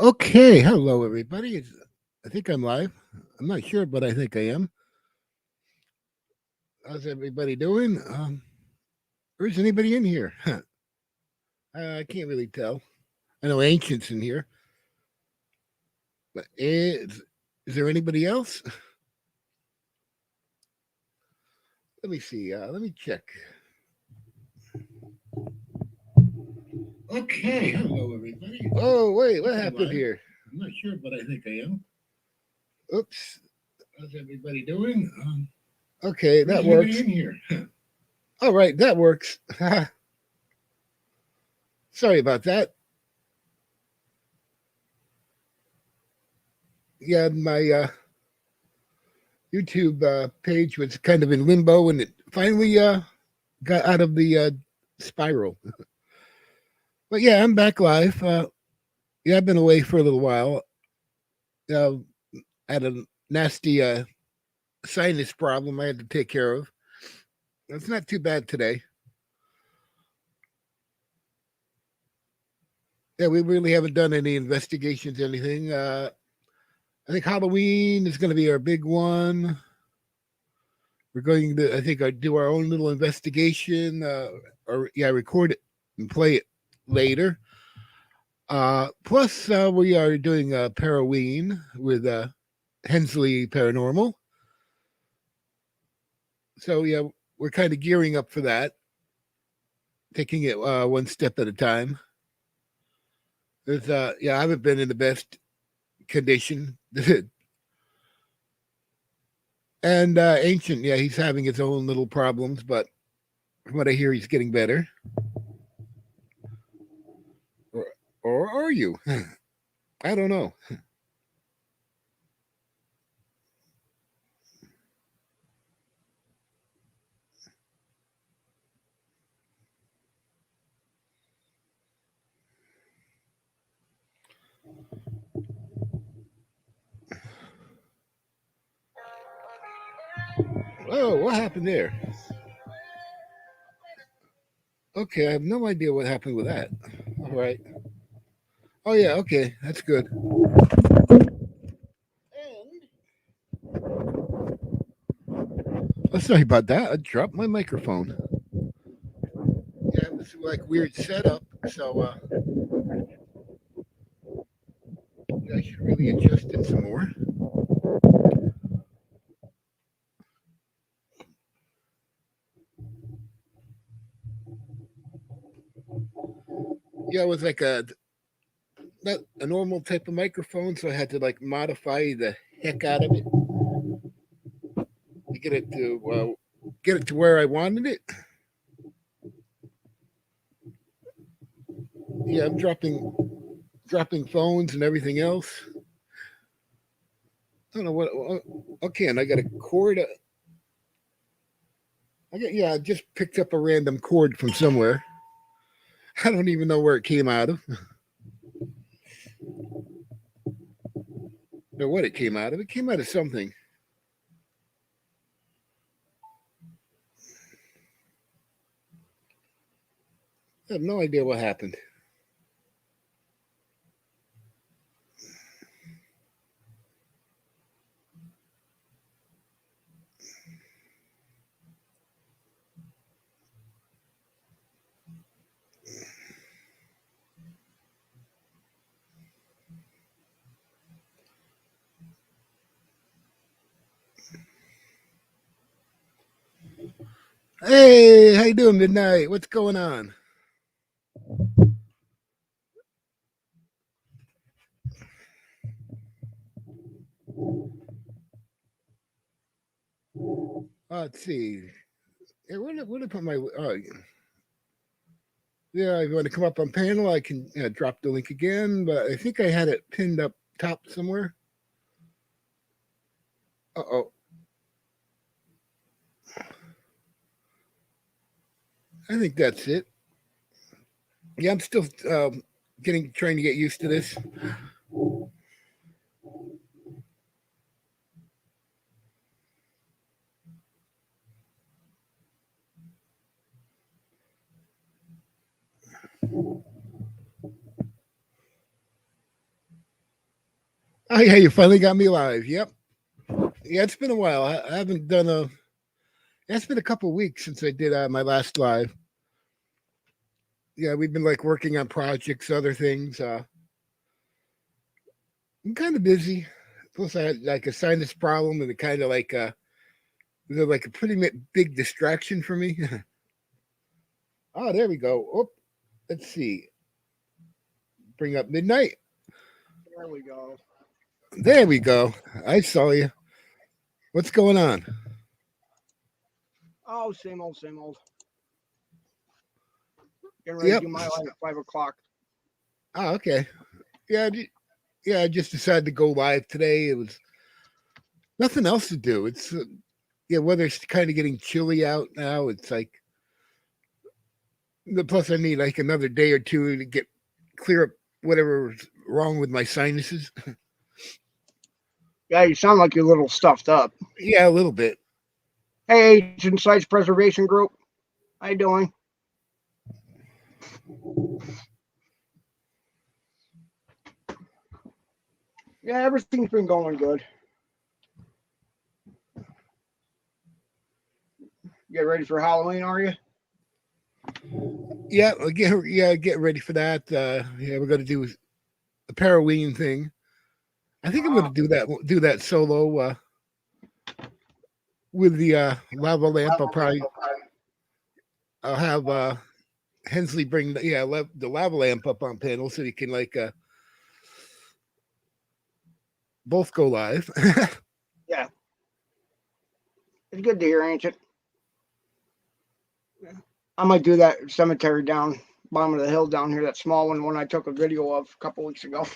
Okay, hello everybody. I think I'm live. I'm not sure, but I think I am. How's everybody doing? Or is anybody in here? I can't really tell. I know Ancient's in here, but is there anybody else? Let me see. Let me check. Okay, hello everybody. Oh wait, what happened here? I'm not sure, but I think I am. Oops. How's everybody doing? Okay, that works. In here. All right, that works. Sorry about that. Yeah, my YouTube page was kind of in limbo, and it finally got out of the spiral. But yeah, I'm back live. Yeah, I've been away for a little while. I had a nasty sinus problem I had to take care of. It's not too bad today. Yeah, we really haven't done any investigations, anything. I think Halloween is going to be our big one. We're going to, I think, do our own little investigation, or record it and play it later. Plus, we are doing a Paraween with Hensley Paranormal. So yeah, we're kind of gearing up for that, taking it one step at a time. There's I haven't been in the best condition. And Ancient, yeah, he's having his own little problems, but from what I hear, he's getting better. Or are you? I don't know. Oh, what happened there? Okay, I have no idea what happened with that. All right. Oh yeah, okay, that's good. Oh, sorry about that. I dropped my microphone. Yeah, it was like weird setup, so I should really adjust it some more. Yeah, it was like not a normal type of microphone, so I had to like modify the heck out of it to get it to where I wanted it. Yeah, I'm dropping phones and everything else. I don't know what. Okay, and I got a cord. I just picked up a random cord from somewhere. I don't even know where it came out of. Or what it came out of. It came out of something. I have no idea what happened. Hey, how you doing, Midnight? What's going on? Let's see. Yeah, where did I put my? Oh, yeah. If you want to come up on panel, I can drop the link again. But I think I had it pinned up top somewhere. Oh. I think that's it. Yeah, I'm still trying to get used to this. Oh yeah, you finally got me live. Yep. Yeah, it's been a while. I haven't done a. It's been a couple of weeks since I did my last live. Yeah, we've been like working on projects, other things. I'm kind of busy. Plus, I had like a sinus problem, and it kind of like was like a pretty big distraction for me. Oh, there we go. Oh, let's see. Bring up Midnight. There we go. There we go. I saw you. What's going on? Oh, same old, same old. Getting ready Yep. to do my live at 5 o'clock. Oh, okay. Yeah, yeah. I just decided to go live today. It was nothing else to do. It's yeah, weather's kind of getting chilly out now. It's like plus I need like another day or two to get clear up whatever's wrong with my sinuses. Yeah, you sound like you're a little stuffed up. Yeah, a little bit. Hey, Ancient Sites Preservation Group. How you doing? Yeah, everything's been going good. Get ready for Halloween, are you? Yeah, get ready for that. Yeah, we're gonna do a Paroween thing. I think I'm gonna do that solo with the lava lamp. I'll have Hensley bring the lava lamp up on panel so you can like both go live. Yeah. It's good to hear, Ancient. I might do that cemetery down bottom of the hill down here, that small one I took a video of a couple weeks ago.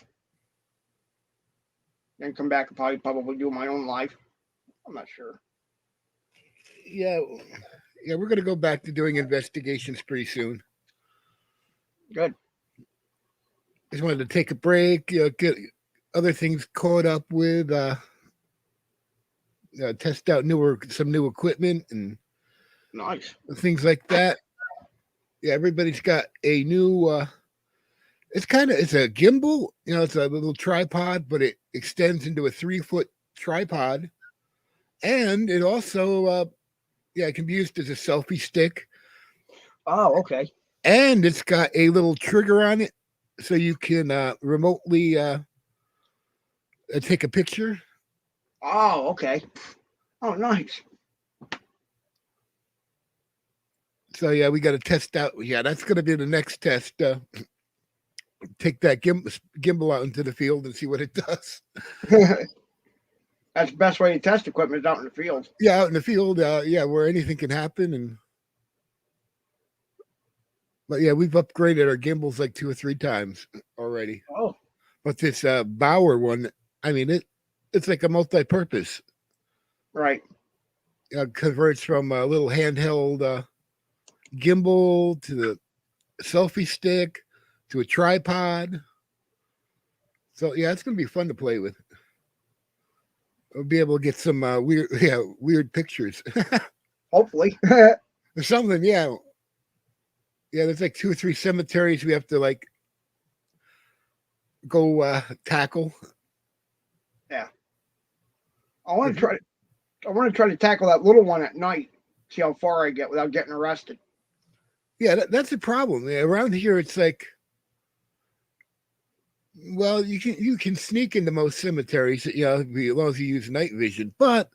Then come back and probably do my own live. I'm not sure. Yeah, we're gonna go back to doing investigations pretty soon. Good. Just wanted to take a break, get other things caught up with, test out some new equipment and Nice. things like that. Yeah, everybody's got a new. It's a gimbal. It's a little tripod, but it extends into a 3-foot tripod, and it also it can be used as a selfie stick. Oh, okay. And it's got a little trigger on it, so you can remotely take a picture. Oh, okay. Oh, nice. So yeah, we got to test out. Yeah, that's going to be the next test. Take that gimbal out into the field and see what it does. That's the best way to test equipment is out in the field. Yeah, out in the field. Where anything can happen. But yeah, we've upgraded our gimbals like 2 or 3 times already. Oh. But this Bauer one, I mean it's like a multi-purpose. Right. Converts from a little handheld gimbal to the selfie stick to a tripod. So yeah, it's gonna be fun to play with. We'll be able to get some weird pictures. Hopefully. Or something, yeah. Yeah, there's like 2 or 3 cemeteries we have to like go tackle. Yeah. I want to try to tackle that little one at night. See how far I get without getting arrested. Yeah, that's the problem. Yeah, around here, it's like, well, you can sneak into most cemeteries, as long as you use night vision. But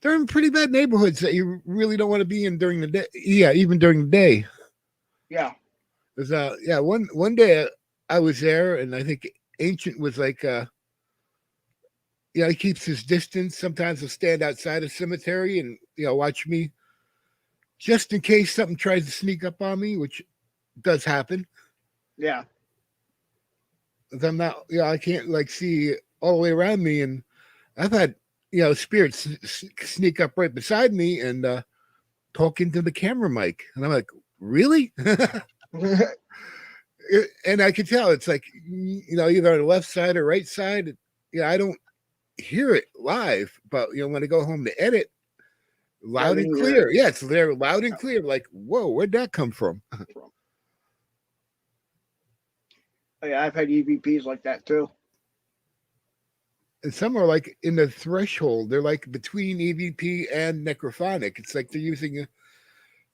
they're in pretty bad neighborhoods that you really don't want to be in during the day. Yeah, even during the day. Yeah. There's yeah, one day I was there, and I think Ancient was like, he keeps his distance. Sometimes he'll stand outside a cemetery and watch me, just in case something tries to sneak up on me, which does happen. Yeah. I'm not, I can't like see all the way around me, and I've had spirits sneak up right beside me and talk into the camera mic, and I'm like, really? And I can tell it's like either on the left side or right side. I don't hear it live, but when I go home to edit, loud and clear. Yeah, it's there, loud and clear. Like, whoa, where'd that come from? Yeah, I've had EVPs like that too. And some are like in the threshold. They're like between EVP and necrophonic. It's like they're using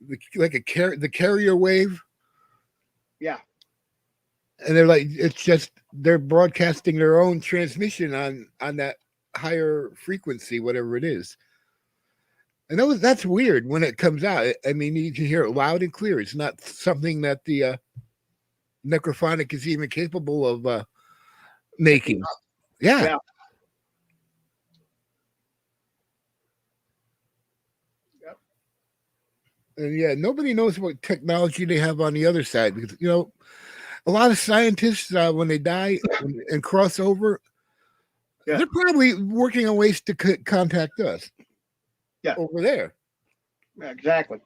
the carrier wave. Yeah. And they're like, it's just they're broadcasting their own transmission on that higher frequency, whatever it is. And that's weird when it comes out. I mean, you can hear it loud and clear. It's not something that the necrophonic is even capable of making. Yeah. Yep. And yeah, nobody knows what technology they have on the other side, because a lot of scientists when they die and cross over, they're probably working on ways to contact us. Yeah, over there. Yeah, exactly.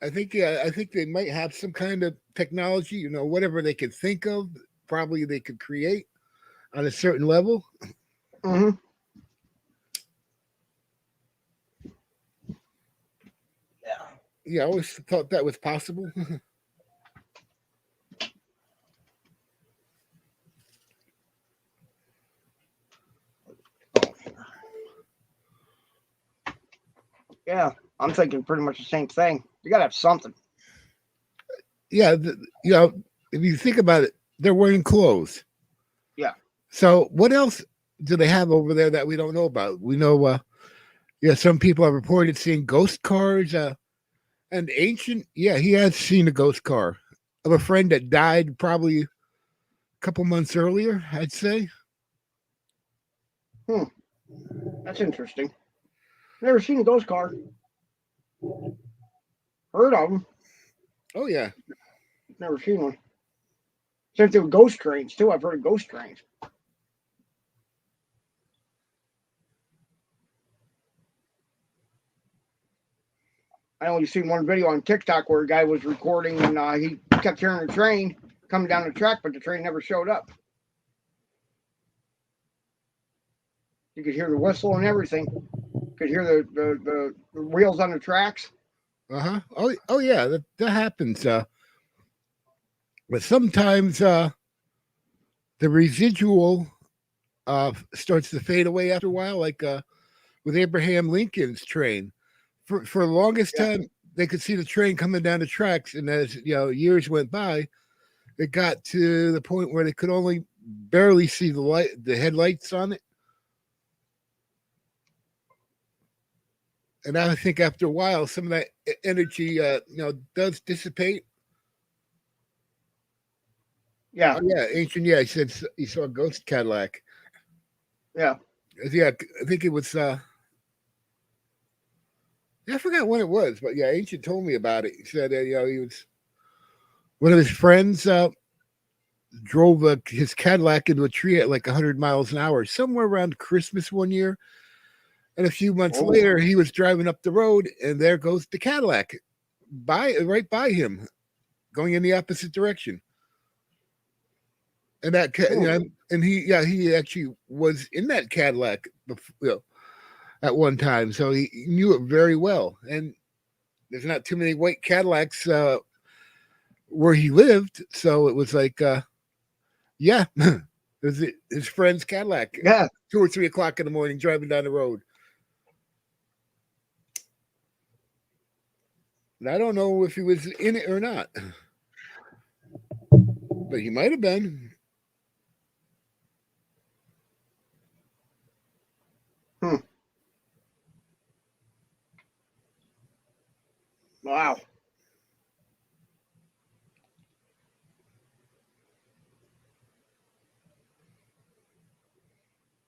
I think they might have some kind of technology, whatever they could think of, probably they could create on a certain level. Mm-hmm. Yeah, I always thought that was possible. Yeah, I'm thinking pretty much the same thing. You gotta have something. Yeah, if you think about it, they're wearing clothes. Yeah. So what else do they have over there that we don't know about? We know, some people have reported seeing ghost cars. And Ancient, he has seen a ghost car of a friend that died probably a couple months earlier, I'd say. That's interesting. Never seen a ghost car. Heard of them. Oh, yeah. Never seen one. Since they were ghost trains, too. I've heard of ghost trains. I only seen one video on TikTok where a guy was recording and he kept hearing a train coming down the track, but the train never showed up. You could hear the whistle and everything. You could hear the wheels on the tracks. Uh-huh. Oh yeah, that happens. But sometimes the residual starts to fade away after a while, like with Abraham Lincoln's train. For the longest time, they could see the train coming down the tracks, and as years went by, it got to the point where they could only barely see the headlights on it. And I think after a while, some of that energy, does dissipate. Yeah. Oh, yeah, Ancient. Yeah, he said he saw a ghost Cadillac. Yeah. Yeah, I think it was. I forgot when it was, but yeah, Ancient told me about it. He said he was one of his friends drove his Cadillac into a tree at like 100 miles an hour, somewhere around Christmas one year. And a few months later, he was driving up the road, and there goes the Cadillac right by him, going in the opposite direction. And that, and he actually was in that Cadillac before, at one time, so he knew it very well. And there's not too many white Cadillacs where he lived, so it was like, it was his friend's Cadillac. Yeah, 2 or 3 o'clock in the morning, driving down the road. And I don't know if he was in it or not, but he might have been.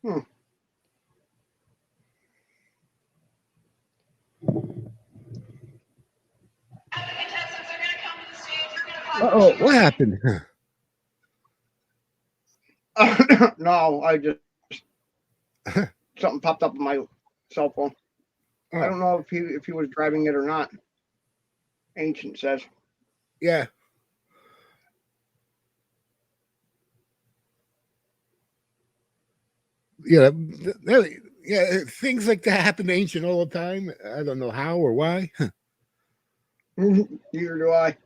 Hmm. Oh, what happened? No, I just something popped up on my cell phone. I Oh, don't know if he was driving it or not. Ancient says. yeah. Yeah, yeah, things like that happen to Ancient all the time. I don't know how or why. Neither do I.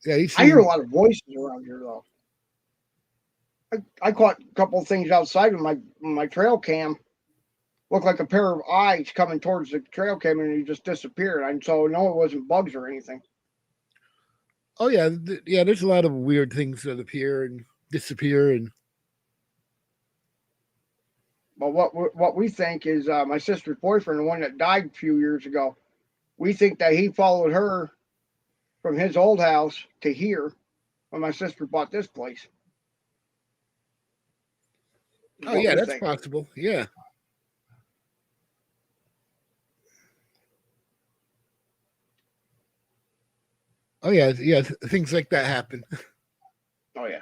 Yeah, you I hear a see. lot of voices around here though. I caught a couple of things outside with my trail cam. Looked like a pair of eyes coming towards the trail cam, and he just disappeared. And so no, it wasn't bugs or anything. Oh yeah, yeah. There's a lot of weird things that appear and disappear, and But what we think is my sister's boyfriend, the one that died a few years ago. We think that he followed her from his old house to here when my sister bought this place. Is oh what yeah, we that's think. possible. Yeah. Oh yeah, yeah. Things like that happen. Oh yeah.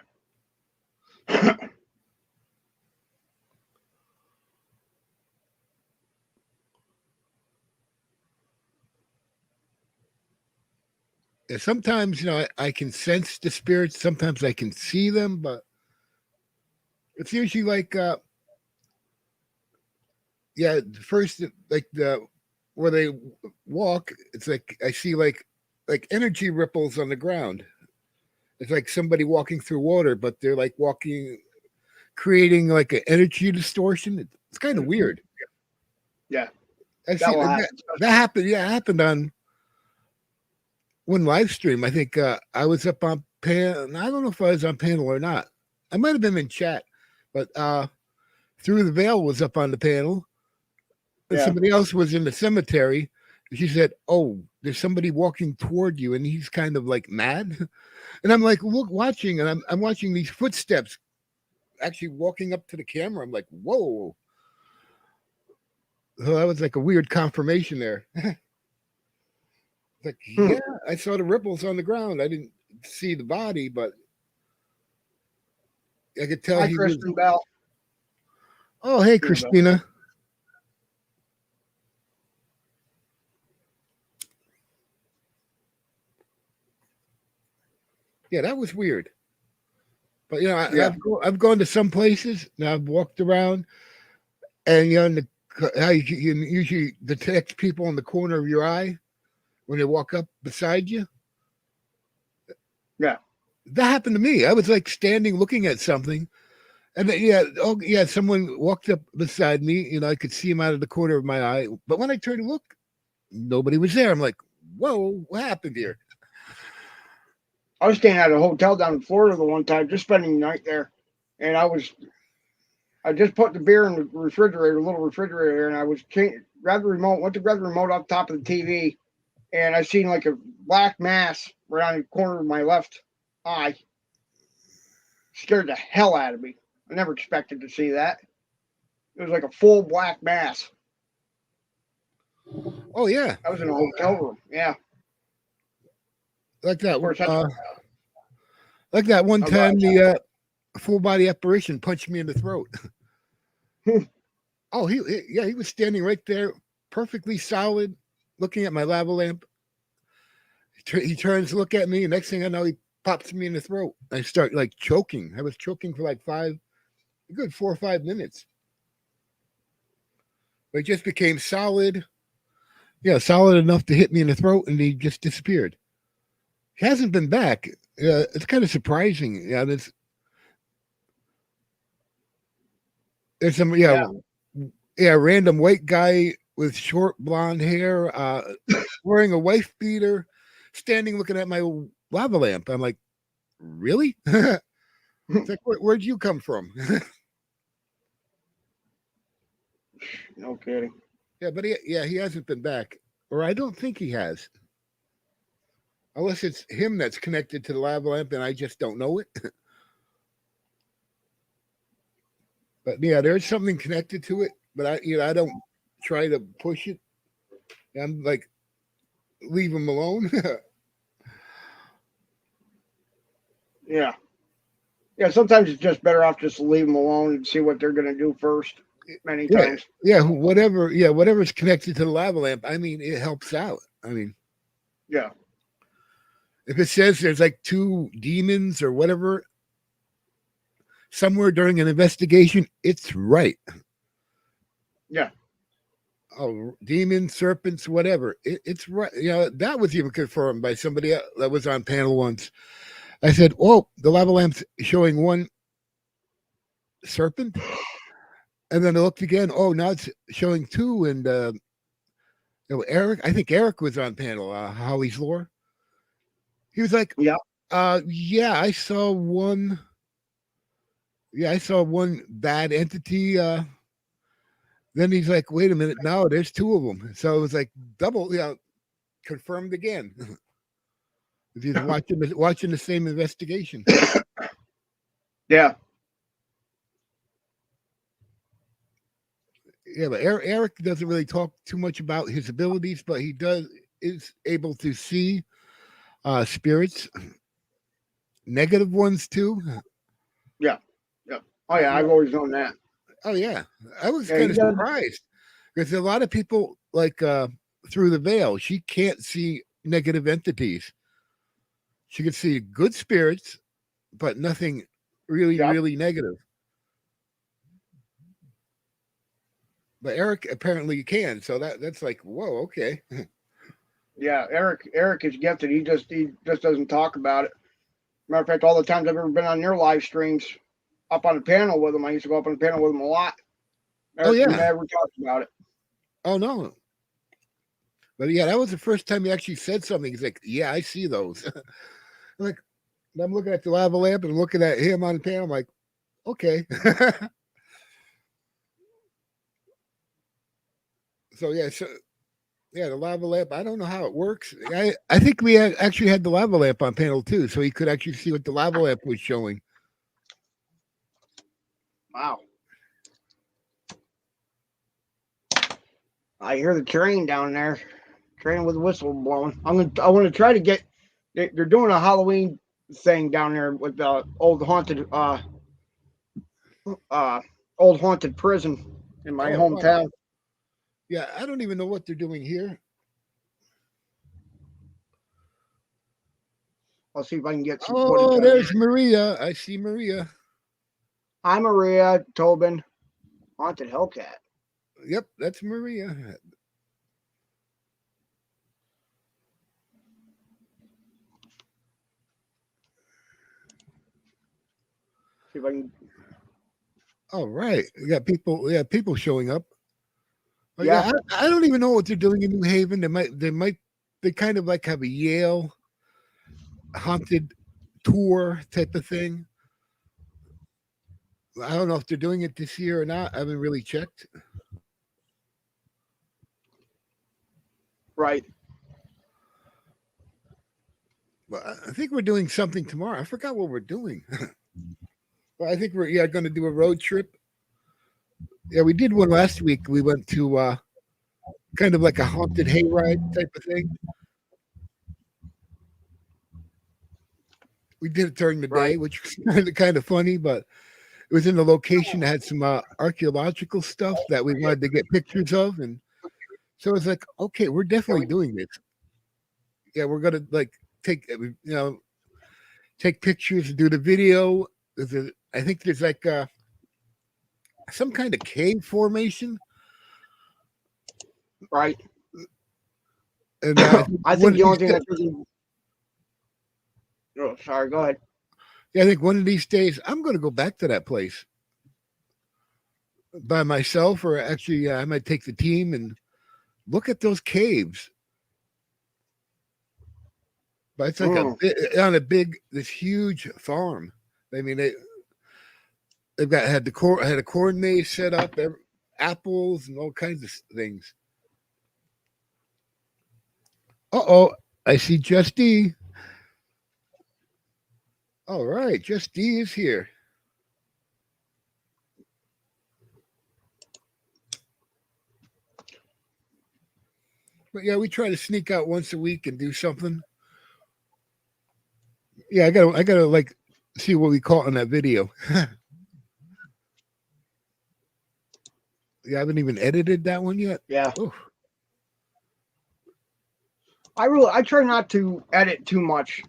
And sometimes I can sense the spirits. Sometimes I can see them, but it's usually like yeah, first like the where they walk. It's like I see like energy ripples on the ground. It's like somebody walking through water, but they're like walking, creating like an energy distortion. It's kind of weird. Yeah, I that see will that happen. that happened. Yeah, it happened on one live stream. I think I was up on panel. I don't know if I was on panel or not. I might have been in chat, but Through the Veil was up on the panel, and Yeah. somebody else was in the cemetery. And she said, "Oh, there's somebody walking toward you, and he's kind of like mad." And I'm like, look, watching, and I'm watching these footsteps actually walking up to the camera. I'm like, whoa. So that was like a weird confirmation there. Like, Hmm. yeah, I saw the ripples on the ground. I didn't see the body, but I could tell Hi, he was. Kristen Bell. Oh, hey, Christina Bell. Christina. Yeah, that was weird. But Yeah. I've gone to some places and I've walked around, and in the how you usually detect people in the corner of your eye when they walk up beside you. Yeah. That happened to me. I was like standing looking at something, and then, yeah, oh yeah, someone walked up beside me. I could see him out of the corner of my eye. But when I turned to look, nobody was there. I'm like, whoa, what happened here? I was staying at a hotel down in Florida the one time, just spending the night there, and I just put the beer in the refrigerator, a little refrigerator, and I was grab the remote, went to grab the remote off top of the TV, and I seen like a black mass right on the corner of my left eye. Scared the hell out of me. I never expected to see that. It was like a full black mass. Oh yeah, I was in a hotel room. Yeah. like that. Of course, that's Like that one oh, God. time the full body apparition punched me in the throat. Oh, yeah, he was standing right there, perfectly solid, looking at my lava lamp. He turns to look at me, and next thing I know, he pops me in the throat. I start like choking. I was choking for like a good 4 or 5 minutes. But it just became solid, yeah, solid enough to hit me in the throat, and he just disappeared. He hasn't been back. It's kind of surprising. Yeah, there's some Yeah. random white guy with short blonde hair, wearing a wife beater, standing looking at my lava lamp. I'm like, really? It's like, where'd you come from? No kidding. Yeah, but he hasn't been back, or I don't think he has, unless it's him that's connected to the lava lamp and I just don't know it. But yeah, there's something connected to it. But I don't try to push it. I'm like, leave them alone. Yeah. Yeah, sometimes it's just better off just to leave them alone and see what they're going to do first. Many yeah, times. yeah, whatever's connected to the lava lamp. I mean, it helps out. I mean, Yeah. if it says there's like 2 demons or whatever somewhere during an investigation, it's right. Yeah. Oh, demons, serpents, whatever. It's right. That was even confirmed by somebody else that was on panel once. I said, "Oh, the lava lamp's showing 1 serpent," and then I looked again. Oh, now it's showing 2. And Eric, I think Eric was on panel. Holly's lore. He was like, Yeah. Yeah, I saw one. Yeah, I saw 1 bad entity. Then he's like, wait a minute, no, there's 2 of them. So it was like double, confirmed again. He's watching the same investigation. Yeah. Yeah, but Eric doesn't really talk too much about his abilities, but he is able to see spirits, negative ones too. Yeah. Yeah. Oh, yeah. I've always known that. Oh yeah, I was Yeah, kind of surprised because a lot of people like through the veil, she can't see negative entities. She can see good spirits, but nothing really negative. But Eric apparently can, so that's like, whoa, okay. Yeah. Eric is gifted. He just doesn't talk about it. Matter of fact, all the times I've ever been on their live streams up on the panel with him, I used to go up on the panel with him a lot. Eric never talked about it. Oh no. But yeah, that was the first time he actually said something. He's like, yeah, I see those. Like, I'm looking at the lava lamp and I'm looking at him on the panel. I'm like, okay. So the lava lamp. I don't know how it works. I think we actually had the lava lamp on panel too, so he could actually see what the lava lamp was showing. Wow. I hear the train down there. Train with a whistle blowing. I want to try to get. They're doing a Halloween thing down there with the old haunted prison in my hometown. Wow. Yeah, I don't even know what they're doing here. I'll see if I can get some footage. Oh, there's Maria. I see Maria. Hi, Maria Tobin, haunted Hellcat. Yep, that's Maria. See if I can. All right, we got people. Yeah, people showing up. Yeah, I don't even know what they're doing in New Haven. They kind of like have a Yale haunted tour type of thing. I don't know if they're doing it this year or not. I haven't really checked. Right. Well, I think we're doing something tomorrow. I forgot what we're doing. Well, I think we're going to do a road trip. Yeah, we did one last week. We went to kind of like a haunted hayride type of thing. We did it during the day, which was kind of funny, but it was in a location that had some archaeological stuff that we wanted to get pictures of, and so it's like, okay, we're definitely doing this. Yeah, we're gonna like take pictures and do the video. I think there's like some kind of cave formation, right? And I think the only thing that's oh, sorry, go ahead. Yeah, I think one of these days I'm going to go back to that place by myself, or actually, I might take the team and look at those caves. But it's like this huge farm. I mean, they've had a corn maze set up, apples and all kinds of things. Uh-oh, I see Just D. All right, Just D is here. But yeah, we try to sneak out once a week and do something. Yeah, I gotta like see what we caught on that video. Yeah, I haven't even edited that one yet. Yeah. Oh, I try not to edit too much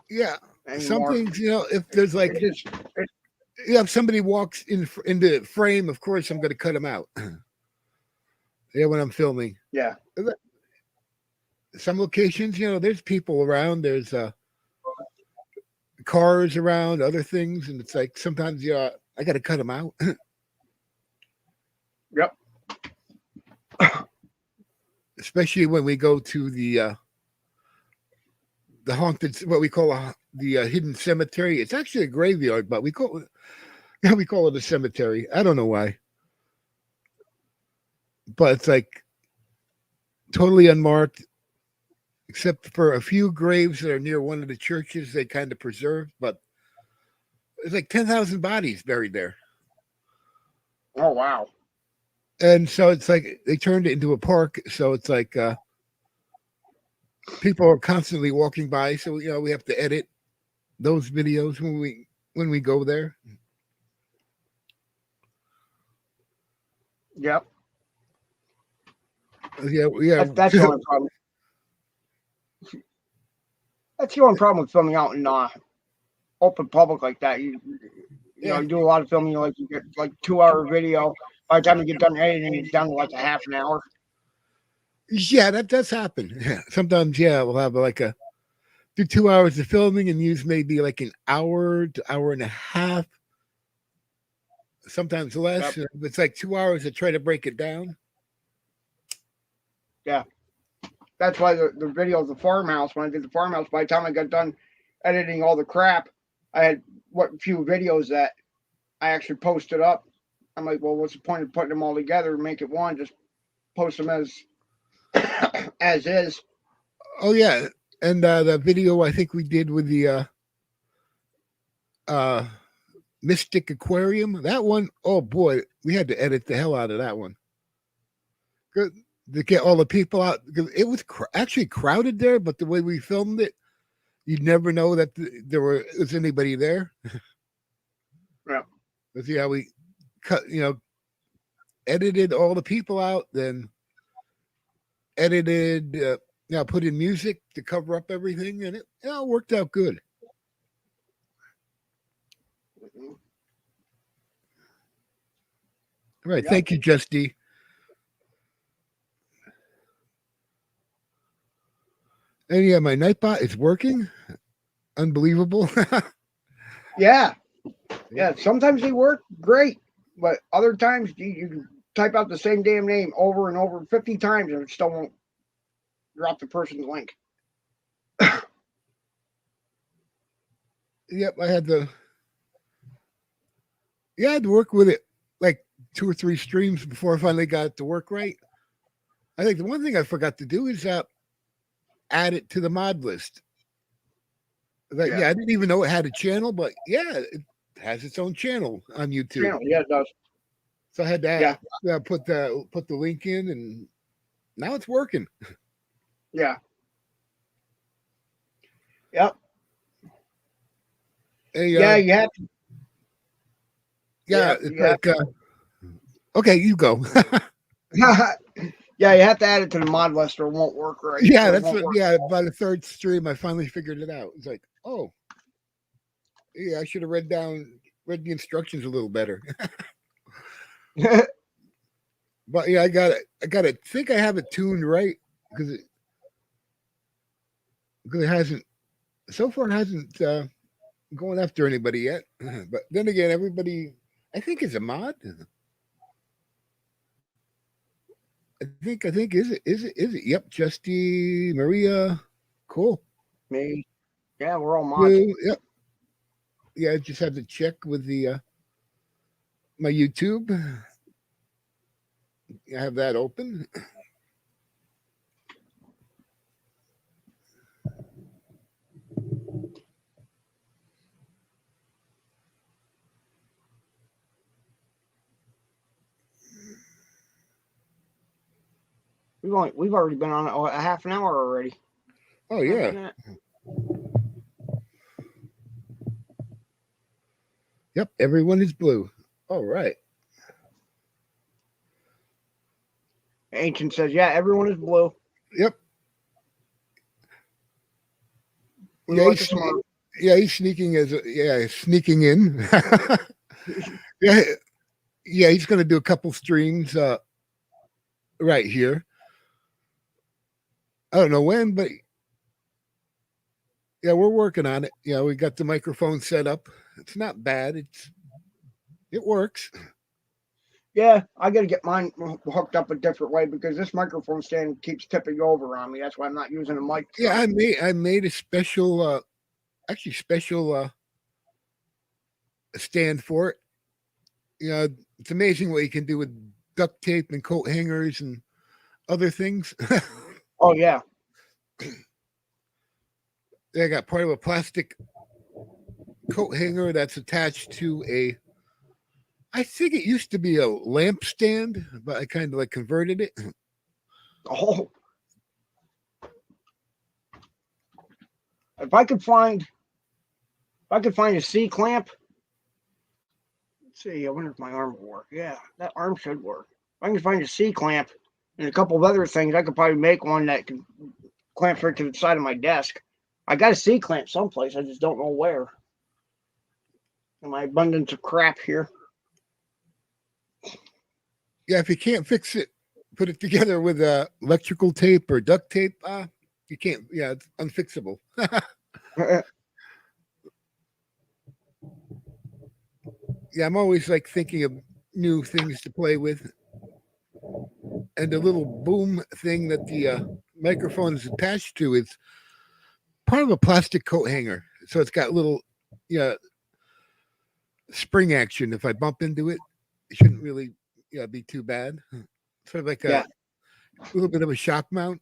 yeah. Some anymore. things, if there's like, It just if somebody walks into frame, of course I'm gonna cut them out. Yeah, when I'm filming. yeah. Some locations, there's people around. There's cars around, other things, and it's like sometimes, I got to cut them out. Yep. Especially when we go to the haunted, what we call the hidden cemetery. It's actually a graveyard, but we call it a cemetery. I don't know why, but it's like totally unmarked, except for a few graves that are near one of the churches they kind of preserved. But there's like 10,000 bodies buried there. Oh wow. And so it's like they turned it into a park. So it's like people are constantly walking by. So we have to edit those videos when we go there. Yep. Yeah. That's the only problem. That's the only problem with filming out in open public like that. You do a lot of filming. Like you get like 2 hour video. By the time you get done editing, it's down to like a half an hour. Yeah, that's happened. Yeah. Sometimes, we'll have do 2 hours of filming and use maybe like an hour to hour and a half. Sometimes less. Yep. It's like 2 hours to try to break it down. Yeah. That's why the video of the farmhouse, when I did the farmhouse, by the time I got done editing all the crap, I had few videos that I actually posted up. I'm like, well, what's the point of putting them all together and make it one? Just post them as is. Oh yeah, and the video I think we did with the Mystic Aquarium, that one, oh boy, we had to edit the hell out of that one. Good to get all the people out because it was actually crowded there, but the way we filmed it, you'd never know that there was anybody there. Yeah. But yeah, we cut, edited all the people out, then edited, put in music to cover up everything, and it worked out good. Mm-hmm. All right, thank you, Justy. And yeah, my Nightbot is working. Unbelievable. Yeah. Sometimes they work great, but other times you can type out the same damn name over and over 50 times and it still won't drop the person's link. Yep, I had to work with it like 2 or 3 streams before I finally got it to work right. I think the one thing I forgot to do is add it to the mod list. I didn't even know it had a channel, but it has its own channel on YouTube. Yeah, it does. So I had to put the link in, and now it's working. Yeah. Yep. Hey, you have to. Yeah, it's like okay, you go. Yeah, you have to add it to the mod list or it won't work right. Yeah, that's what. Yeah, by the 3rd stream, I finally figured it out. It's like, oh, yeah, I should have read the instructions a little better. But yeah, I got it. I think I have it tuned right because it hasn't so far going after anybody yet. But then again, everybody I think is a mod. I think is it? Yep, Justy, Maria, cool. Me, yeah, we're all mods. Yep. Yeah, I just had to check with the my YouTube. I have that open. We've already been on a half an hour already. Oh yeah. Yep, everyone is blue. All right. Ancient says, yeah, everyone is blue. Yep. We Yeah, like a smart. he's sneaking sneaking in. Yeah, yeah, he's gonna do a couple streams right here. I don't know when, but yeah, we're working on it. Yeah, we got the microphone set up. It's not bad. It works. Yeah, I got to get mine hooked up a different way because this microphone stand keeps tipping over on me. That's why I'm not using a mic. Yeah, I made a special actually special stand for it. You know, it's amazing what you can do with duct tape and coat hangers and other things. Oh yeah. I got part of a plastic coat hanger that's attached to I think it used to be a lamp stand, but I kind of like converted it. Oh. If I could find a C clamp. Let's see, I wonder if my arm will work. Yeah, that arm should work. If I can find a C clamp and a couple of other things, I could probably make one that can clamp right to the side of my desk. I got a C clamp someplace. I just don't know where. In my abundance of crap here. Yeah, if you can't fix it, put it together with electrical tape or duct tape. You can't. Yeah, it's unfixable. Yeah, I'm always like thinking of new things to play with. And the little boom thing that the microphone is attached to is part of a plastic coat hanger. So it's got little, yeah, spring action. If I bump into it, it shouldn't really, be too bad. Sort of like a little bit of a shock mount.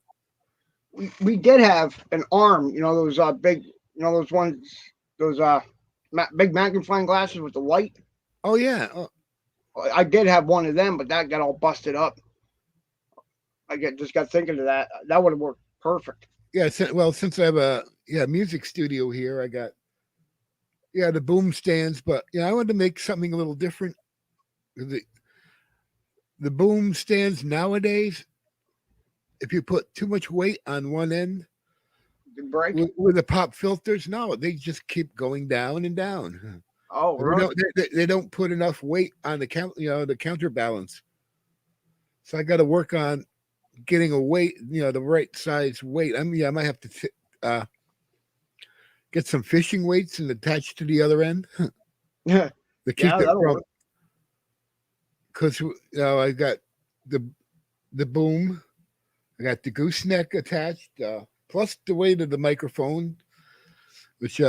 We did have an arm. Those big. Those ones. Those big magnifying glasses with the light. Oh yeah. Oh. I did have one of them, but that got all busted up. Just got thinking of that. That would have worked perfect. Yeah. Well, since I have a music studio here, I got the boom stands, but I wanted to make something a little different. The boom stands nowadays, if you put too much weight on one end break with the pop filters, no, they just keep going down and down. Oh, really? They don't put enough weight on the the counterbalance. So I got to work on getting a weight, the right size weight. I might have to get some fishing weights and attach to the other end Yeah, to keep it from. Because I got the boom, I got the gooseneck attached, plus the weight of the microphone, which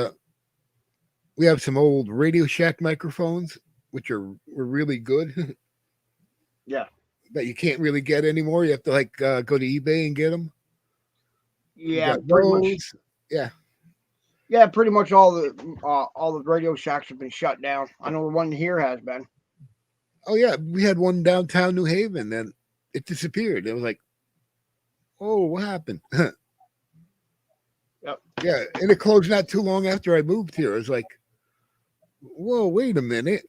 we have some old Radio Shack microphones, which were really good. Yeah. That you can't really get anymore. You have to go to eBay and get them. Yeah, pretty much. Yeah. Yeah, pretty much all the Radio Shacks have been shut down. I know the one here has been. Oh yeah, we had one downtown New Haven, and it disappeared. It was like, oh, what happened? Yep. Yeah, and it closed not too long after I moved here. It was like, whoa, wait a minute.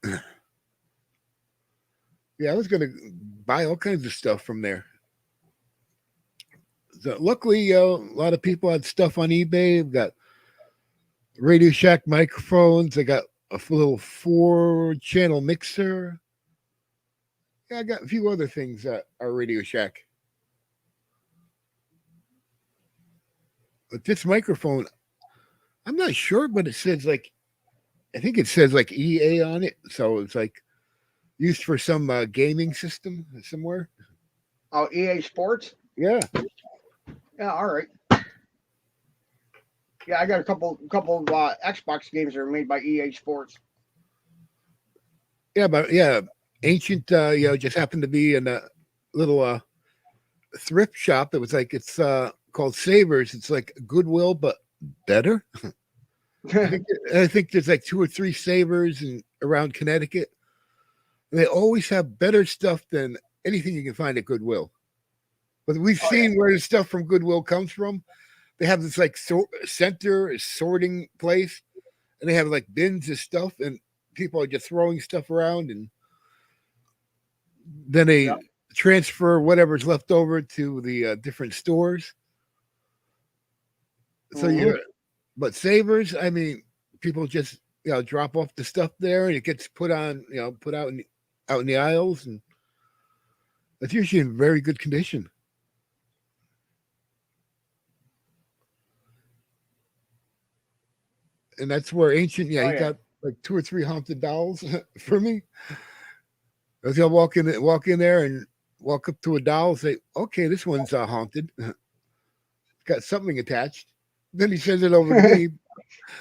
Yeah, I was going to buy all kinds of stuff from there. So luckily, a lot of people had stuff on eBay. We've got Radio Shack microphones. I got a little 4-channel mixer. Yeah, I got a few other things at our Radio Shack. But this microphone, I'm not sure, but it says I think it says EA on it. So it's used for some gaming system somewhere. Oh, EA Sports? Yeah. Yeah, all right. Yeah, I got a couple of Xbox games that are made by EA Sports. Yeah, but Ancient just happened to be in a little thrift shop that was it's called Savers. It's like Goodwill but better. I think there's 2 or 3 Savers around Connecticut. They always have better stuff than anything you can find at Goodwill. But we've Oh, seen where the stuff from Goodwill comes from. They have this like center sorting place, and they have like bins of stuff, and people are just throwing stuff around, and then they yeah. transfer whatever's left over to the different stores. So Mhm. yeah, but savers, I mean, people just drop off the stuff there, and it gets put on, put out in the aisles, and it's usually in very good condition. And that's where ancient, Oh, he yeah. got like 2 or 3 haunted dolls for me. As he'll walk in there and walk up to a doll and say, "Okay, this one's haunted. It's got something attached." Then he sends it over to me.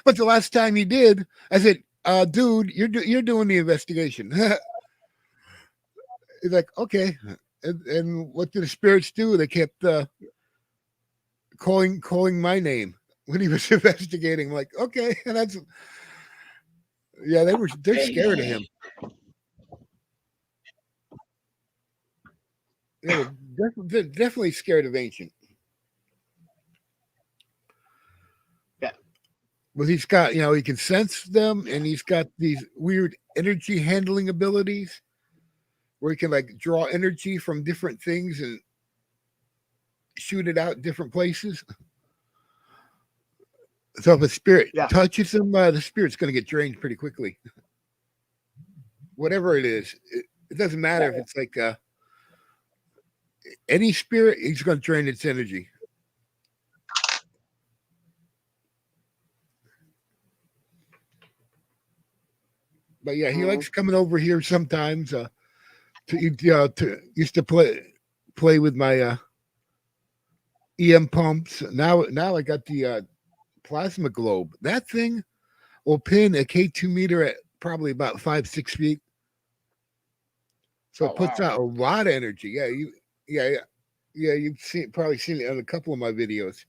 But the last time he did, I said, "Dude, you're doing the investigation." He's like, "Okay." And what did the spirits do? They kept calling my name when he was investigating. I'm like, okay, and that's they're scared of him. Yeah, they're definitely scared of ancient. Yeah. But he's got, he can sense them, and he's got these weird energy handling abilities where he can like draw energy from different things and shoot it out different places. So if a spirit Yeah. touches him, the spirit's going to get drained pretty quickly. Whatever it is, it doesn't matter if it's like any spirit, he's going to drain its energy. But yeah, he likes coming over here sometimes to used to play with my EM pumps. Now I got the plasma globe. That thing will pin a K2 meter at probably about 5-6 feet. So Oh, it puts wow. out a lot of energy. Yeah. You've probably seen it on a couple of my videos.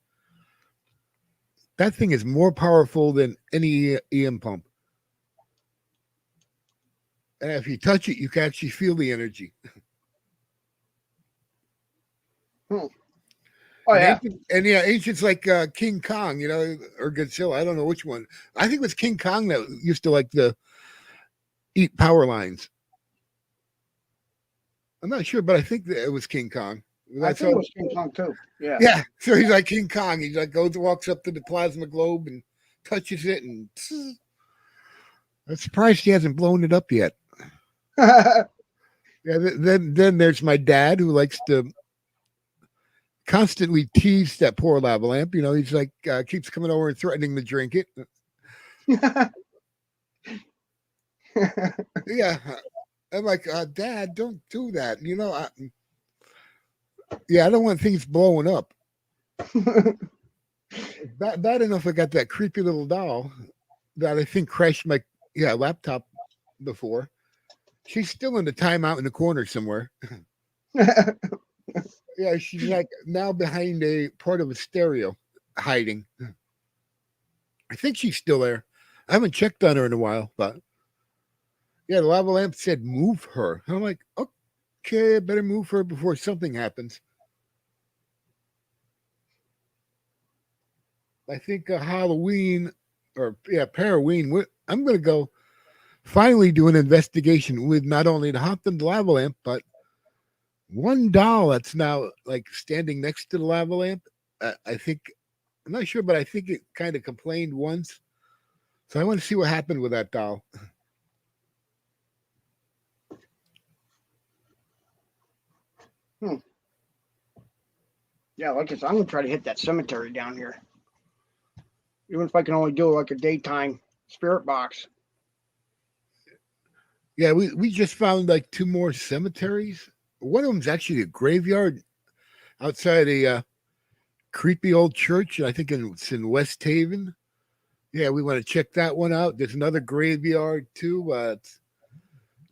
That thing is more powerful than any EM pump. And if you touch it, you can actually feel the energy. Oh, yeah. Ancient's like King Kong, or Godzilla. I don't know which one. I think it was King Kong that used to like to eat power lines. I'm not sure, but I think that it was King Kong. I That's think it all. was King Kong, too. Yeah. Yeah, so he's like King Kong. He like walks up to the plasma globe and touches it, and I'm surprised he hasn't blown it up yet. Yeah, then there's my dad who likes to constantly tease that poor lava lamp. He's like keeps coming over and threatening to drink it. Yeah, I'm like, Dad, don't do that. I don't want things blowing up. Bad enough I got that creepy little doll that I think crashed my laptop before. She's still in the timeout in the corner somewhere. Yeah, she's like now behind a part of a stereo, hiding. I think she's still there. I haven't checked on her in a while, but yeah, the lava lamp said move her. I'm like, okay, I better move her before something happens. I think Halloween Paroween, I'm going to go finally do an investigation with not only the haunted lava lamp, but one doll that's now like standing next to the lava lamp. I think, I'm not sure, but I think it kind of complained once. So I want to see what happened with that doll. Yeah, I'm going to try to hit that cemetery down here. Even if I can only do like a daytime spirit box. Yeah, we just found like 2 more cemeteries. One of them's actually a graveyard outside a creepy old church. I think it's in West Haven. Yeah, we want to check that one out. There's another graveyard too. It's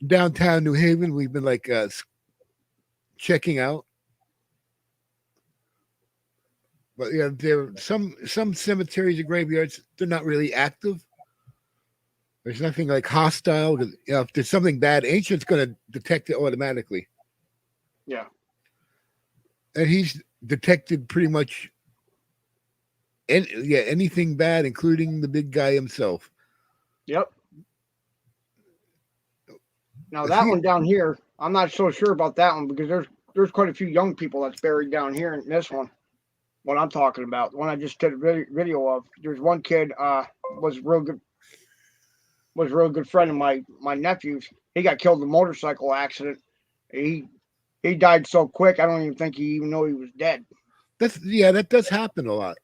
downtown New Haven. We've been like checking out. But yeah, there are some cemeteries and graveyards. They're not really active. There's nothing like hostile. If there's something bad, Ancient's going to detect it automatically. Yeah. and he's detected pretty much anything bad, including the big guy himself. Yep. Now that one down here, I'm not so sure about that one because there's quite a few young people that's buried down here in this one. What I'm talking about, the one I just did a video of. There's one kid was a real good friend of my nephew's. He got killed in a motorcycle accident. He died so quick. I don't even think he even know he was dead. That does happen a lot.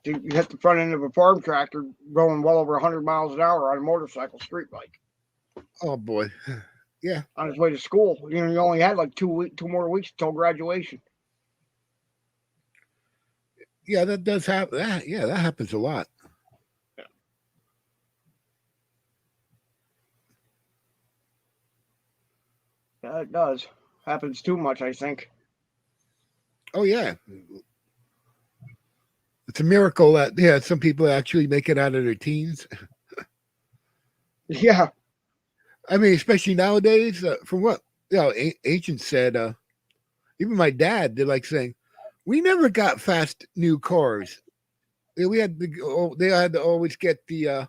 You hit the front end of a farm tractor going well over 100 miles an hour on a motorcycle street bike. Oh boy, yeah. On his way to school, you only had like 2 more weeks until graduation. Yeah, that does happen. That happens a lot. Yeah, it does. Happens too much, I think. Oh yeah. It's a miracle that some people actually make it out of their teens. Yeah. I mean, especially nowadays, from what ancients said, even my dad, they're like saying, we never got fast new cars. They had to always get the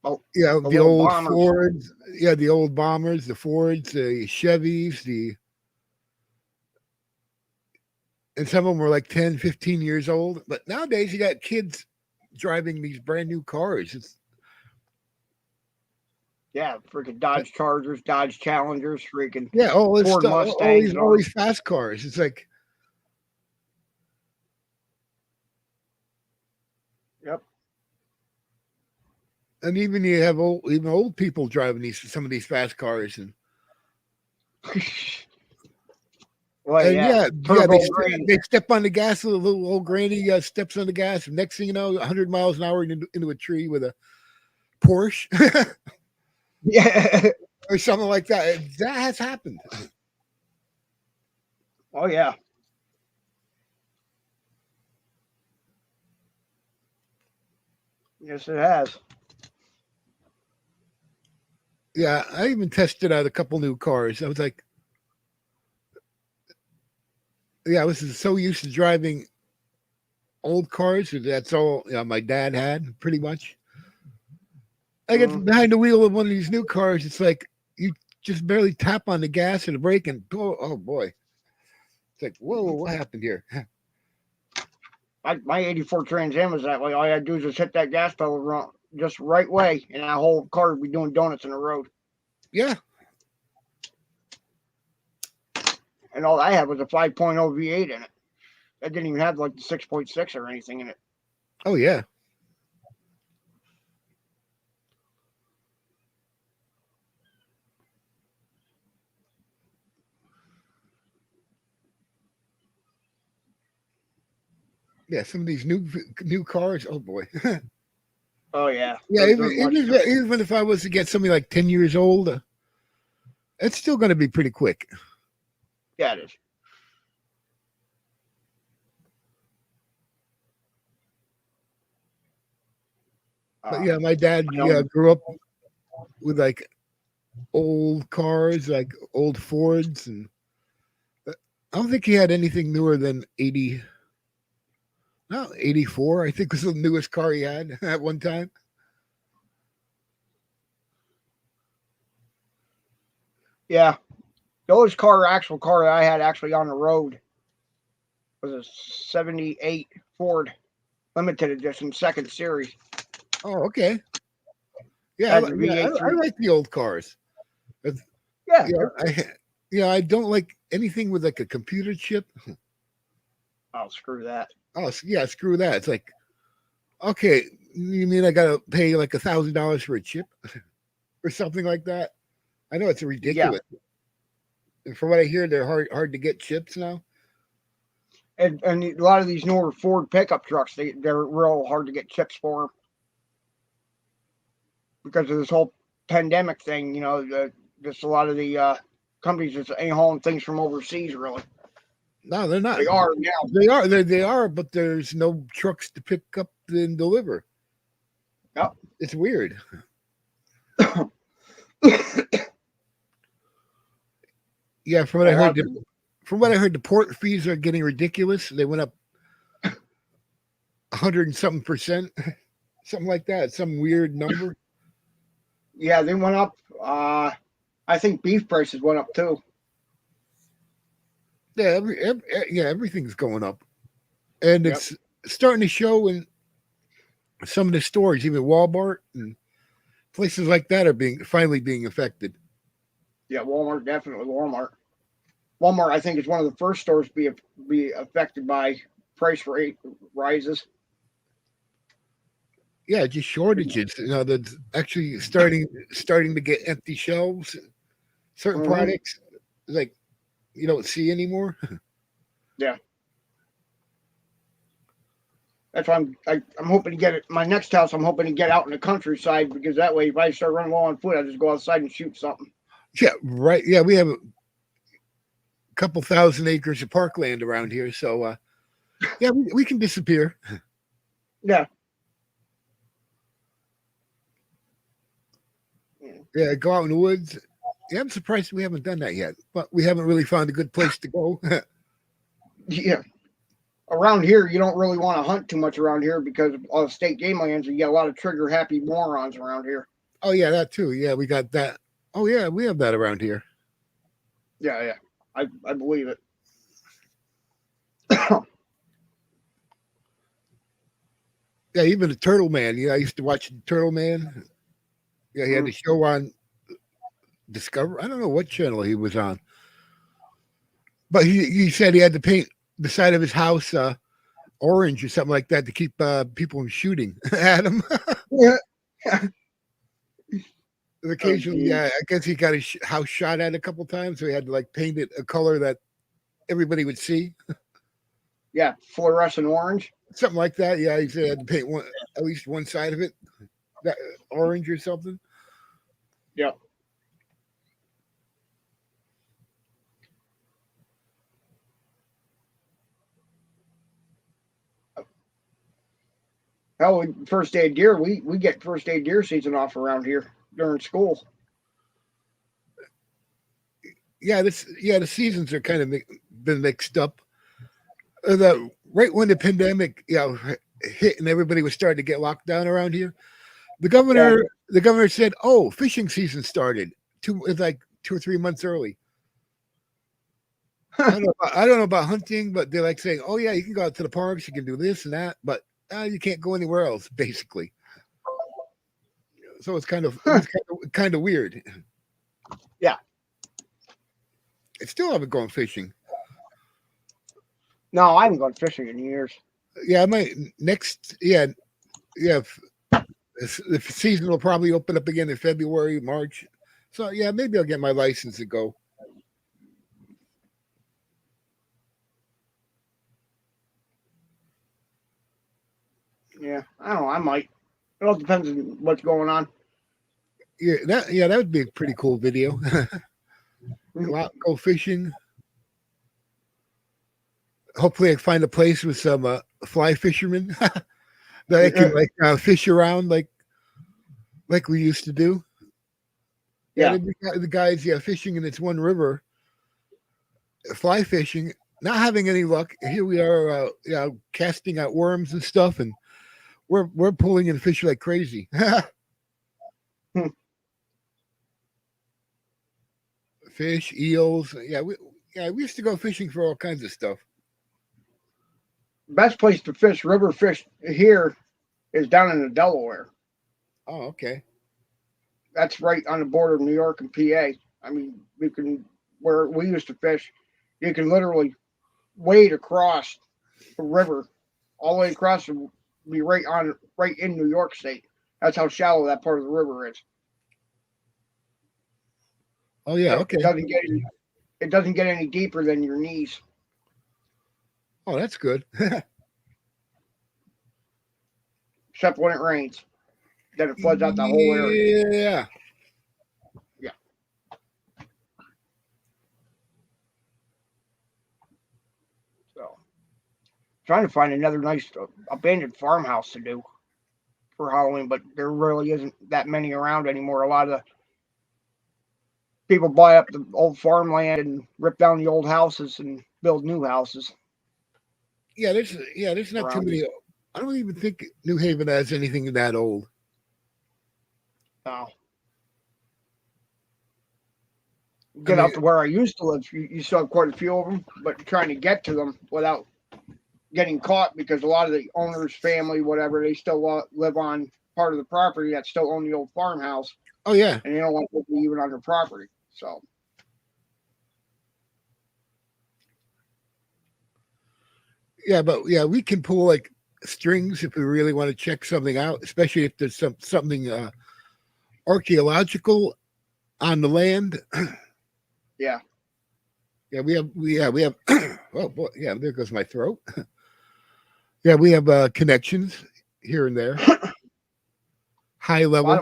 the old bombers. Fords, the old bombers, the Fords, the Chevys, and some of them were like 10, 15 years old. But nowadays you got kids driving these brand new cars. Freaking Dodge Chargers, Dodge Challengers, freaking all this Ford stuff, Mustangs, all these fast cars. It's like, yep. And even you have old people driving some of these fast cars, and well, they step on the gas. A little old granny steps on the gas. And next thing you know, 100 miles an hour into a tree with a Porsche. Yeah. Or something like that. That has happened. Oh, yeah. Yes, it has. Yeah, I even tested out a couple new cars. I was like, I was so used to driving old cars. That's all my dad had, pretty much. I get behind the wheel of one of these new cars. It's like you just barely tap on the gas and the brake, and oh boy, it's like, whoa, what happened here? My '84 Trans Am was that way. All I had to do is just hit that gas pedal just right way, and that whole car would be doing donuts in the road. Yeah. And all I had was a 5.0 V8 in it. That didn't even have like the 6.6 or anything in it. Oh yeah. Yeah, some of these new cars. Oh boy. Oh yeah. Yeah, even if I was to get something like 10 years old, it's still going to be pretty quick. Yeah, it is. But yeah, my dad grew up with like old cars, like old Fords, and I don't think he had anything newer than 84, I think was the newest car he had at one time. Yeah. The oldest actual car that I had actually on the road was a 78 Ford Limited Edition 2nd Series. Oh, okay. Yeah, I like the old cars. Yeah. I don't like anything with like a computer chip. Oh, screw that. Oh, yeah, screw that. It's like, okay, you mean I got to pay like $1,000 for a chip or something like that? I know it's ridiculous. Yeah. And from what I hear, they're hard to get chips now. And a lot of these newer Ford pickup trucks, they're real hard to get chips for them. Because of this whole pandemic thing, just a lot of the companies just ain't hauling things from overseas, really. No, they're not. They are now. They are, but there's no trucks to pick up and deliver. Yep. It's weird. Yeah, from what I heard, the port fees are getting ridiculous. They went up 100 and something percent, something like that. Some weird number. Yeah, they went up. I think beef prices went up too. Yeah, yeah, everything's going up, and Yep. it's starting to show in some of the stores, even Walmart and places like that are finally being affected. Yeah, Walmart, definitely Walmart. Walmart, I think, is one of the first stores to be affected by price rate rises. Yeah, just shortages. That's actually starting to get empty shelves. Certain Mm-hmm. products like you don't see anymore. Yeah, that's why I'm hoping to get it. My next house, I'm hoping to get out in the countryside because that way, if I start running low on food, I just go outside and shoot something. Yeah, right. Yeah, we have a couple thousand acres of parkland around here, so yeah, we can disappear. Yeah. Yeah, go out in the woods. Yeah, I'm surprised we haven't done that yet, but we haven't really found a good place to go. Yeah. Around here, you don't really want to hunt too much around here because of all the state game lands. You get a lot of trigger happy morons around here. Oh yeah, that too. Yeah, we got that. Oh yeah, we have that around here. Yeah, yeah. I believe it. Yeah, even the Turtleman. Yeah, I used to watch the Turtleman. Yeah, he had a show on Discover. I don't know what channel he was on, but he said he had to paint the side of his house orange or something like that to keep people from shooting at him. Yeah. Occasionally, yeah, I guess he got his house shot at a couple times, so he had to like paint it a color that everybody would see. Yeah, fluorescent orange. Something like that. Yeah, he said he had to paint at least one side of it that orange or something. Yep. Hell, first day of deer, we get first day of deer season off around here during school. Yeah, the seasons are kind of been mixed up. Right when the pandemic, hit and everybody was starting to get locked down around here, the governor said, "Oh, fishing season started it's like 2 or 3 months early." I don't know about hunting, but they're like saying, "Oh yeah, you can go out to the parks, you can do this and that, but you can't go anywhere else." Basically, so it's kind of weird. Yeah, I still haven't gone fishing. no, I haven't gone fishing in years. Yeah, I might next. Yeah. The season will probably open up again in February, March. So yeah, maybe I'll get my license to go. Yeah, I don't know. I might. It all depends on what's going on. Yeah, that would be a pretty cool video. Go fishing. Hopefully, I find a place with some fly fishermen that I can like fish around like we used to do. Yeah, the guys, fishing in this one river, fly fishing, not having any luck. Here we are, casting out worms and stuff, and we're pulling in fish like crazy. Fish, eels, we used to go fishing for all kinds of stuff. Best place to fish river fish here is down in the Delaware. Oh, okay. That's right on the border of New York and PA. I mean, where we used to fish, you can literally wade across the river, all the way across, and be right in New York State. That's how shallow that part of the river is. Oh yeah, So okay. It doesn't get any deeper than your knees. Oh, that's good. Except when it rains. Then it floods out the whole area. Yeah. Yeah. So, trying to find another nice abandoned farmhouse to do for Halloween, but there really isn't that many around anymore. A lot of the people buy up the old farmland and rip down the old houses and build new houses. There's not too many. I don't even think New Haven has anything that old. No. Get out to where I used to live, you saw quite a few of them, but trying to get to them without getting caught, because a lot of the owners' family, whatever, they still live on part of the property that still own the old farmhouse. Oh yeah, and they don't want to be even on their property. So but we can pull like strings if we really want to check something out, especially if there's something archaeological on the land. Yeah, we have. Oh boy, yeah, there goes my throat. Yeah, we have connections here and there, high level. a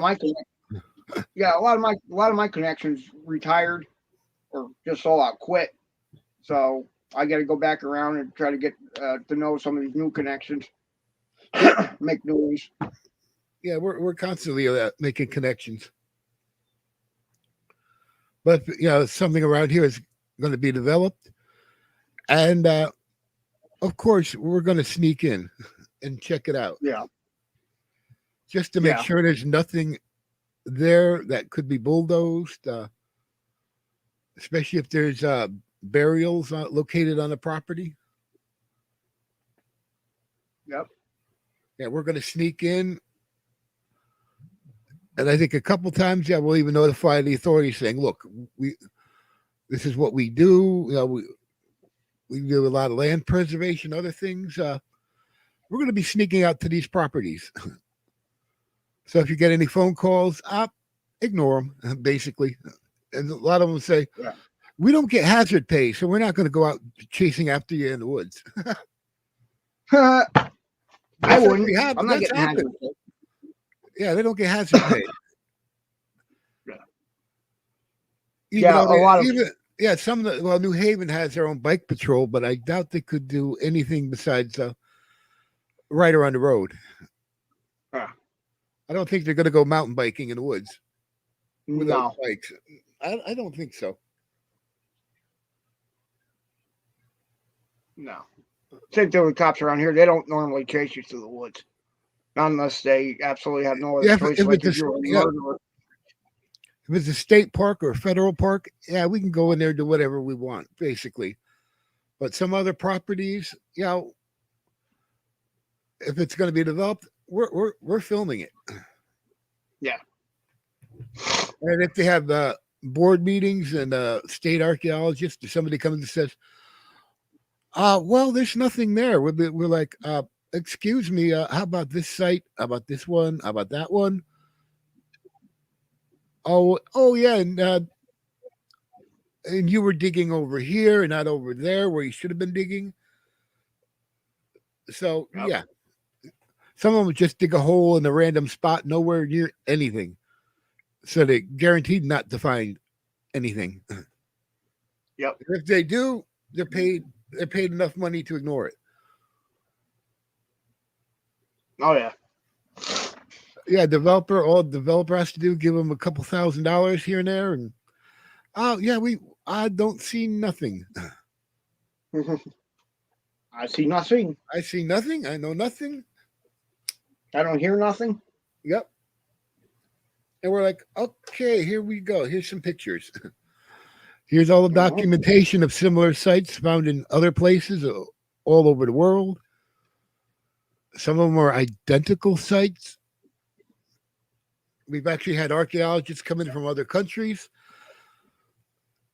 lot of my connections retired or just all out quit. So I got to go back around and try to get to know some of these new connections, make news. Yeah, we're constantly making connections. But something around here is going to be developed, and of course we're going to sneak in and check it out. Yeah, just to make sure there's nothing there that could be bulldozed, especially if there's burials located on the property. Yep. Yeah, we're going to sneak in. And I think a couple times, we'll even notify the authorities saying, look, this is what we do. We do a lot of land preservation, other things. We're going to be sneaking out to these properties. So if you get any phone calls, ignore them, basically. And a lot of them say, we don't get hazard pay, so we're not going to go out chasing after you in the woods. I wouldn't. I'm not getting hazard pay. Yeah, they don't get hazard pay. New Haven has their own bike patrol, but I doubt they could do anything besides right around the road. I don't think they're going to go mountain biking in the woods without bikes. I don't think so. No. Same thing with cops around here. They don't normally chase you through the woods. Not unless they absolutely have no other choice. If it's a state park or a federal park, we can go in there and do whatever we want, basically. But some other properties, if it's going to be developed, we're filming it. Yeah. And if they have board meetings and state archaeologists, or somebody comes and says, well, there's nothing there. We're like, excuse me, how about this site? How about this one? How about that one? Oh yeah, and you were digging over here and not over there where you should have been digging. So some of them just dig a hole in a random spot, nowhere near anything. So they're guaranteed not to find anything. Yep. If they do, they're paid enough money to ignore it. Oh yeah. Yeah, all the developer has to do, give them a couple $1,000 here and there, and I don't see nothing. I see nothing. I see nothing. I know nothing. I don't hear nothing. Yep. And we're like, okay, here we go. Here's some pictures. Here's all the documentation of similar sites found in other places all over the world. Some of them are identical sites. We've actually had archaeologists come in from other countries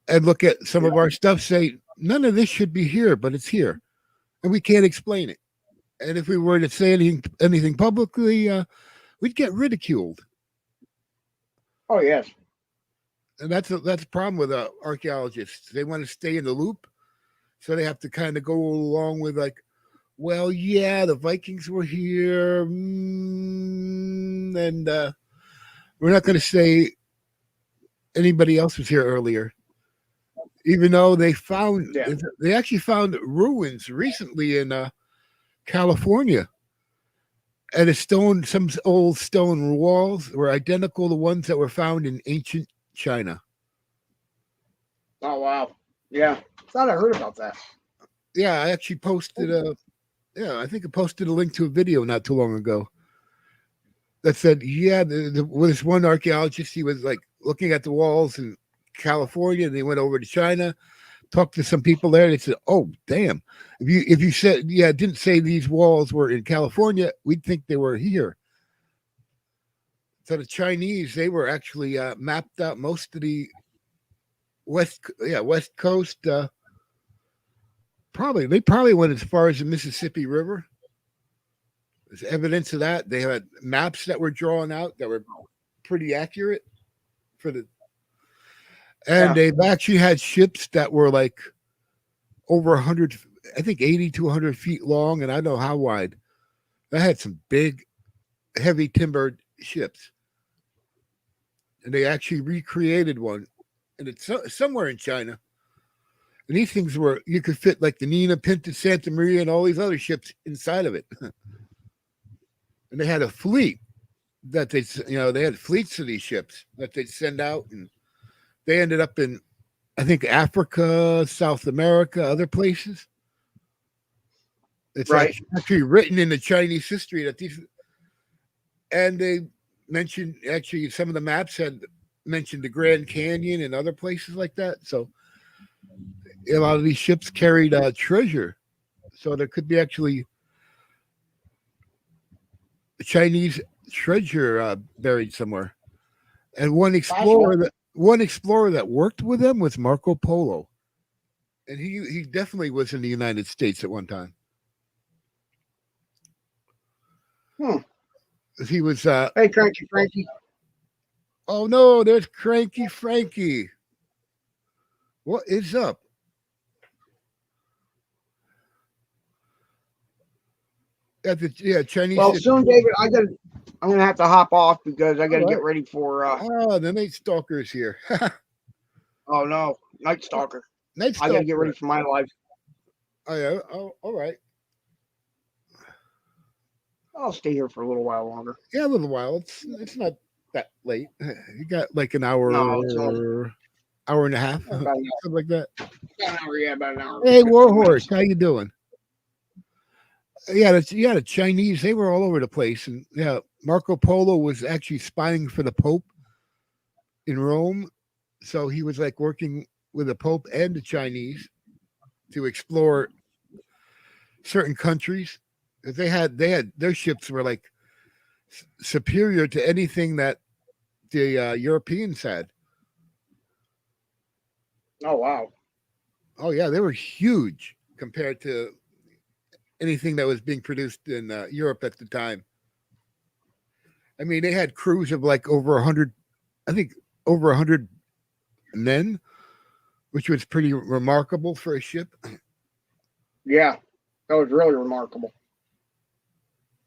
and look at some of our stuff, say, none of this should be here, but it's here. And we can't explain it. And if we were to say anything publicly, we'd get ridiculed. Oh, yes. And that's a problem with archaeologists. They want to stay in the loop. So they have to kind of go along with like, well, yeah, the Vikings were here. And we're not going to say anybody else was here earlier. Even though they actually found ruins recently in California. And some old stone walls were identical to ones that were found in ancient China. Oh wow. Yeah. Thought I heard about that. Yeah, I actually posted a. Yeah, I think I posted a link to a video not too long ago that said, yeah, with this one archaeologist, he was like looking at the walls in California, and they went over to China, talked to some people there. They said, "Oh, damn! If you said didn't say these walls were in California, we'd think they were here." So the Chinese, they were actually mapped out most of the west coast. They probably went as far as the Mississippi River. There's evidence of that. They had maps that were drawn out that were pretty accurate for the. And they've actually had ships that were like over 100, I think 80 to 100 feet long, and I don't know how wide. They had some big, heavy timbered ships. And they actually recreated one, and it's somewhere in China. And these things were, you could fit like the Nina, Pinta, Santa Maria, and all these other ships inside of it. And they had a fleet that they had fleets of these ships that they'd send out, and they ended up in, I think, Africa, South America, other places. It's Right. actually written in the Chinese history that these, and they mentioned, actually some of the maps had mentioned the Grand Canyon and other places like that. So a lot of these ships carried treasure. So there could be actually Chinese treasure buried somewhere. And one explorer that worked with them was Marco Polo, and he definitely was in the United States at one time. He was. Hey, Cranky Frankie. Oh no, there's Cranky Frankie. What is up? Chinese. Well, soon, David, I'm gonna have to hop off because I gotta get ready for. The Night Stalker's here. Oh no, Night Stalker. Night Stalker. I gotta get ready for my life. Oh yeah. Oh, all right. I'll stay here for a little while longer. Yeah, a little while. It's not that late. You got like an hour, hour and a half, something like that. About an hour. Hey, Warhorse, how you doing? Yeah, the Chinese, they were all over the place, and yeah, Marco Polo was actually spying for the Pope in Rome, so he was like working with the Pope and the Chinese to explore certain countries. They had their ships were like superior to anything that the Europeans had. Oh wow! Oh yeah, they were huge compared to anything that was being produced in Europe at the time. I mean, they had crews of like over 100, I think over 100 men, which was pretty remarkable for a ship. Yeah, that was really remarkable.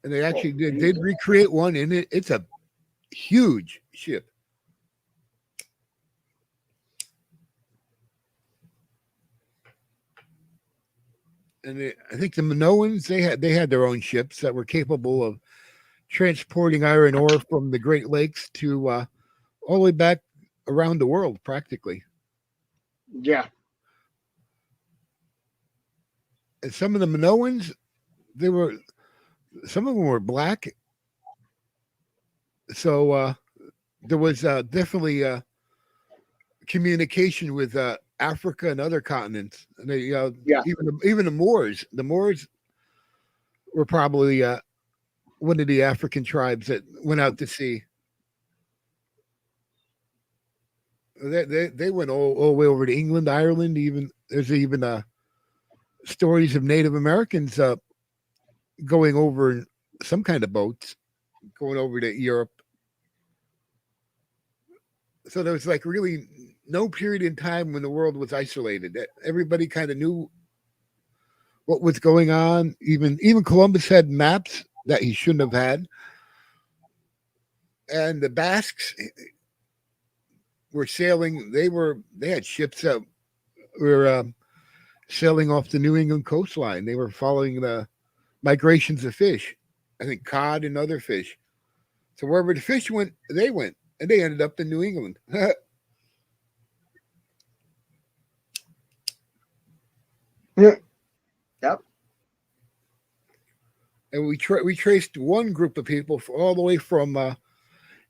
And they actually did recreate one in it. It's a huge ship. And I think the Minoans, they had their own ships that were capable of transporting iron ore from the Great Lakes to all the way back around the world, practically. Yeah. And some of the Minoans, some of them were black. So there was definitely communication with Africa and other continents. And they, even the Moors. The Moors were probably one of the African tribes that went out to sea. They went all the way over to England, Ireland. There's even stories of Native Americans going over in some kind of boats, going over to Europe. So there was like really no period in time when the world was isolated. Everybody kind of knew what was going on. Even Columbus had maps that he shouldn't have had. And the Basques were sailing. They had ships that were sailing off the New England coastline. They were following the migrations of fish. I think cod and other fish. So wherever the fish went, and they ended up in New England. and we traced one group of people all the way from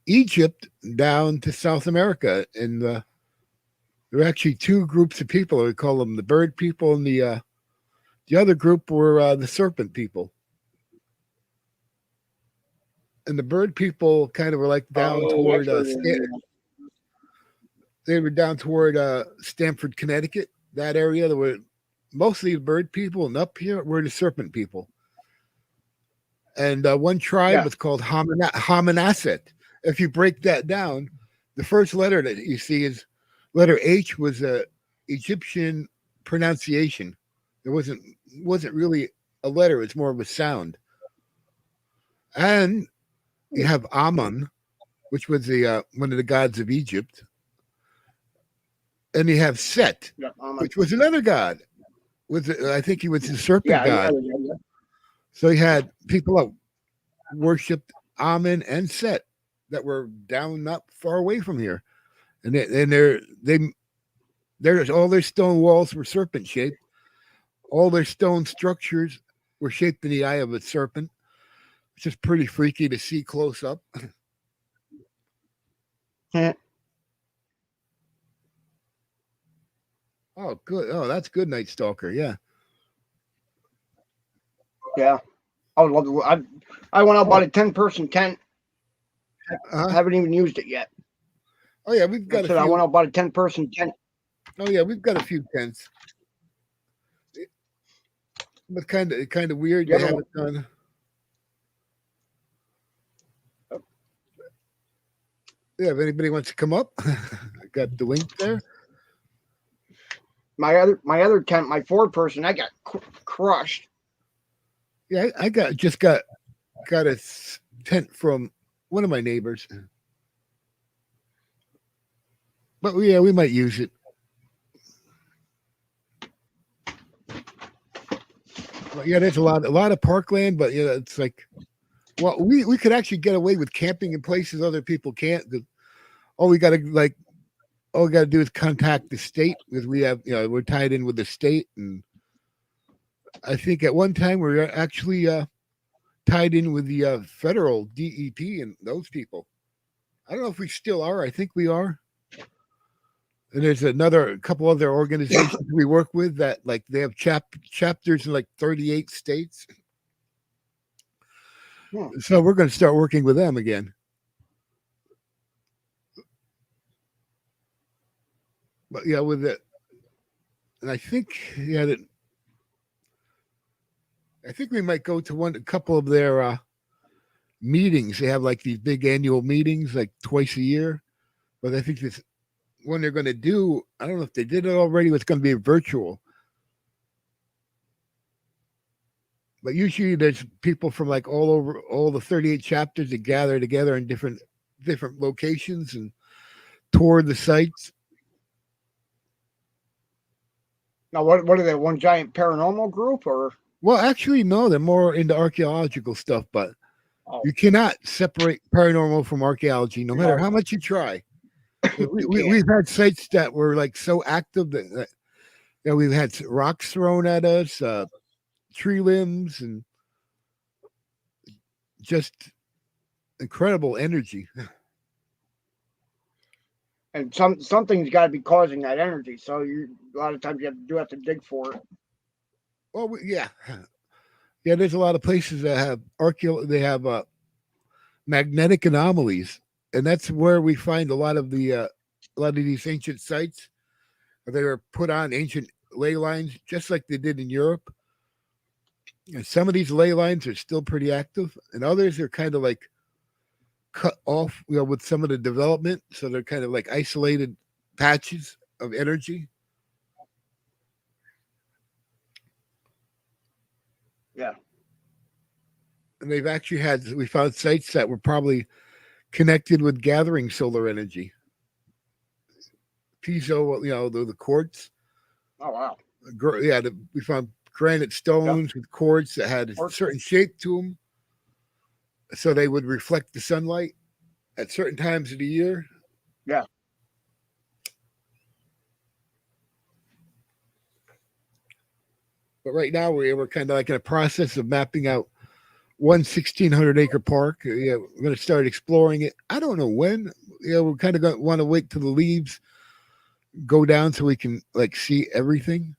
Egypt down to South America, and there were actually two groups of people. We call them the bird people, and the other group were the serpent people. And the bird people kind of were like down toward they were down toward Stamford, Connecticut, that area. There were mostly the bird people, and up here were the serpent people. And one tribe was called Hamanasset. If you break that down, the first letter that you see is letter H was a Egyptian pronunciation. It wasn't really a letter; it's more of a sound. And you have Amun, which was the one of the gods of Egypt, and you have Set, which was another god. I think he was the serpent god. Yeah. So he had people that worshipped Amun and Set that were down not far away from here, and there's all their stone walls were serpent shaped. All their stone structures were shaped in the eye of a serpent, which is pretty freaky to see close up. Oh, good. Oh, that's good, Night Stalker. Yeah. Yeah. I would love to. I went out bought a 10-person tent. I haven't even used it yet. Oh yeah, we've got. I went out bought a 10-person tent. Oh yeah, we've got a few tents. But kind of weird to have it done. Yeah, if anybody wants to come up, I got the link there. My other tent, my 4-person, I got crushed. Yeah, I got a tent from one of my neighbors. But yeah, we might use it. But yeah, there's a lot of parkland, but yeah, it's like, well, we could actually get away with camping in places other people can't. All we got to do is contact the state, because we have, we're tied in with the state, and I think at one time we were actually tied in with the federal DEP and those people. I don't know if we still are. I think we are. And there's a couple other organizations we work with that they have chapters in 38 states. Yeah. So we're going to start working with them again. But yeah, with it, and I think I think we might go to a couple of their meetings. They have these big annual meetings twice a year. But I think this one they're going to do, I don't know if they did it already, it's going to be virtual. But usually there's people from all over, all the 38 chapters that gather together in different locations and tour the sites. Now, what are they? One giant paranormal group, or? Well, actually, no. They're more into archaeological stuff, but you cannot separate paranormal from archaeology, no matter how much you try. We've had sites that were so active that we've had rocks thrown at us, tree limbs, and just incredible energy. And something's got to be causing that energy. So a lot of times you have to dig for it. Well, yeah. There's a lot of places that have they have magnetic anomalies, and that's where we find a lot of these ancient sites. They were put on ancient ley lines, just like they did in Europe. And some of these ley lines are still pretty active, and others are kind of cut off, with some of the development. So they're kind of isolated patches of energy. Yeah. And they've actually we found sites that were probably connected with gathering solar energy. Piezo, the quartz. Oh, wow. Yeah, we found granite stones with quartz that had a certain shape to them. So they would reflect the sunlight at certain times of the year. Yeah. But right now we're kind of in a process of mapping out one 1,600-acre park. Yeah, we're going to start exploring it. I don't know when. Yeah, we're kind of going to want to wait till the leaves go down so we can like see everything.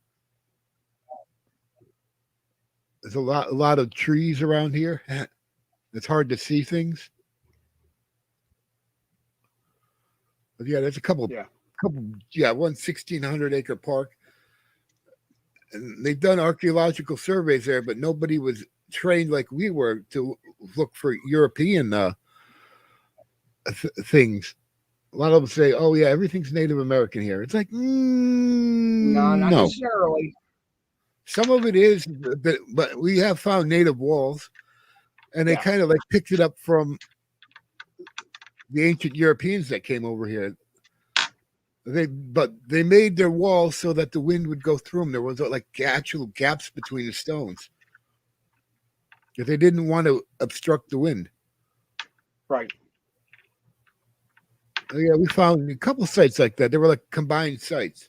There's a lot of trees around here. It's hard to see things. But yeah, there's yeah, one 1,600-acre park. And they've done archaeological surveys there, but nobody was trained like we were to look for European things. A lot of them say, "Oh yeah, everything's Native American here." It's like, No, not no. necessarily. Some of it is, but we have found native walls, and they kind of like picked it up from the ancient Europeans that came over here. But they made their walls so that the wind would go through them. There was like actual gaps between the stones because they didn't want to obstruct the wind. Right. Yeah, we found a couple sites like that. They were like combined sites.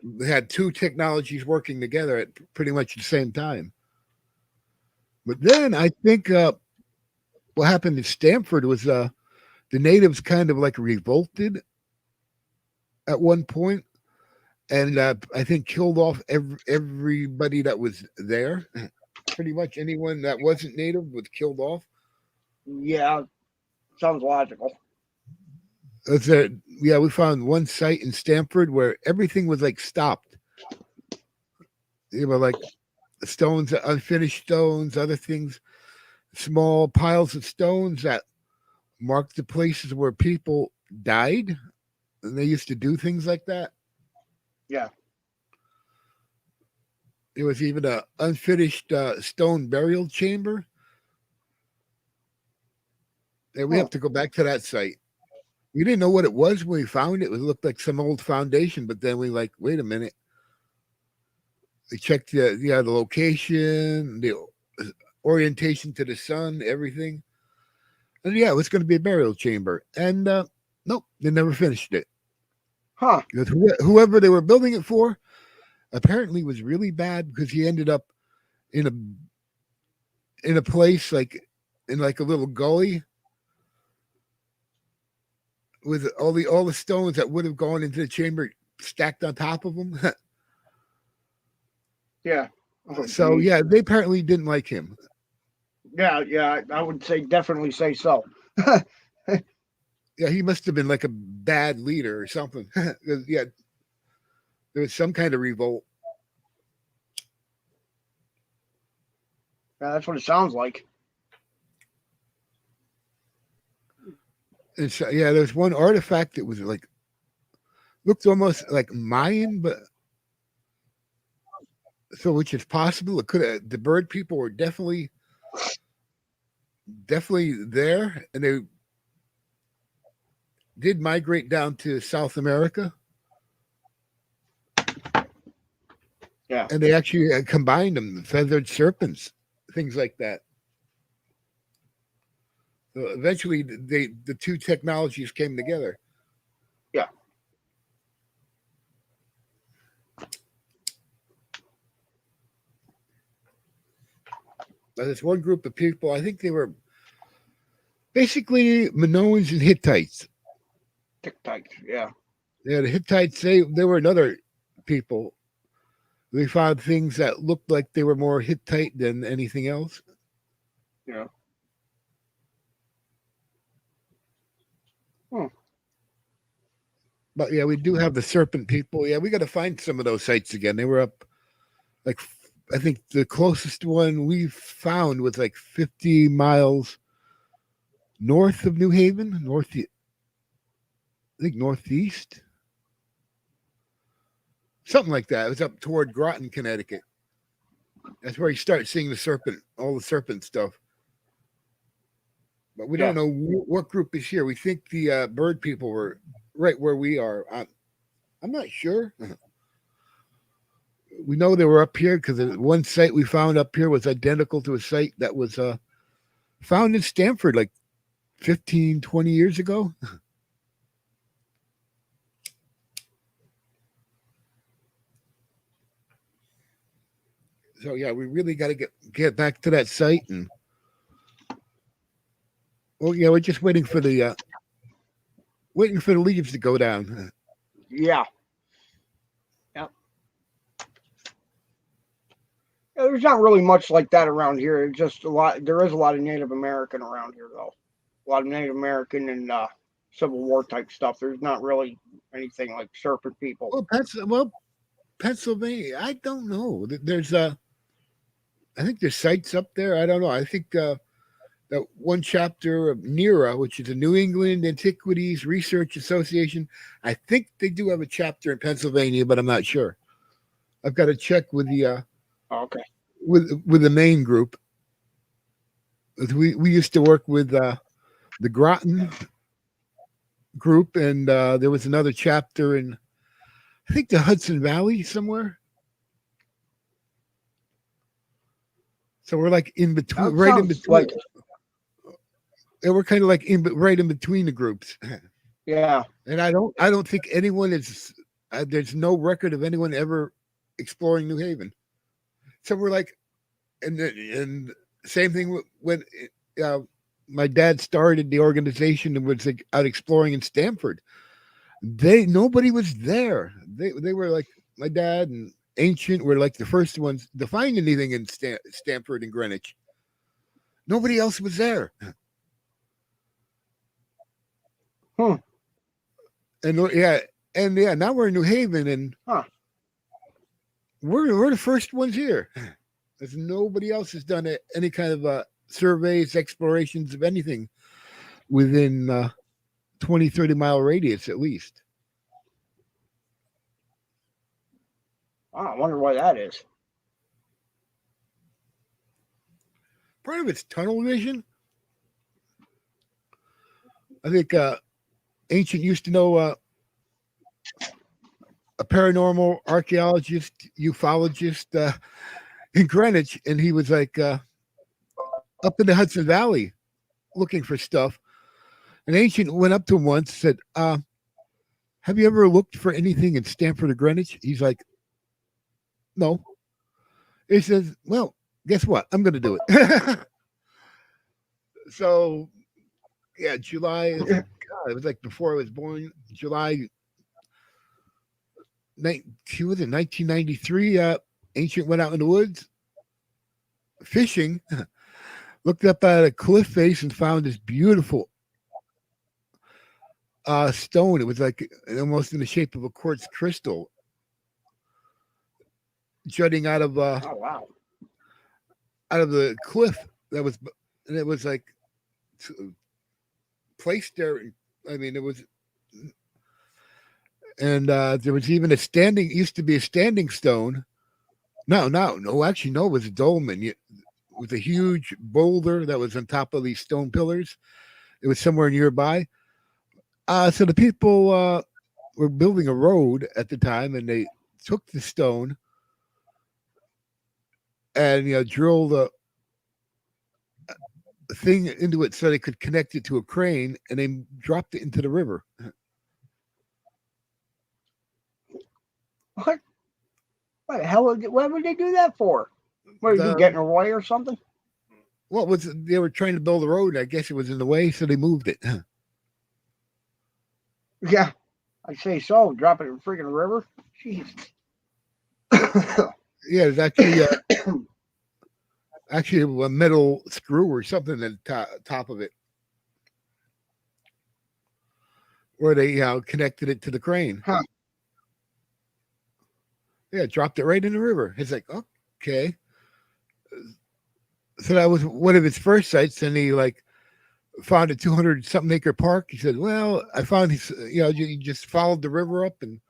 We had two technologies working together at pretty much the same time. But then I think what happened in Stanford was the natives kind of like revolted at one point, and I think killed off everybody that was there. Pretty much anyone that wasn't native was killed off. Yeah, sounds logical. Yeah, we found one site in Stanford where everything was like stopped. You know, like stones, unfinished stones, other things, small piles of stones that marked the places where people died, and they used to do things like that. Yeah. There was even a unfinished stone burial chamber. And we have to go back to that site. We didn't know what it was when we found it. It looked like some old foundation, but then we like, wait a minute. We checked the location, the orientation to the sun, everything. And yeah, it was going to be a burial chamber. And nope, they never finished it. Huh. Because whoever they were building it for apparently was really bad because he ended up in a place like in like a little gully with all the stones that would have gone into the chamber stacked on top of them. Yeah. Oh, So geez. yeah, they apparently didn't like him. Yeah, I would definitely say so. Yeah, he must have been like a bad leader or something. Yeah, there was some kind of revolt. Yeah, that's what it sounds like. And so, yeah, there's one artifact that was like looked almost like Mayan, but so which is possible. It could have the bird people were definitely there, and they did migrate down to South America. Yeah. And they actually combined them, feathered serpents, things like that. So eventually, the two technologies came together. Yeah. There's one group of people. I think they were basically Minoans and Hittites. Hittites. Yeah. Yeah, the Hittites. They were another people. We found things that looked like they were more Hittite than anything else. Yeah. Hmm. But yeah, we do have the serpent people. Yeah, we got to find some of those sites again. They were up, like, I think the closest one we found was like 50 miles north of New Haven, I think northeast, something like that. It was up toward Groton, Connecticut. That's where you start seeing all the serpent stuff. But we don't know what group is here. We think the bird people were right where we are. I'm not sure. We know they were up here because one site we found up here was identical to a site that was found in Stanford like 15, 20 years ago. So yeah, we really got to get back to that site and Well, yeah, we're just waiting for the leaves to go down. Yeah. Yeah. There's not really much like that around here. It's just a lot. There is a lot of Native American around here, though. A lot of Native American and Civil War type stuff. There's not really anything like serpent people. Well, Pennsylvania. I don't know. There's I think there's sites up there. I don't know. I think that one chapter of NERA, which is the New England Antiquities Research Association. I think they do have a chapter in Pennsylvania, but I'm not sure. I've got to check with the Okay. with the main group. We used to work with the Groton group, and there was another chapter in, I think, the Hudson Valley somewhere. So we're like in between, right in between. And we're kind of like right in between the groups. Yeah. And I don't think anyone is. There's no record of anyone ever exploring New Haven. So we're like, and same thing when my dad started the organization and was like, out exploring in Stamford. Nobody was there. They were like, my dad and Ancient were like the first ones to find anything in Stamford and Greenwich. Nobody else was there. And now we're in New Haven, and we're the first ones here. There's nobody else has done any kind of surveys, explorations of anything within 20, 30-mile radius at least. I wonder why that is. Part of it's tunnel vision. I think Ancient used to know a paranormal archaeologist, ufologist in Greenwich, and he was like up in the Hudson Valley looking for stuff. And Ancient went up to him once, said, have you ever looked for anything in Stamford or Greenwich? He's like, no. He says, well, guess what? I'm going to do it. So, yeah, July, God, it was like before I was born, July, 1993, Ancient went out in the woods fishing, looked up at a cliff face and found this beautiful stone. It was like almost in the shape of a quartz crystal jutting out of out of the cliff that was, and it was like placed there. I mean, it was, and there was even used to be a standing stone. No, actually, no, it was a dolmen. It was a huge boulder that was on top of these stone pillars. It was somewhere nearby. So the people were building a road at the time, and they took the stone and drilled a thing into it so they could connect it to a crane, and they dropped it into the river. What the hell? What would they do that for? What, did you get in the way or something? Well, they were trying to build a road. I guess it was in the way, so they moved it. Yeah, I'd say so. Drop it in the freaking river. Jeez. Yeah, it's actually actually a metal screw or something at the top of it, where they connected it to the crane. Huh. Yeah, dropped it right in the river. It's like, okay. So that was one of his first sites, and he found a 200-something acre park. He said, well, I found his, you just followed the river up and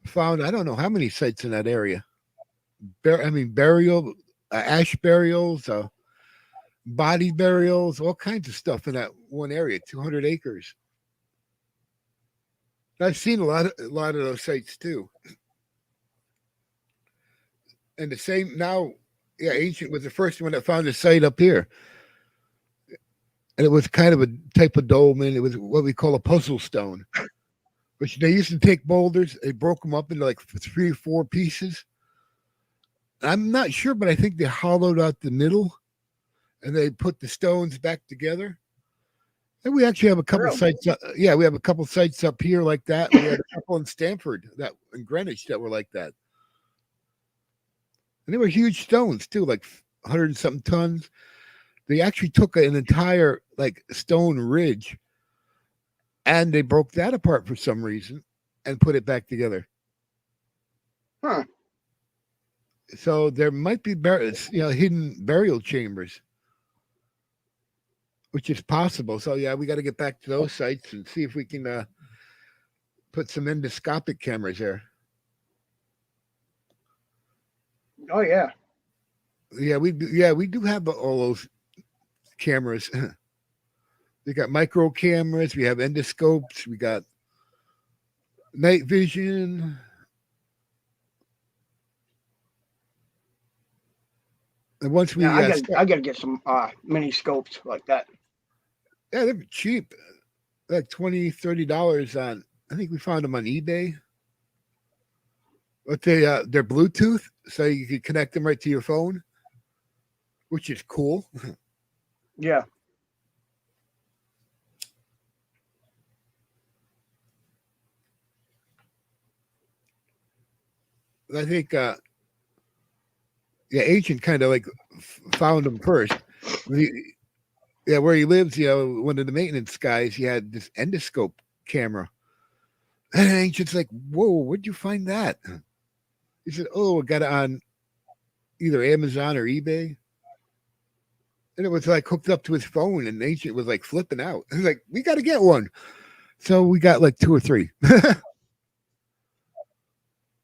found, I don't know how many sites in that area. Burial, ash burials, body burials, all kinds of stuff in that one area, 200 acres. I've seen a lot of those sites too. And the same now, Ancient was the first one that found a site up here. And it was kind of a type of dolmen. It was what we call a puzzle stone, which they used to take boulders. They broke them up into like 3 or 4 pieces. I'm not sure, but I think they hollowed out the middle and they put the stones back together. And we actually have a couple Really? sites. Yeah, we have a couple sites up here like that. We had a couple in Stanford that in Greenwich that were like that. And they were huge stones too, like 100 and something tons. They actually took an entire like stone ridge and they broke that apart for some reason and put it back together. Huh. So there might be hidden burial chambers, which is possible. So yeah, we got to get back to those sites and see if we can put some endoscopic cameras there. Oh yeah. Yeah, we do. Yeah, we do have all those cameras. We got micro cameras. We have endoscopes. We got night vision. And once we, Yeah, I gotta get some mini scopes like that. yeah, they're cheap, like $20-$30 on. I think we found them on eBay. But they're Bluetooth, so you can connect them right to your phone, which is cool. Yeah. I think, Agent kind of like found them first. Yeah, where he lives, one of the maintenance guys, he had this endoscope camera. And Ancient's like, whoa, where'd you find that? He said, oh, I got it on either Amazon or eBay. And it was like hooked up to his phone, and Ancient was like flipping out. He's like, we got to get one. So we got like 2 or 3.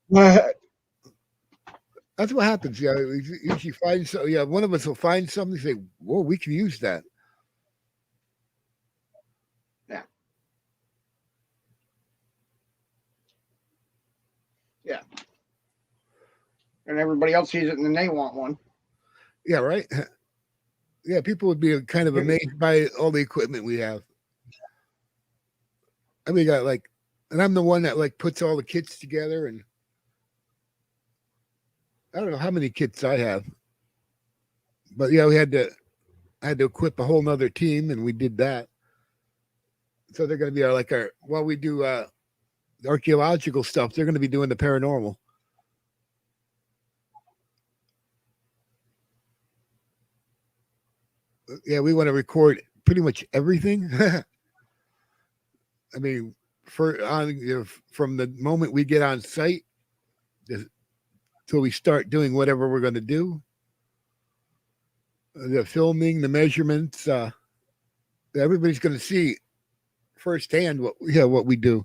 That's what happens. Yeah, you find so. Yeah, one of us will find something. Say, "Whoa, we can use that." Yeah. Yeah. And everybody else sees it, and then they want one. Yeah, right. Yeah, people would be kind of amazed by all the equipment we have. And we got like, and I'm the one that like puts all the kits together, and I don't know how many kits I have, but yeah, I had to equip a whole nother team, and we did that. So they're going to be while we do the archaeological stuff, they're going to be doing the paranormal. Yeah, we want to record pretty much everything. I mean, from the moment we get on site till we start doing whatever we're going to do, the filming, the measurements, everybody's going to see firsthand what we do.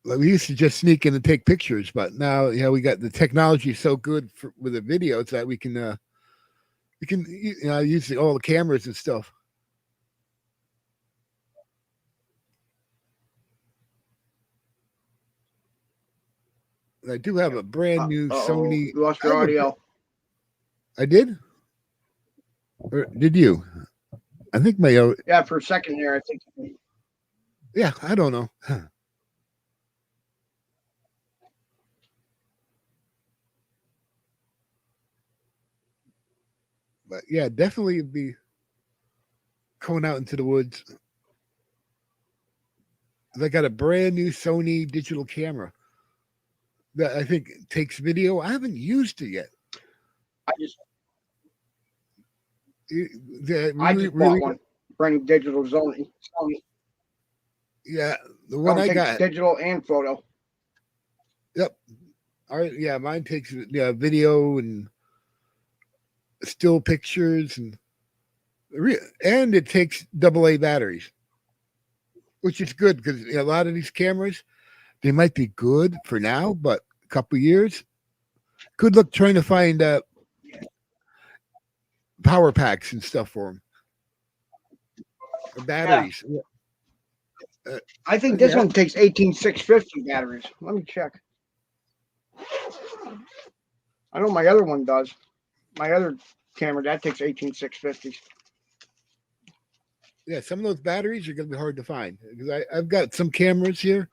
Like we used to just sneak in and take pictures, but now we got the technology so good with the videos that we can use all the cameras and stuff. I do have a brand new Sony. You lost your audio. I did? Or did you? I think my. Yeah, for a second there, I think. Yeah, I don't know. But yeah, definitely be going out into the woods. I got a brand new Sony digital camera that I think takes video. I haven't used it yet. I just bought one, brand new digital Sony. Yeah, the one I got digital and photo. Yep. All right. Yeah, mine takes video and still pictures and it takes AA batteries, which is good because a lot of these cameras, they might be good for now, but a couple of years, good luck trying to find power packs and stuff for them. Or batteries. Yeah. I think this one takes 18650 batteries. Let me check. I know my other one does. My other camera, that takes 18650. Yeah, some of those batteries are going to be hard to find because I've got some cameras here.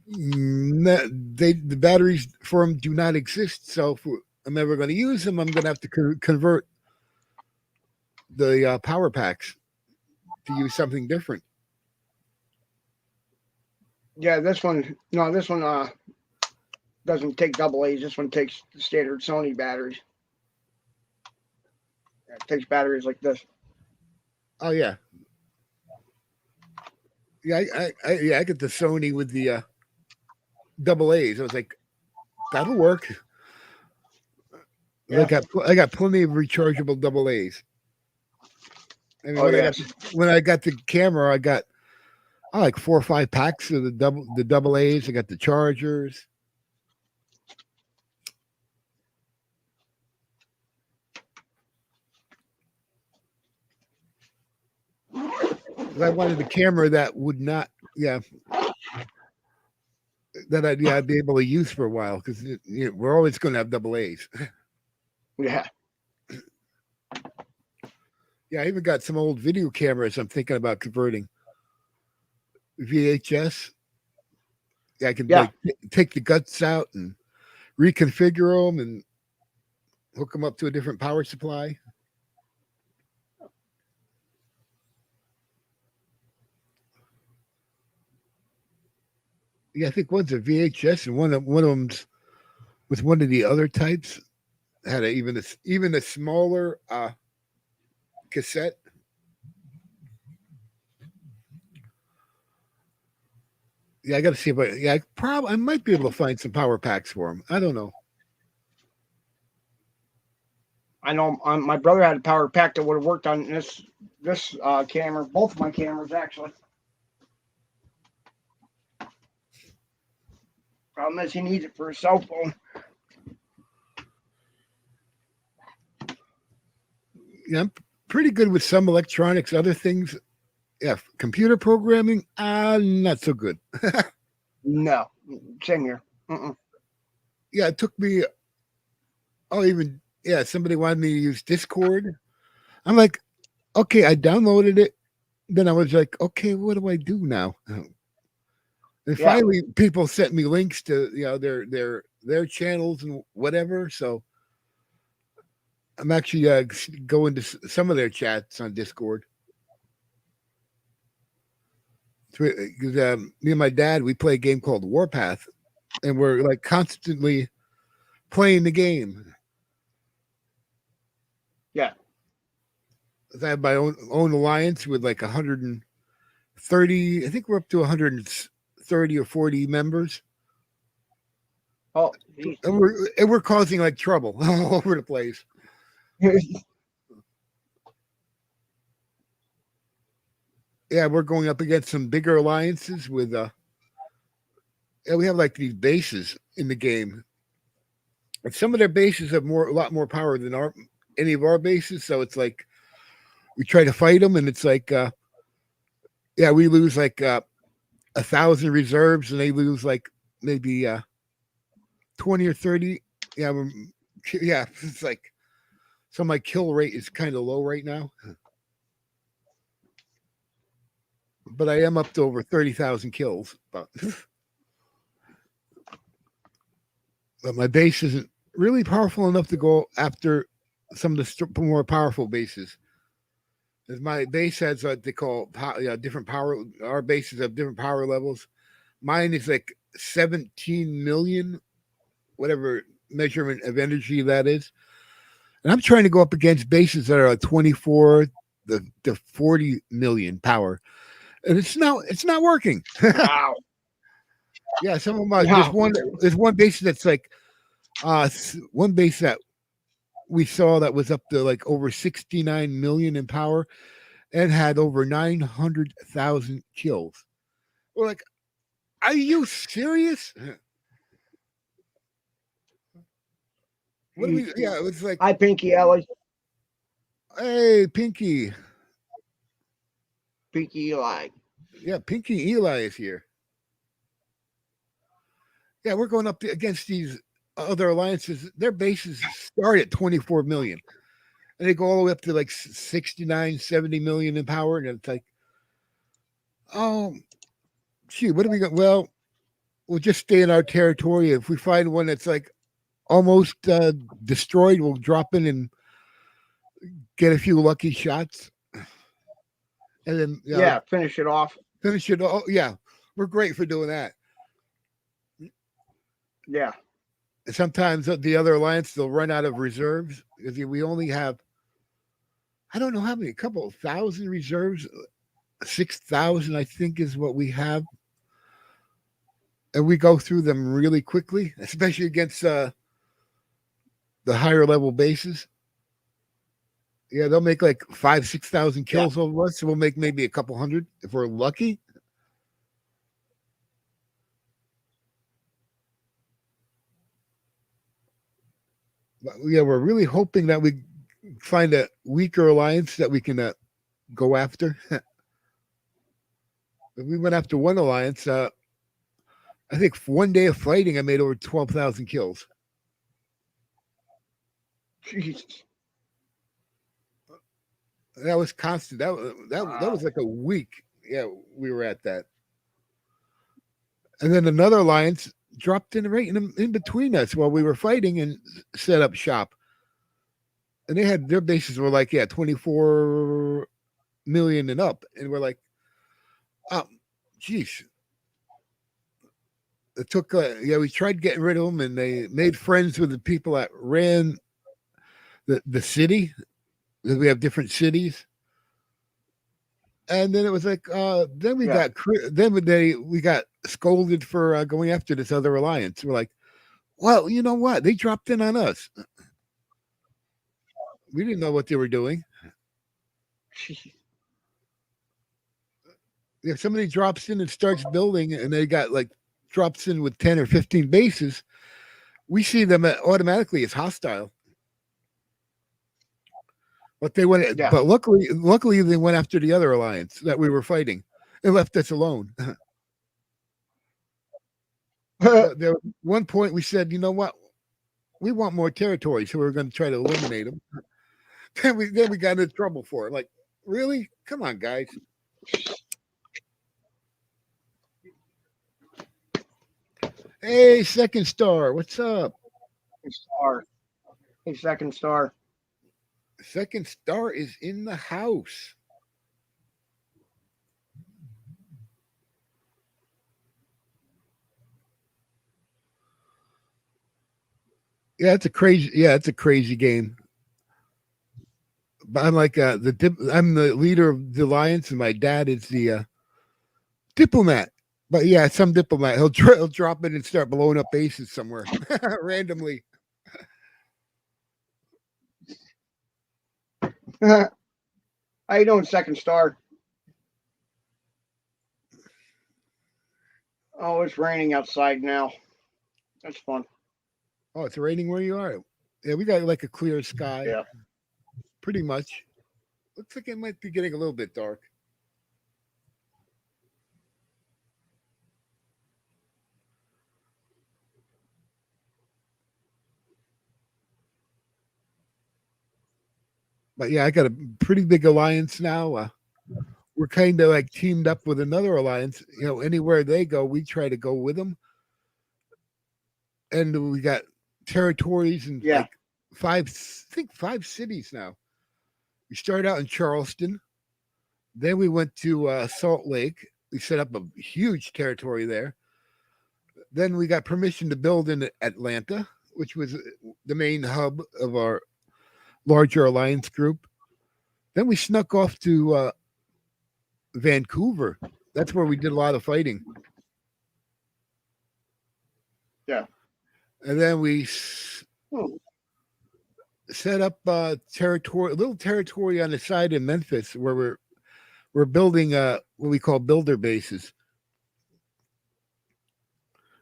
The batteries for them do not exist. So if I'm ever going to use them, I'm going to have to convert the power packs to use something different. Yeah, this one doesn't take double A's. This one takes the standard Sony batteries. It takes batteries like this. Oh yeah, yeah. I get the Sony with the double A's. I was like, that'll work. Yeah. I got plenty of rechargeable double A's. I mean, Oh yes. When I got the camera, I got like 4 or 5 packs of the double A's. I got the chargers. I wanted the camera that would not, that I'd be able to use for a while because we're always going to have double A's. Yeah. Yeah, I even got some old video cameras I'm thinking about converting. VHS. Yeah, I can like take the guts out and reconfigure them and hook them up to a different power supply. Yeah, I think one's a VHS and one of them's with one of the other types had even a smaller cassette. Yeah, I got to see if I might be able to find some power packs for them. I don't know. I know my brother had a power pack that would have worked on this camera, both of my cameras actually. Problem is he needs it for a cell phone. Yeah, I'm pretty good with some electronics. Other things, yeah, computer programming, not so good. No, same here. Yeah, it took me. Somebody wanted me to use Discord. I'm like, okay, I downloaded it. Then I was like, okay, what do I do now? And finally, people sent me links to their channels and whatever. So I'm actually going to some of their chats on Discord. Because me and my dad, we play a game called Warpath, and we're like constantly playing the game. Yeah. I have my own alliance with like 130. I think we're up to 130 or 40 members. Oh, and we're causing like trouble all over the place. Yeah, we're going up against some bigger alliances with we have like these bases in the game. And some of their bases have a lot more power than any of our bases, so it's like we try to fight them and it's like we lose like 1,000 reserves and they lose like maybe 20 or 30. Yeah, it's like so my kill rate is kind of low right now. But I am up to over 30,000 kills. But my base isn't really powerful enough to go after some of the more powerful bases. As my base has what they call different power. Our bases have different power levels. Mine is like 17 million, whatever measurement of energy that is. And I'm trying to go up against bases that are like 24 to 40 million power. And it's not working. Wow. Yeah, some of my there's one base that's like one base that we saw that was up to like over 69 million in power and had over 900,000 kills. We're like, are you serious? What do we? Yeah, it was like, hi, Pinky Ellie. Hey, Pinky. Pinky Eli. Yeah, Pinky Eli is here. Yeah, we're going up against these other alliances. Their bases start at 24 million. And they go all the way up to like 69, 70 million in power. And it's like, oh, shoot, what do we got? Well, we'll just stay in our territory. If we find one that's like almost destroyed, we'll drop in and get a few lucky shots, and then Yeah, finish it off. finish it. Oh yeah, we're great for doing that. Yeah. Sometimes the other alliance they'll run out of reserves because we only have I don't know how many, a couple of thousand reserves, 6,000 I think is what we have, and we go through them really quickly, especially against the higher level bases. Yeah, they'll make like 5,000-6,000 kills over us, so we'll make maybe a couple hundred if we're lucky. But yeah, we're really hoping that we find a weaker alliance that we can go after. We went after one alliance. I think one day of fighting, I made over 12,000 kills. Jesus. That was constant. That was like a week. Yeah, we were at that. And then another alliance dropped in right in between us while we were fighting and set up shop. And they had their bases were like 24 million and up, and we're like, oh, geez. It took we tried getting rid of them, and they made friends with the people that ran the city. We have different cities, and then it was like then we got scolded for going after this other alliance. We're like, well, you know what? They dropped in on us. We didn't know what they were doing. If somebody drops in and starts building, and they got like drops in with 10 or 15 bases, we see them automatically as hostile. But they went. Yeah. But luckily, they went after the other alliance that we were fighting. They left us alone. There was one point we said, you know what? We want more territory, so we were going to try to eliminate them. Then we got into trouble for it. Like, really? Come on, guys. Hey, Second Star, what's up? Star. Hey, Second Star. Second Star is in the house. Yeah, it's a crazy game. But I'm like I'm the leader of the alliance, and my dad is the diplomat. But yeah, some diplomat. He'll drop it and start blowing up bases somewhere randomly. How you doing, Second Star? Oh, it's raining outside now. That's fun. Oh, it's raining where you are. Yeah, we got like a clear sky. Yeah. Pretty much. Looks like it might be getting a little bit dark. But yeah, I got a pretty big alliance now. We're kind of like teamed up with another alliance. You know, anywhere they go, we try to go with them. And we got territories in like five cities now. We started out in Charleston. Then we went to Salt Lake. We set up a huge territory there. Then we got permission to build in Atlanta, which was the main hub of our larger alliance group. Then we snuck off to Vancouver. That's where we did a lot of fighting. Yeah. And then we set up a little territory on the side in Memphis where we're building what we call builder bases.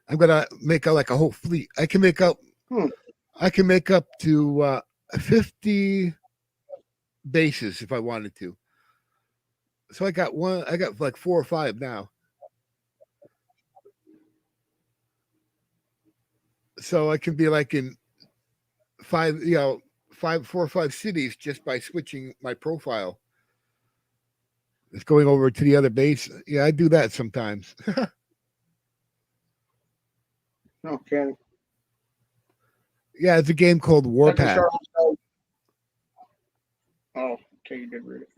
I'm gonna make like a whole fleet. I can make up to 50 bases if I wanted to. So I got like 4 or 5 now. So I can be like in 4 or 5 cities just by switching my profile. It's going over to the other base. Yeah, I do that sometimes. Okay. Yeah, it's a game called Warpath. Oh, okay, you did read it.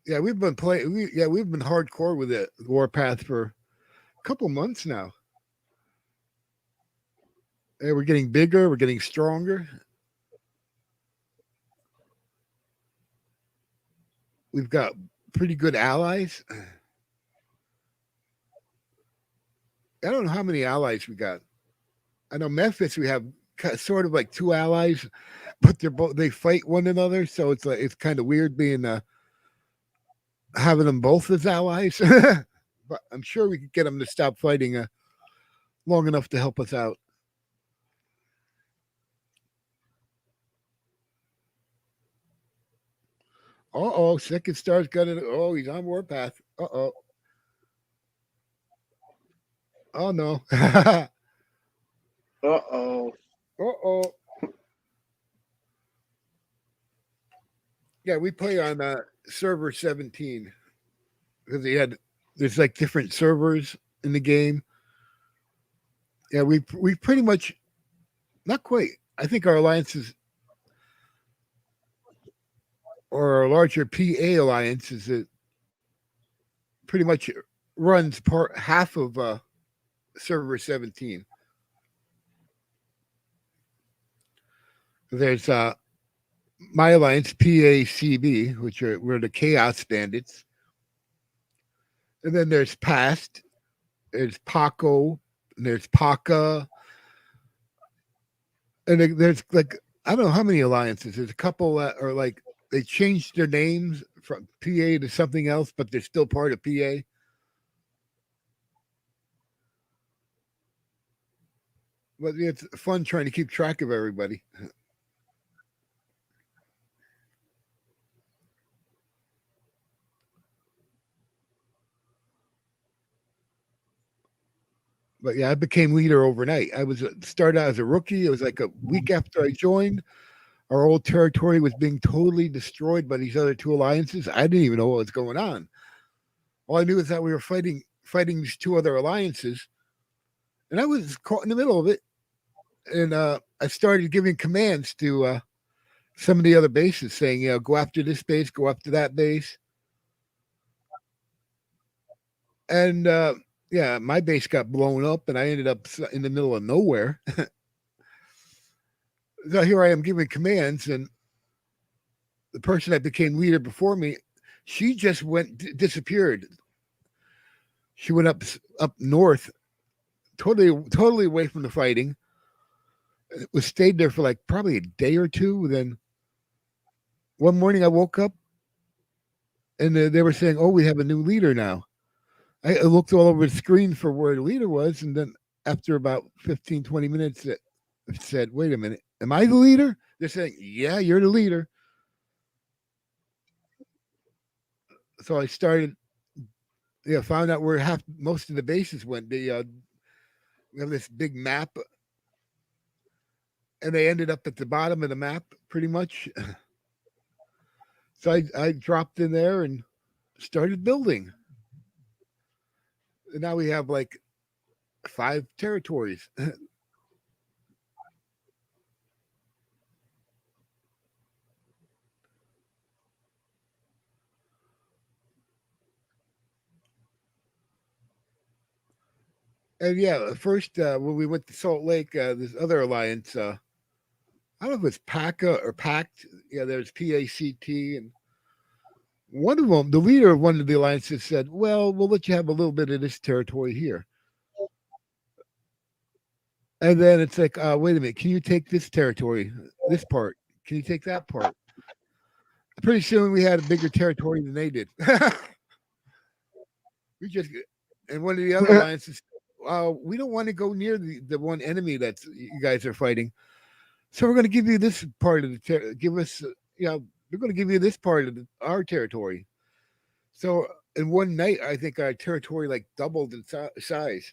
Yeah, we've been playing. We've been hardcore with it, Warpath, for a couple months now. And we're getting bigger. We're getting stronger. We've got pretty good allies. I don't know how many allies we got. I know Memphis we have sort of like two allies, but they fight one another, so it's kind of weird being having them both as allies. But I'm sure we could get them to stop fighting long enough to help us out. Second star's got it. Oh, he's on Warpath. Oh no. Uh-oh. Oh. Yeah, we play on server 17 because there's like different servers in the game. Yeah, we pretty much not quite. I think our alliances or our larger PA alliance is it pretty much runs part half of server 17. There's my alliance PACB, we're the Chaos Bandits, and then there's Past, there's Paco, and there's Paca, and there's like I don't know how many alliances. There's a couple that are like they changed their names from PA to something else, but they're still part of PA. But it's fun trying to keep track of everybody. But yeah, I became leader overnight. I was started out as a rookie. It was like a week after I joined. Our old territory was being totally destroyed by these other two alliances. I didn't even know what was going on. All I knew is that we were fighting these two other alliances, and I was caught in the middle of it. And I started giving commands to some of the other bases, saying, go after this base, go after that base. And yeah, my base got blown up, and I ended up in the middle of nowhere. So here I am giving commands, and the person that became leader before me, she just disappeared. She went up north, totally away from the fighting. It was stayed there for like probably a day or two. Then one morning I woke up, and they were saying, "Oh, we have a new leader now." I looked all over the screen for where the leader was, and then after about 15, 20 minutes, it said, "Wait a minute, am I the leader?" They're saying, "Yeah, you're the leader." So I started, found out where most of the bases went. We have this big map, and they ended up at the bottom of the map, pretty much. So I dropped in there and started building. And now we have like 5 territories. And yeah, first when we went to Salt Lake, this other alliance, I don't know if it's PACA or PACT. Yeah, there's PACT, and one of them, the leader of one of the alliances, said, "Well, we'll let you have a little bit of this territory here." And then it's like, wait a minute, can you take this territory, this part? Can you take that part? Pretty soon we had a bigger territory than they did. We just and one of the other alliances, we don't want to go near the one enemy that you guys are fighting, so we're going to give you this part of the give us, we're going to give you this part of our territory. So in one night, I think our territory like doubled in size.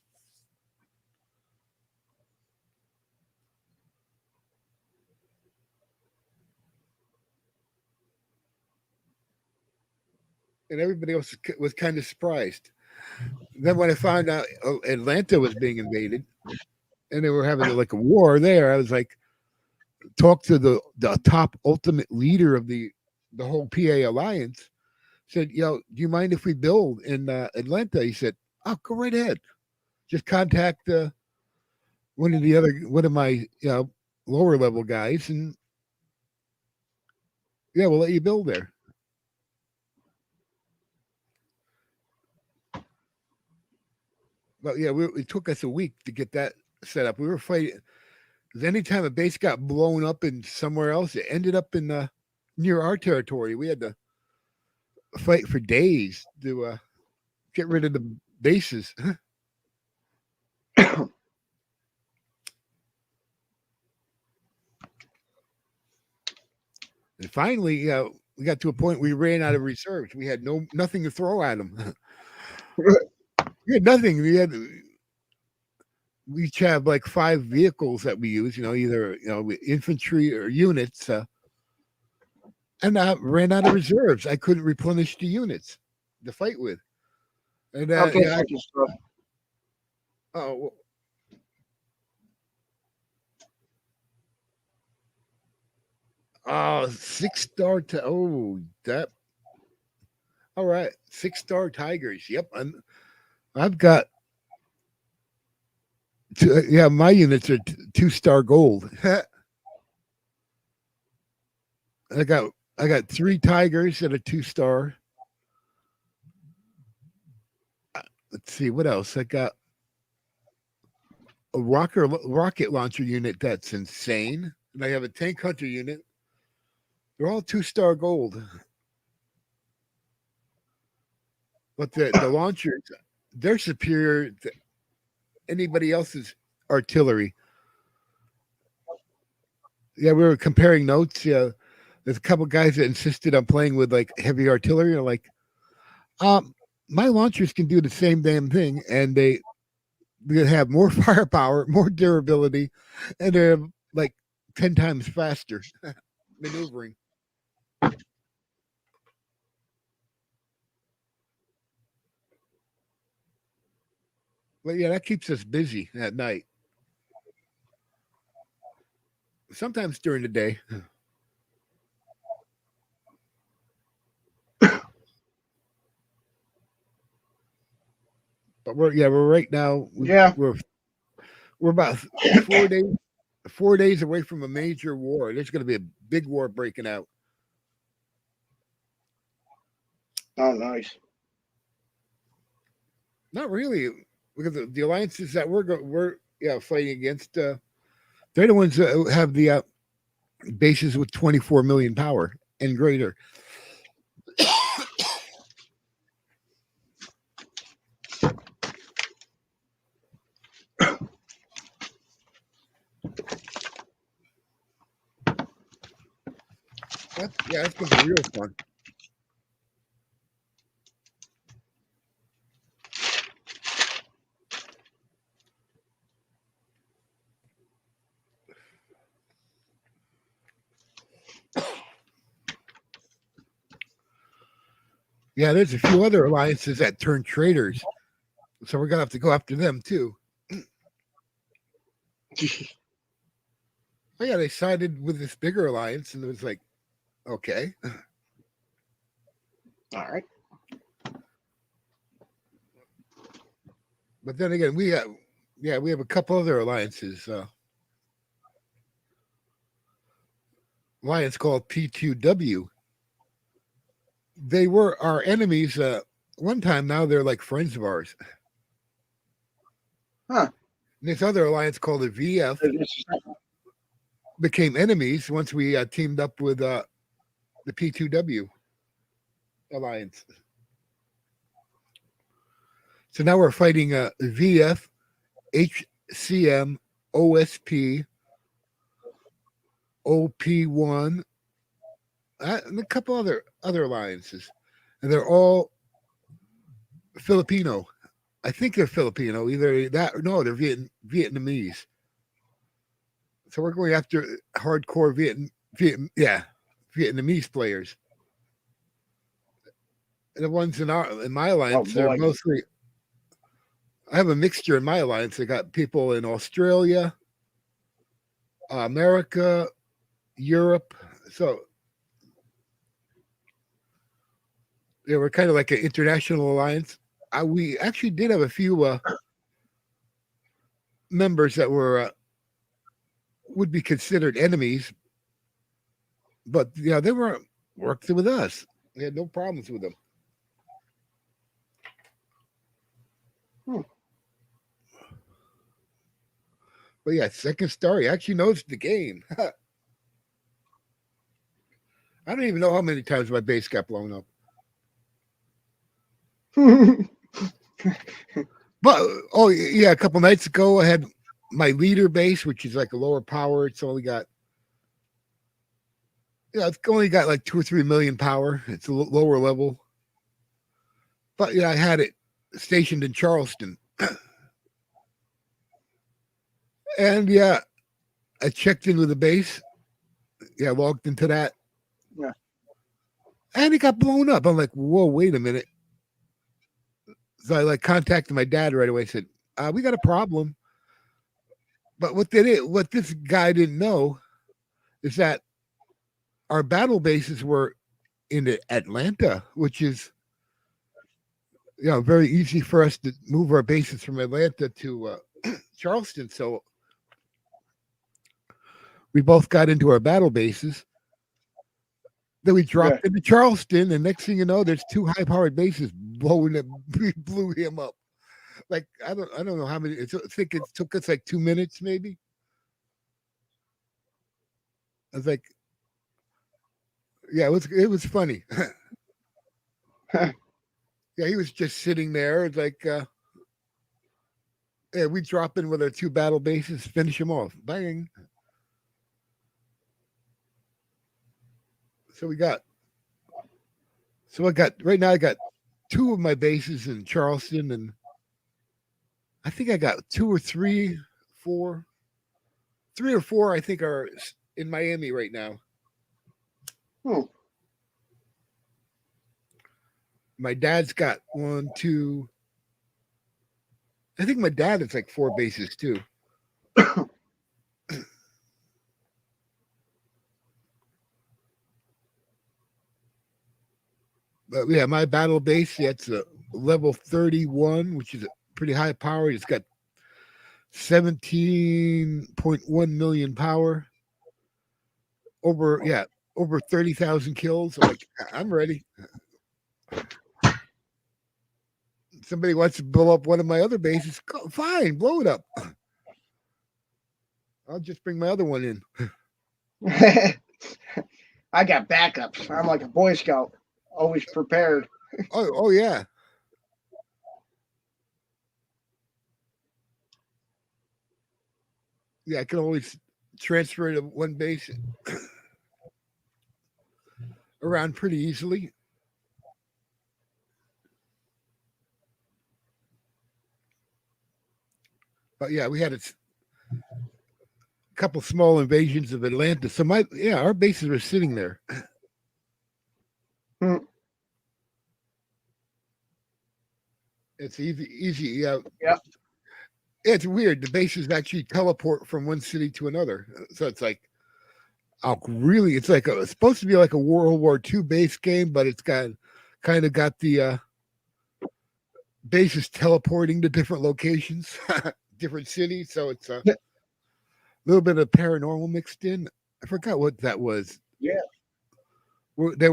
And everybody else was kind of surprised. Then when I found out Atlanta was being invaded and they were having like a war there, I was like, talked to the top ultimate leader of the whole PA alliance. Said, do you mind if we build in Atlanta? He said, oh, go right ahead. Just contact one of my lower level guys, and we'll let you build there. But it took us a week to get that set up. We were fighting. Anytime a base got blown up in somewhere else, it ended up in near our territory. We had to fight for days to get rid of the bases. And finally, we got to a point we ran out of reserves. We had nothing to throw at them. We had nothing. We each have like 5 vehicles that we use. Either infantry or units. And I ran out of reserves. I couldn't replenish the units to fight with. And Okay, oh. Oh, 6-star. That. All right, 6-star Tigers. Yep, I've got. My units are 2-star gold. I got 3 Tigers and a 2-star. Let's see what else I got. A rocket launcher unit that's insane, and I have a tank hunter unit. They're all 2-star gold. But the launchers, they're superior to anybody else's artillery. Yeah, we were comparing notes. Yeah, there's a couple guys that insisted on playing with like heavy artillery. They're like, my launchers can do the same damn thing, and they have more firepower, more durability, and they're like 10 times faster maneuvering. But yeah, that keeps us busy at night. Sometimes during the day. But we're right now. We're about 4 days away from a major war. There's going to be a big war breaking out. Oh, nice. Not really, because the alliances that we're fighting against, they're the ones that have the bases with 24 million power and greater. That's going to be real fun. Yeah, there's a few other alliances that turn traitors, so we're gonna have to go after them too. Oh yeah, they sided with this bigger alliance, and it was like, okay, all right. But then again, we have a couple other alliances. Alliance called P2W. They were our enemies one time. Now they're like friends of ours. Huh. And this other alliance called the VF became enemies once we teamed up with the P2W alliance. So now we're fighting VF, HCM, OSP, OP1, and a couple other alliances, and they're all Filipino. I think they're Filipino. Either that or no, they're Vietnamese. So we're going after hardcore Vietnamese players. And the ones in my alliance are mostly. I have a mixture in my alliance. I got people in Australia, America, Europe. So they were kind of like an international alliance. We actually did have a few members that were would be considered enemies, but yeah, they were worked with us. We had no problems with them. Hmm. But yeah, second story actually knows the game. I don't even know how many times my base got blown up. But oh yeah, a couple nights ago I had my leader base, which is like a lower power. It's only got it's only got like 2 or 3 million power. It's a lower level. But yeah, I had it stationed in Charleston. And yeah, I checked into the base. Yeah, logged into that. Yeah. And it got blown up. I'm like, whoa, wait a minute. So I like contacted my dad right away. Said, we got a problem. But what this guy didn't know is that our battle bases were in Atlanta, which is very easy for us to move our bases from Atlanta to Charleston. So we both got into our battle bases. Then we dropped into Charleston, and next thing you know, there's 2 high-powered bases blowing it. Blew him up. Like I don't know how many. I think it took us like 2 minutes, maybe. I was like, yeah, it was funny. Yeah, he was just sitting there. It's like, yeah, we drop in with our 2 battle bases, finish them off, bang. So I got right now. I got 2 of my bases in Charleston, and I think I got 2 or 3, 4, 3 or 4. I think are in Miami right now. Hmm. My dad's got 1, 2. I think my dad has like 4 bases too. But yeah, my battle base, yeah, it's a level 31, which is a pretty high power. It's got 17.1 million power. Over 30,000 kills. I'm like, I'm ready. Somebody wants to blow up one of my other bases. Fine, blow it up. I'll just bring my other one in. I got backups. I'm like a Boy Scout, always prepared. Oh yeah. Yeah, I can always transfer to one base around pretty easily. But yeah, we had a couple small invasions of Atlanta. So our bases were sitting there. Hmm. It's easy. Yeah. Yep. It's weird. The bases actually teleport from one city to another. So it's like, it's like it's supposed to be like a World War II base game, but it's got the bases teleporting to different locations, different cities. So it's a little bit of paranormal mixed in. I forgot what that was. Yeah. Where they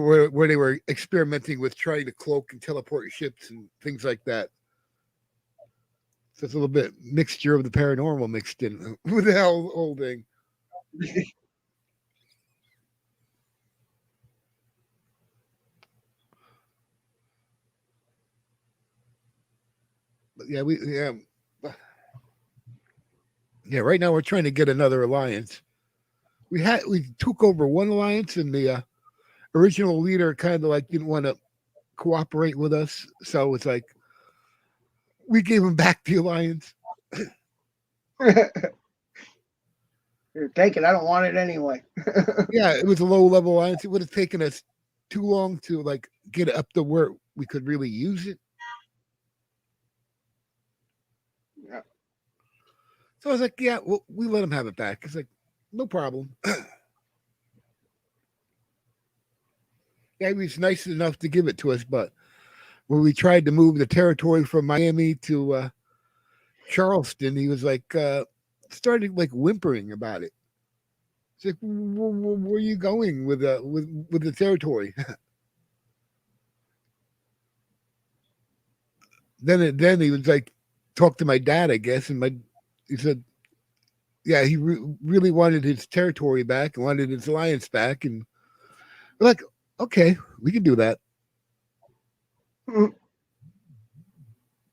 were experimenting with trying to cloak and teleport ships and things like that. So it's a little bit mixture of the paranormal mixed in with the whole thing. But yeah, right now we're trying to get another alliance. We took over one alliance, and the original leader kind of like didn't want to cooperate with us, so it's like we gave him back the alliance. Here, take it. I don't want it anyway. Yeah, it was a low level alliance. It would have taken us too long to like get it up to where we could really use it. Yeah. So I was like, yeah, well, we let him have it back. It's like, no problem. He was nice enough to give it to us, but when we tried to move the territory from Miami to Charleston, he was like started like whimpering about it. It's like, where are you going with the territory? then he was like, talk to my dad, I guess, and he said, yeah, he really wanted his territory back and wanted his alliance back, and we're like, okay, we can do that,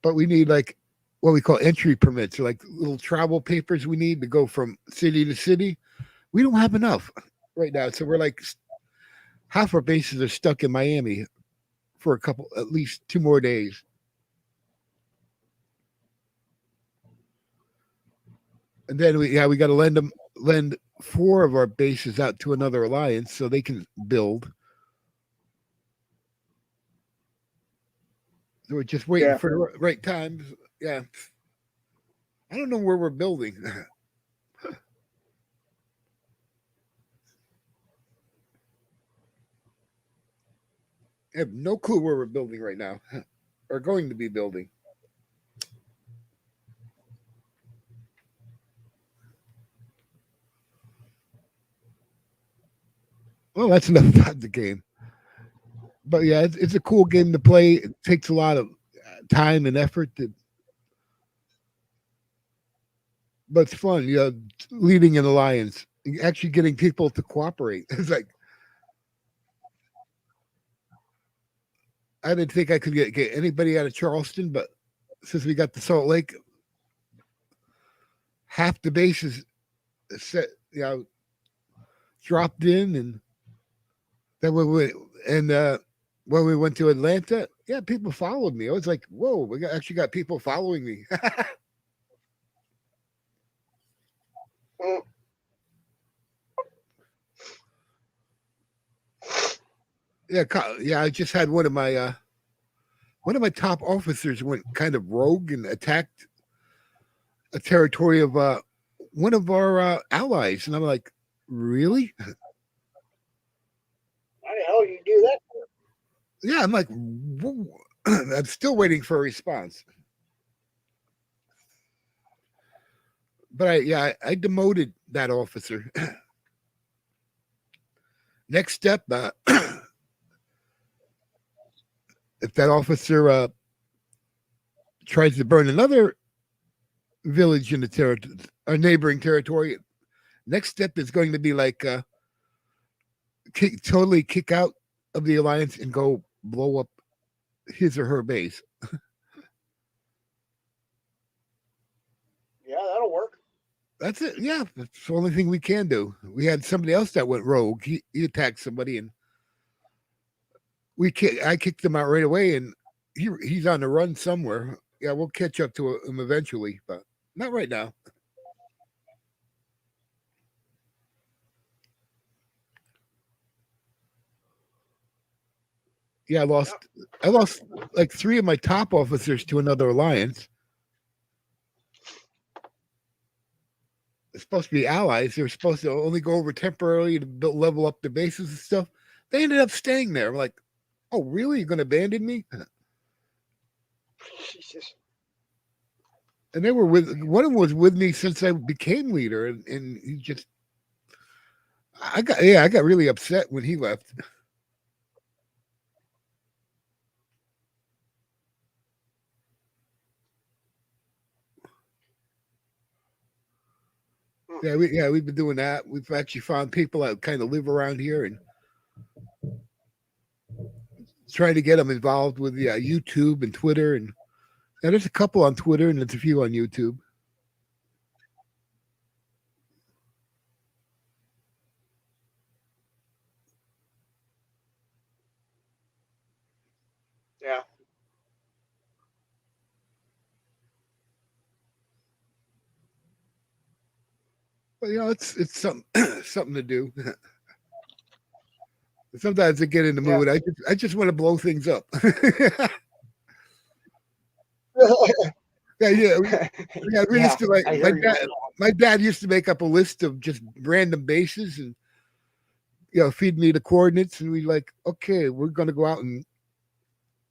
but we need like what we call entry permits, or like little travel papers we need to go from city to city. We don't have enough right now, so we're like half our bases are stuck in Miami for at least 2 more days. And then we got to lend 4 of our bases out to another alliance so they can build. So we're just waiting for the right time. Yeah. I don't know where we're building. I have no clue where we're building right now or going to be building. Well, that's enough about the game. But yeah, it's a cool game to play. It takes a lot of time and effort, but it's fun. Leading an alliance, actually getting people to cooperate. It's like I didn't think I could get anybody out of Charleston, but since we got the Salt Lake, half the bases set, dropped in, and then when we went to Atlanta, yeah, people followed me. I was like, whoa, we actually got people following me. Yeah. I just had one of my top officers went kind of rogue and attacked a territory of one of our allies, and I'm like, really? How the hell do you do that? Yeah, I'm like, I'm still waiting for a response. But I demoted that officer. Next step, if that officer tries to burn another village in the a neighboring territory, next step is going to be like totally kick out of the alliance and go blow up his or her base. Yeah, that'll work. That's it. Yeah, that's the only thing we can do. We had somebody else that went rogue. He attacked somebody, and I kicked him out right away, and he's on the run somewhere. Yeah, we'll catch up to him eventually, but not right now. Yeah, I lost like 3 of my top officers to another alliance. It's supposed to be allies. They were supposed to only go over temporarily to level up the bases and stuff. They ended up staying there. I'm like, oh, really? You're going to abandon me? Jesus. And they were one of them was with me since I became leader, and he just, I got really upset when he left. We've been doing that. We've actually found people that kind of live around here and trying to get them involved with YouTube and Twitter. And there's a couple on Twitter and there's a few on YouTube. Yeah. But it's something to do. Sometimes I get in the mood. I just want to blow things up. We used to like my dad used to make up a list of just random bases, and feed me the coordinates, and we like, okay, we're gonna go out and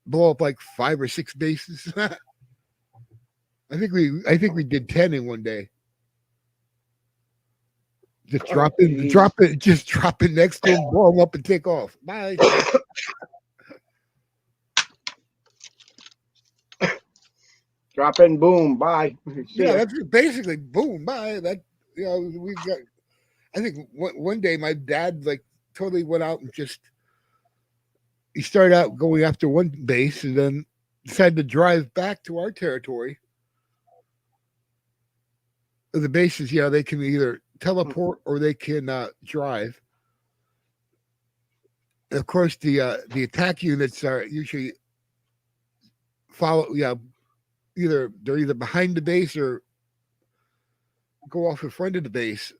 blow up like 5 or 6 bases. I think we did 10 in one day. Just just drop it next to them, blow them up, and take off. Bye. Drop in, boom, bye. Yeah, that's basically boom, bye. That we got. I think one day my dad like totally went out and just he started out going after one base and then decided to drive back to our territory. The bases, they can either teleport or they can drive. And of course, the attack units are usually follow. Yeah, they're either behind the base or go off in front of the base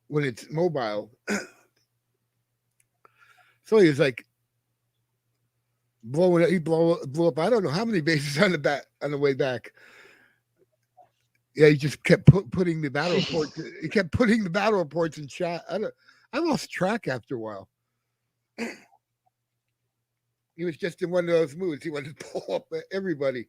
when it's mobile. So he was like blowing it. He blew up. I don't know how many bases on the way back. Yeah, he just kept putting the battle reports. He kept putting the battle reports in chat. I lost track after a while. He was just in one of those moods. He wanted to pull up everybody.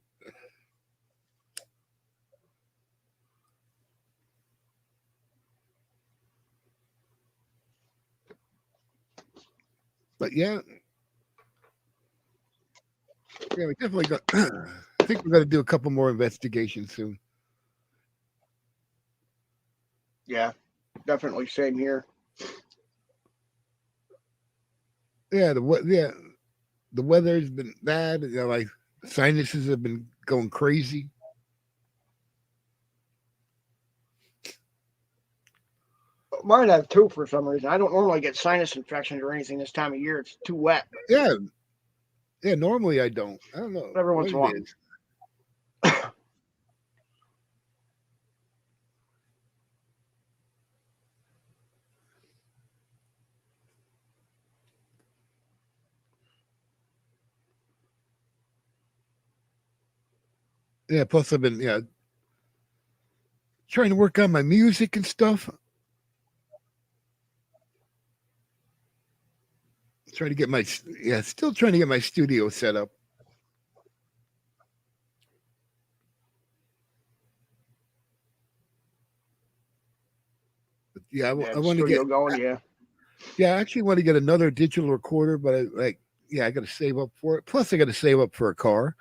But yeah, we definitely got. I think we're going to do a couple more investigations soon. Yeah, definitely. Same here. Yeah, the weather's been bad. My sinuses have been going crazy. Mine have too for some reason. I don't normally get sinus infections or anything this time of year. It's too wet. Yeah. Normally I don't. I don't know. Every once in a while. Yeah. Plus, I've been trying to work on my music and stuff. Still trying to get my studio set up. Yeah, I want to get going. Yeah. Yeah, I actually want to get another digital recorder, but I got to save up for it. Plus, I got to save up for a car.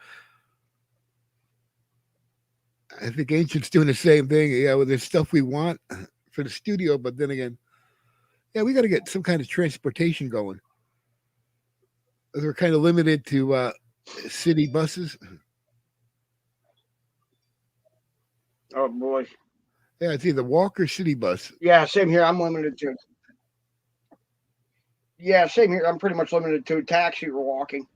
I think Ancient's doing the same thing. Yeah, well, there's stuff we want for the studio, but then again, we got to get some kind of transportation going. We're kind of limited to city buses. Oh boy. Yeah, it's either walk or city bus. Yeah, same here. I'm limited to. Yeah, same here. I'm pretty much limited to taxi or walking.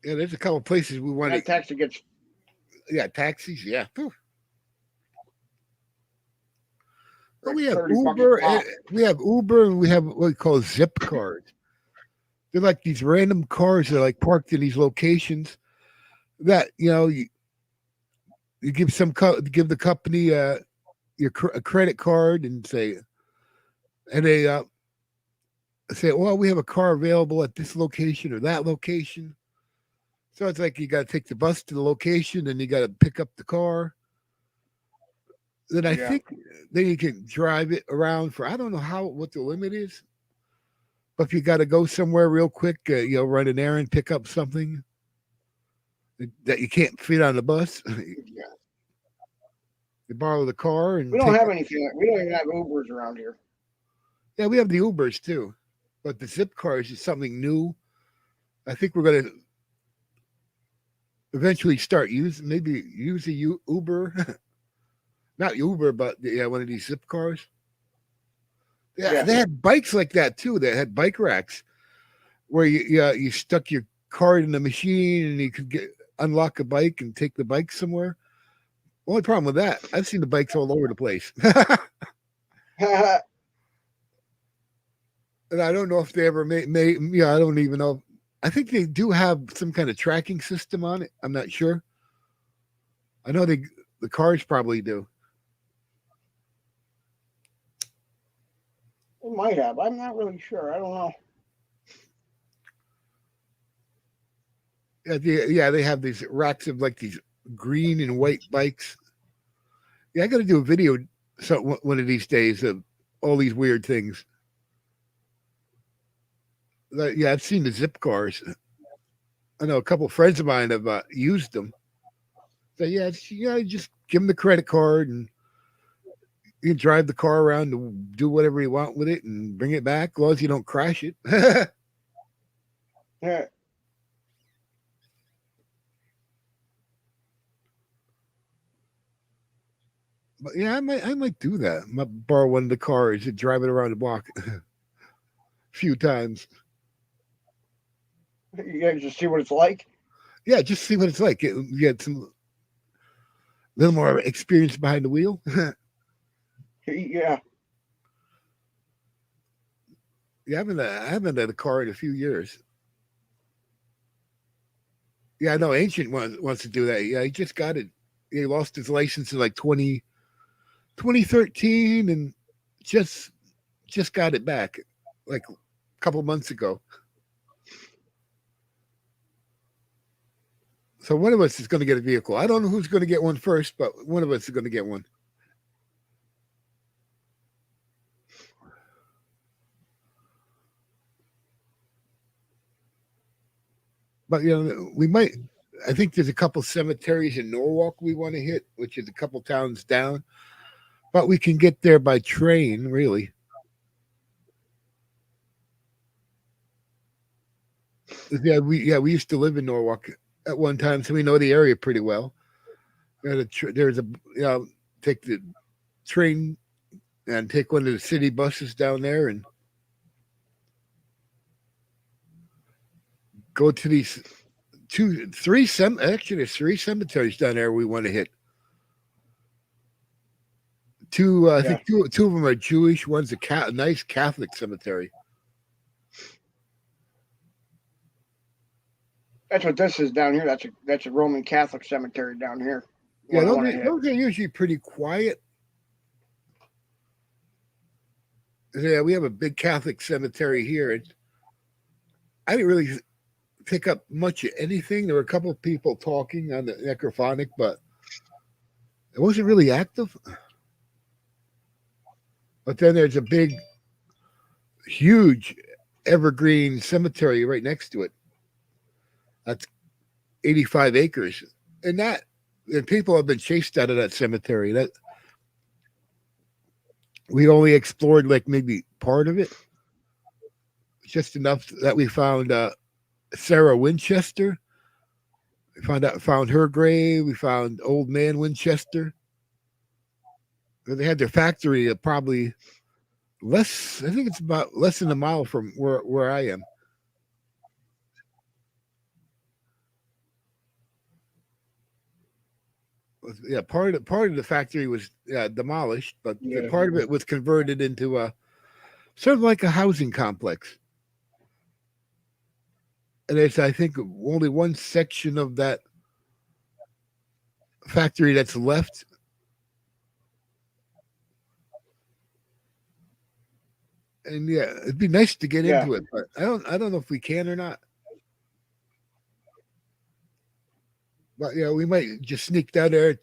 Yeah, there's a couple of places we want to. Taxi gets. Yeah, taxis. Yeah. Well, we have Uber. We have Uber, and we have what we call zip cars. They're like these random cars that are like parked in these locations. That you give give the company a credit card and say, well, we have a car available at this location or that location. So it's like you got to take the bus to the location, and you got to pick up the car. Then I think then you can drive it around for I don't know what the limit is, but if you got to go somewhere real quick, run an errand, pick up something that you can't fit on the bus. You borrow the car, and we don't have anything. We don't even have Ubers around here. Yeah, we have the Ubers too, but the zip cars is something new. I think we're going to eventually start use a Uber, not Uber, but one of these zip cars. Yeah, they had bikes like that too. They had bike racks where you stuck your card in the machine and you could unlock a bike and take the bike somewhere. Only problem with that, I've seen the bikes all over the place. And I don't know if they ever made I don't even know. I think they do have some kind of tracking system on it. I'm not sure. I know the cars probably do. It might have. I'm not really sure. I don't know. Yeah, they have these racks of like these green and white bikes. Yeah, I got to do a video one of these days of all these weird things. Yeah, I've seen the zip cars. I know a couple of friends of mine have used them. So yeah, just give them the credit card and you can drive the car around and do whatever you want with it and bring it back, as long as you don't crash it. Yeah. But yeah, I might do that. I might borrow one of the cars and drive it around the block a few times. You guys just see what it's like. Yeah, just see what it's like. Get some little more experience behind the wheel. Yeah. Yeah, I haven't had a car in a few years. Yeah, I know Ancient wants to do that. Yeah, he just got it. He lost his license in like 2013 and just got it back like a couple months ago. So one of us is going to get a vehicle. I don't know who's going to get one first, but one of us is going to get one. But we might. I think there's a couple cemeteries in Norwalk we want to hit, which is a couple towns down. But we can get there by train, really. We used to live in Norwalk at one time, so we know the area pretty well. There's a take the train and take one of the city buses down there and go to these three cemeteries down there we want to hit. I think two of them are Jewish. One's a nice Catholic cemetery. That's what this is down here. That's a Roman Catholic cemetery down here. Yeah, those are usually pretty quiet. Yeah, we have a big Catholic cemetery here, and I didn't really pick up much of anything. There were a couple of people talking on the necrophonic, but it wasn't really active. But then there's a big, huge evergreen cemetery right next to it. That's 85 acres. And people have been chased out of that cemetery. That we only explored like maybe part of it. Just enough that we found Sarah Winchester. We found her grave. We found Old Man Winchester. They had their factory probably less. I think it's about less than a mile from where I am. Yeah, part of the factory was demolished, but part of it was converted into sort of like a housing complex. And there's, I think, only one section of that factory that's left. And yeah, it'd be nice to get into it, but I don't know if we can or not. But yeah, we might just sneak down there,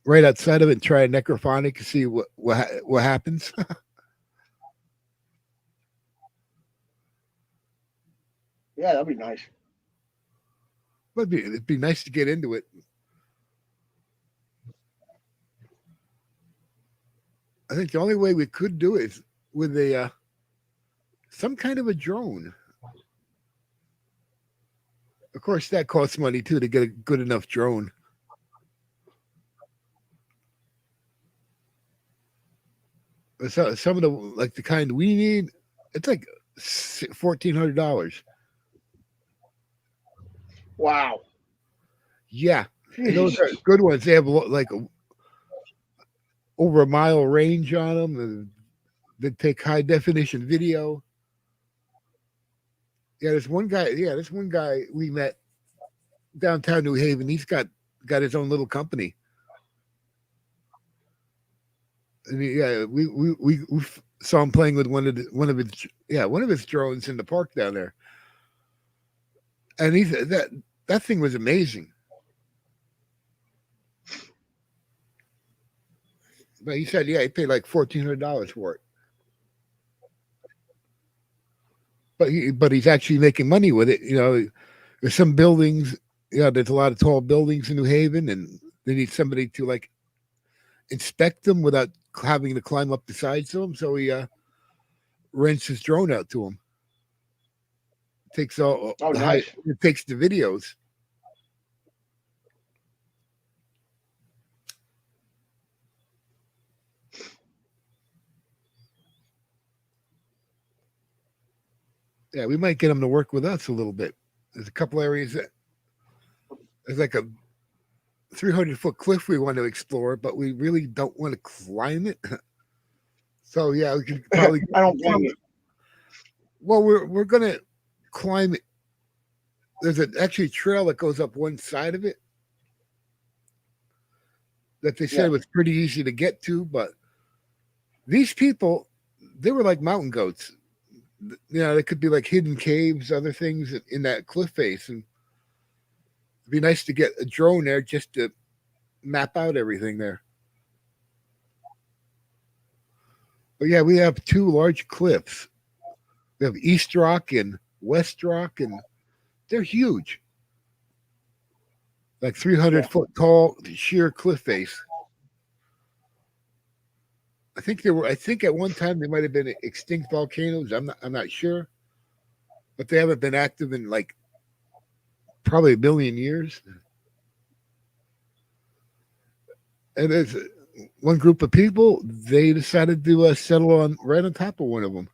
right outside of it, and try a necrophonic and see what happens. Yeah, that'd be nice. But it'd be nice to get into it. I think the only way we could do it is with some kind of a drone. Of course, that costs money too to get a good enough drone. So some of the kind we need, it's like $1,400. Wow. Yeah, and those are good ones. They have like over a mile range on them, and they take high definition video. Yeah, this one guy we met downtown New Haven. He's got his own little company. And yeah, we saw him playing with one of his drones in the park down there, and that thing was amazing. But he said, yeah, he paid like $1,400 for it. But he's actually making money with it. There's some buildings. There's a lot of tall buildings in New Haven, and they need somebody to like inspect them without having to climb up the sides of them. So he rents his drone out to him. Takes all Oh, the high. nice. It takes the videos. Yeah, we might get him to work with us a little bit. There's a couple areas that there's like a 300-foot cliff we want to explore, but we really don't want to climb it. So yeah, we could probably. I don't blame you. Well, we're gonna climb it. There's actually a trail that goes up one side of it that they said was pretty easy to get to, but these people, they were like mountain goats. They could be like hidden caves, other things in that cliff face, and it'd be nice to get a drone there just to map out everything there. But yeah, we have two large cliffs. We have East Rock and West Rock, and they're huge. Like 300-foot tall, sheer cliff face. I think at one time they might have been extinct volcanoes. I'm not sure, but they haven't been active in like probably a million years. And there's one group of people, they decided to settle on right on top of one of them.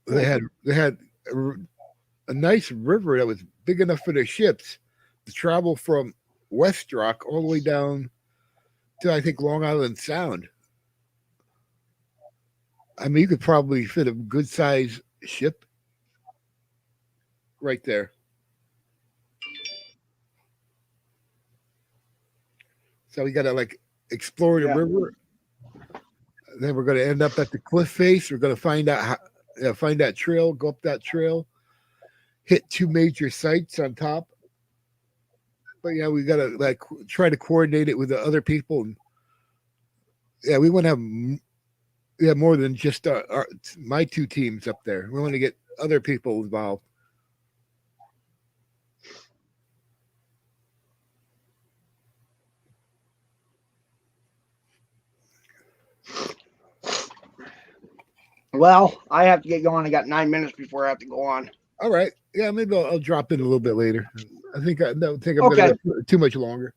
They had a nice river that was big enough for their ships to travel from West Rock all the way down to I think Long Island Sound. I mean, you could probably fit a good size ship right there. So we got to like explore the river. Then we're going to end up at the cliff face. We're going to find out find that trail, go up that trail, hit two major sites on top. But yeah, we got to like try to coordinate it with the other people. And yeah, we want to have more than just my two teams up there. We want to get other people involved. Well, I have to get going. I got 9 minutes before I have to go on. All right. Yeah, maybe I'll drop in a little bit later. I think I'm going to go too much longer.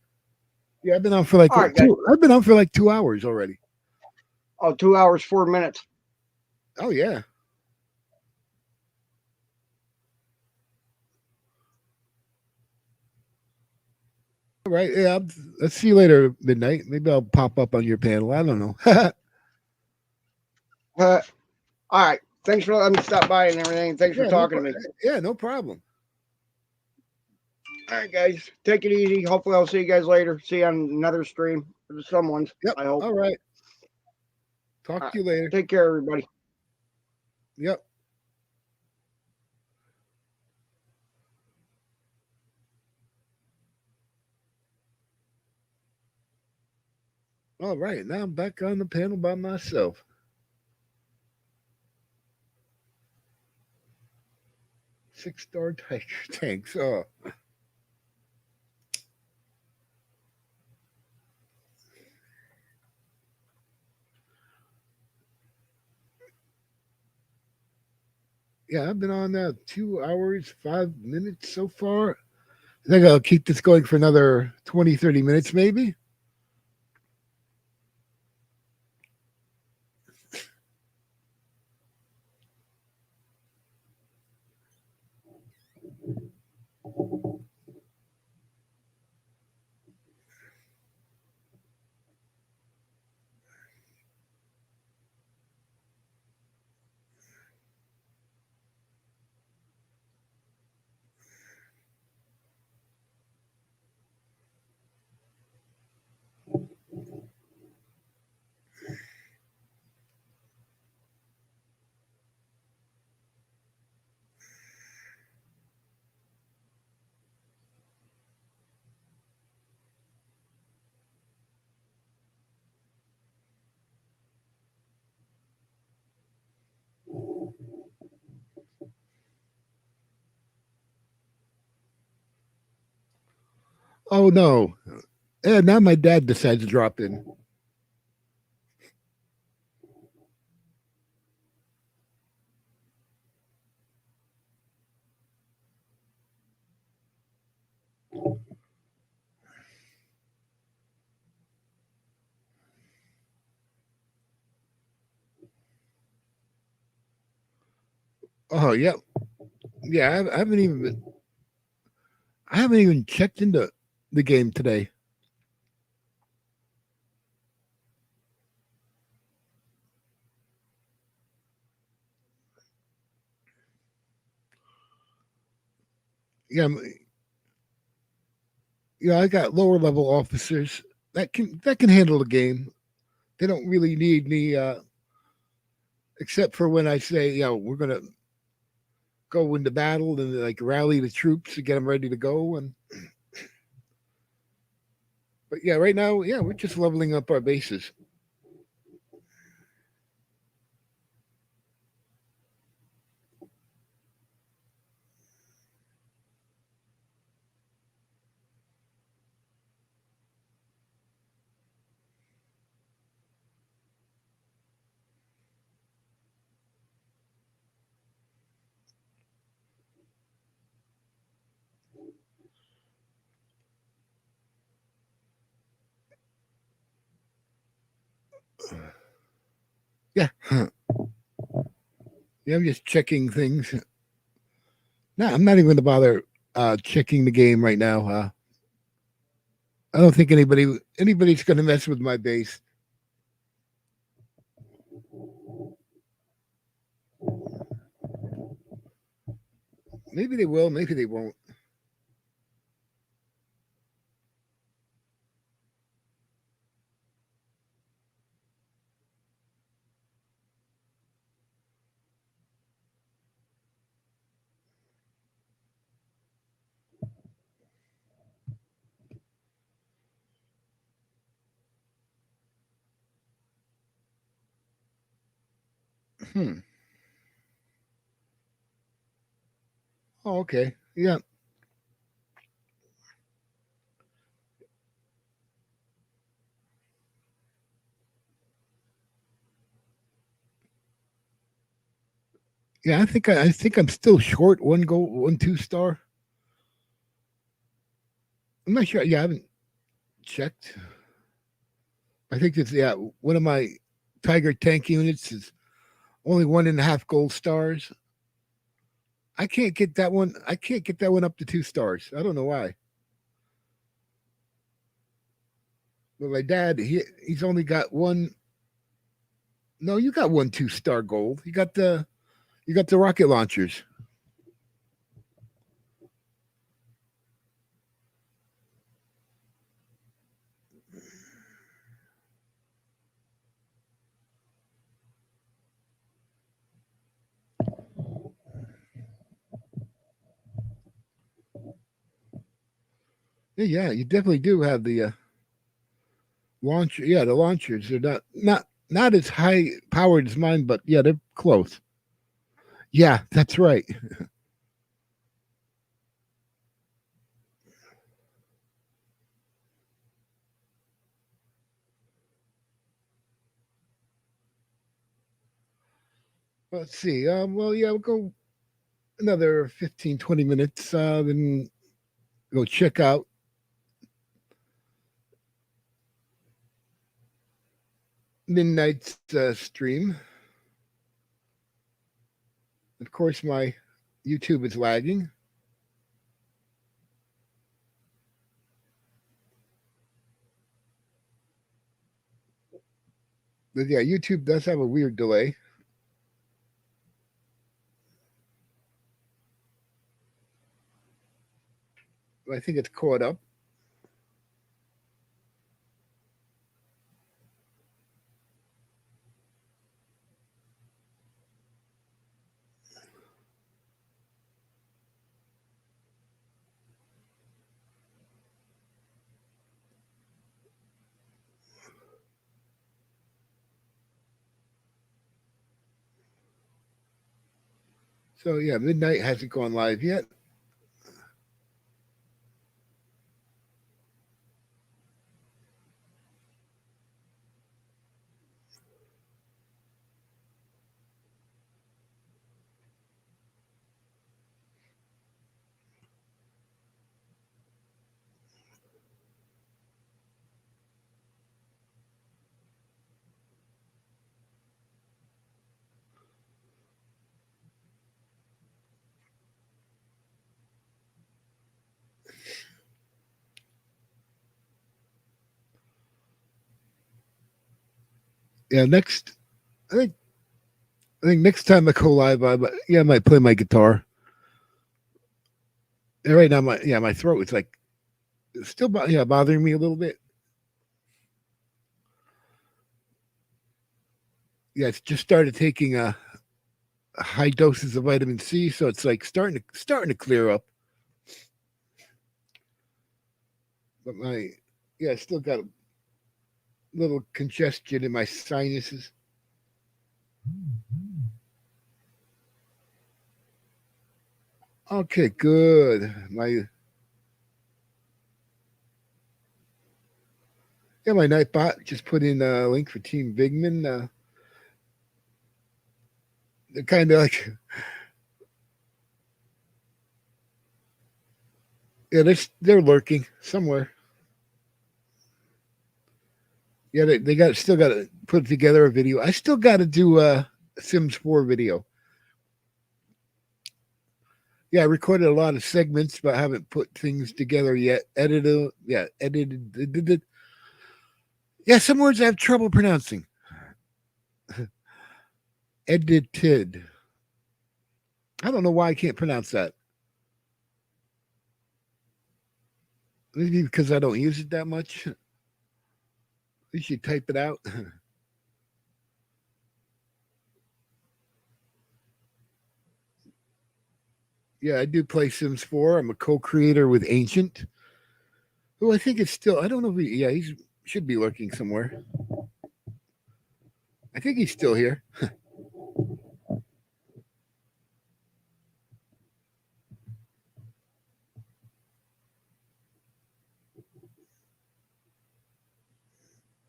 Yeah, I've been on for like I've been on for like 2 hours already. Oh, 2 hours, 4 minutes. Oh yeah. All right. Yeah. Let's see you later, midnight. Maybe I'll pop up on your panel. I don't know. All right. Thanks for letting me stop by and everything. Thanks for talking to me. Yeah, no problem. All right, guys. Take it easy. Hopefully, I'll see you guys later. See you on another stream. Someone's. Yep. I hope. All right. Talk to you later. Take care, everybody. Yep. All right. Now I'm back on the panel by myself. Six-star tanks. Oh. Yeah, I've been on 2 hours, 5 minutes so far. I think I'll keep this going for another 20, 30 minutes maybe. Oh no. Yeah, now my dad decides to drop in. Oh yeah, yeah. I haven't even checked into the game today. Yeah, yeah. I got lower level officers that can handle the game. They don't really need me, except for when I say, we're gonna go into battle and like rally the troops to get them ready to go. And but yeah, right now, yeah, we're just leveling up our bases. Yeah, yeah. I'm just checking things. No, I'm not even going to bother checking the game right now. I don't think anybody's going to mess with my base. Maybe they will. Maybe they won't. Hmm. Oh, okay. Yeah. Yeah. I think I'm still short one gold, 1 2 star. I'm not sure. Yeah, I haven't checked. I think it's one of my Tiger tank units is only 1.5 gold stars. I can't get that one. I can't get that one up to 2 stars. I don't know why. But my dad, he's only got one. No, you got 1 2 star gold. You got the rocket launchers. Yeah, yeah, you definitely do have the launcher. Yeah, the launchers. They're not as high powered as mine, but yeah, they're close. Yeah, that's right. Let's see. Well, yeah, we'll go another 15, 20 minutes. Then go check out Midnight's stream. Of course, my YouTube is lagging, but yeah, YouTube does have a weird delay. I think it's caught up. So yeah, Midnight hasn't gone live yet. Yeah, next I think next time I go live, I might play my guitar. And right now, my throat is like still bothering me a little bit. Yeah, it's just started taking high doses of vitamin C, so it's like starting to clear up. But I still got a little congestion in my sinuses. Okay, good. My Nightbot just put in a link for Team Bigman. They're kind of like, yeah, they're lurking somewhere. Yeah, they still got to put together a video. I still got to do a Sims 4 video. Yeah, I recorded a lot of segments, but I haven't put things together yet. Edited. Yeah, some words I have trouble pronouncing. Edited. I don't know why I can't pronounce that. Maybe because I don't use it that much. At least you type it out. Yeah, I do play Sims 4. I'm a co-creator with Ancient, who I think is still. I don't know if he should be lurking somewhere. I think he's still here.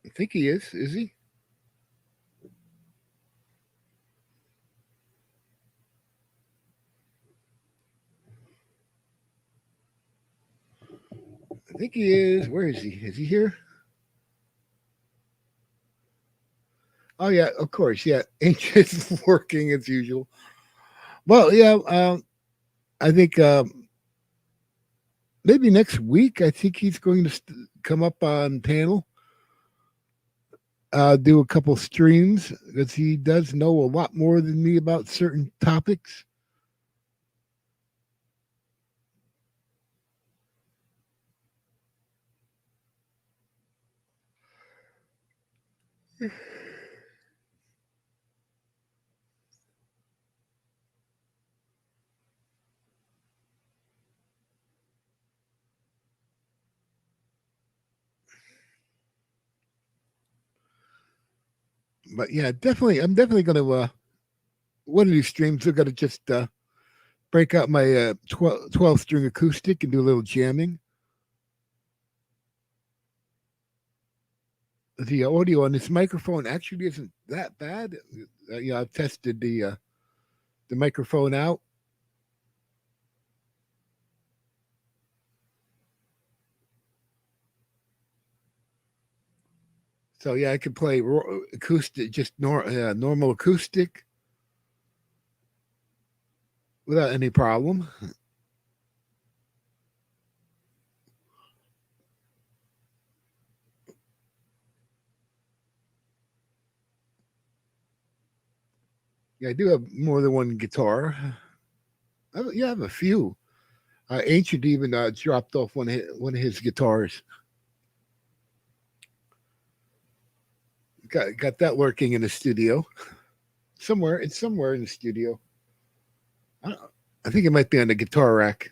I think he is. Is he? I think he is. Where is he? Is he here? Oh yeah, of course. Yeah, Ancient's working as usual. Well, yeah. I think maybe next week. I think he's going to come up on panel. Do a couple streams because he does know a lot more than me about certain topics. But yeah, definitely, I'm definitely going to one of these streams. I've got to just break out my 12 string acoustic and do a little jamming. The audio on this microphone actually isn't that bad. I've tested the microphone out. So yeah, I can play acoustic, just normal acoustic without any problem. Yeah, I do have more than one guitar. I have a few. Ancient even dropped off one of his guitars. Got that working in the studio somewhere. It's somewhere in the studio. I think it might be on the guitar rack.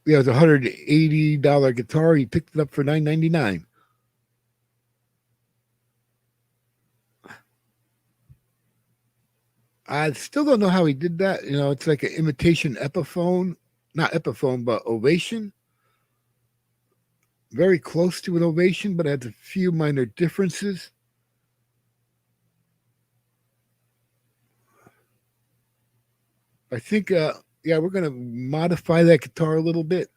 Yeah, it was $180 guitar. He picked it up for $9.99. I still don't know how he did that. It's like an imitation Epiphone, not Epiphone, but Ovation. Very close to an Ovation, but has a few minor differences. I think, we're going to modify that guitar a little bit.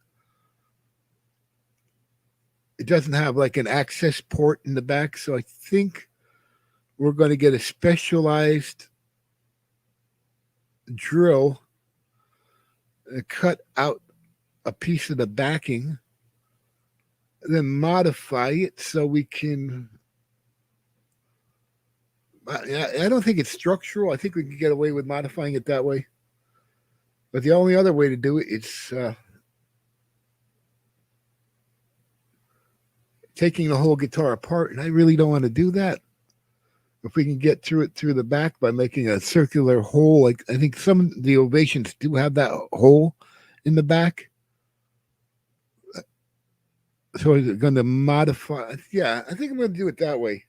It doesn't have like an access port in the back, so I think we're going to get a specialized drill cut out a piece of the backing then modify it so we can. I don't think it's structural. I think we can get away with modifying it that way. But the only other way to do it is taking the whole guitar apart, and I really don't want to do that. If we can get through it through the back by making a circular hole, like I think some of the Ovations do have that hole in the back. So is it going to modify? Yeah, I think I'm going to do it that way.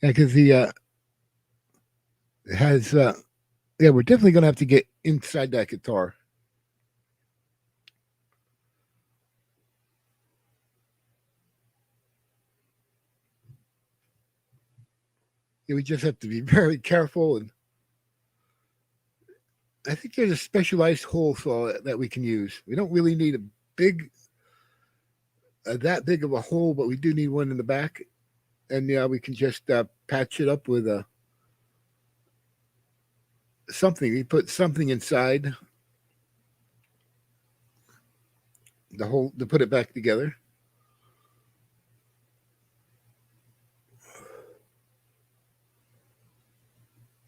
Yeah, because the it has yeah, we're definitely going to have to get inside that guitar. Yeah, we just have to be very careful, and I think there's a specialized hole saw that we can use. We don't really need a big that big of a hole, but we do need one in the back, and yeah, we can just patch it up with a something. We put something inside the hole to put it back together.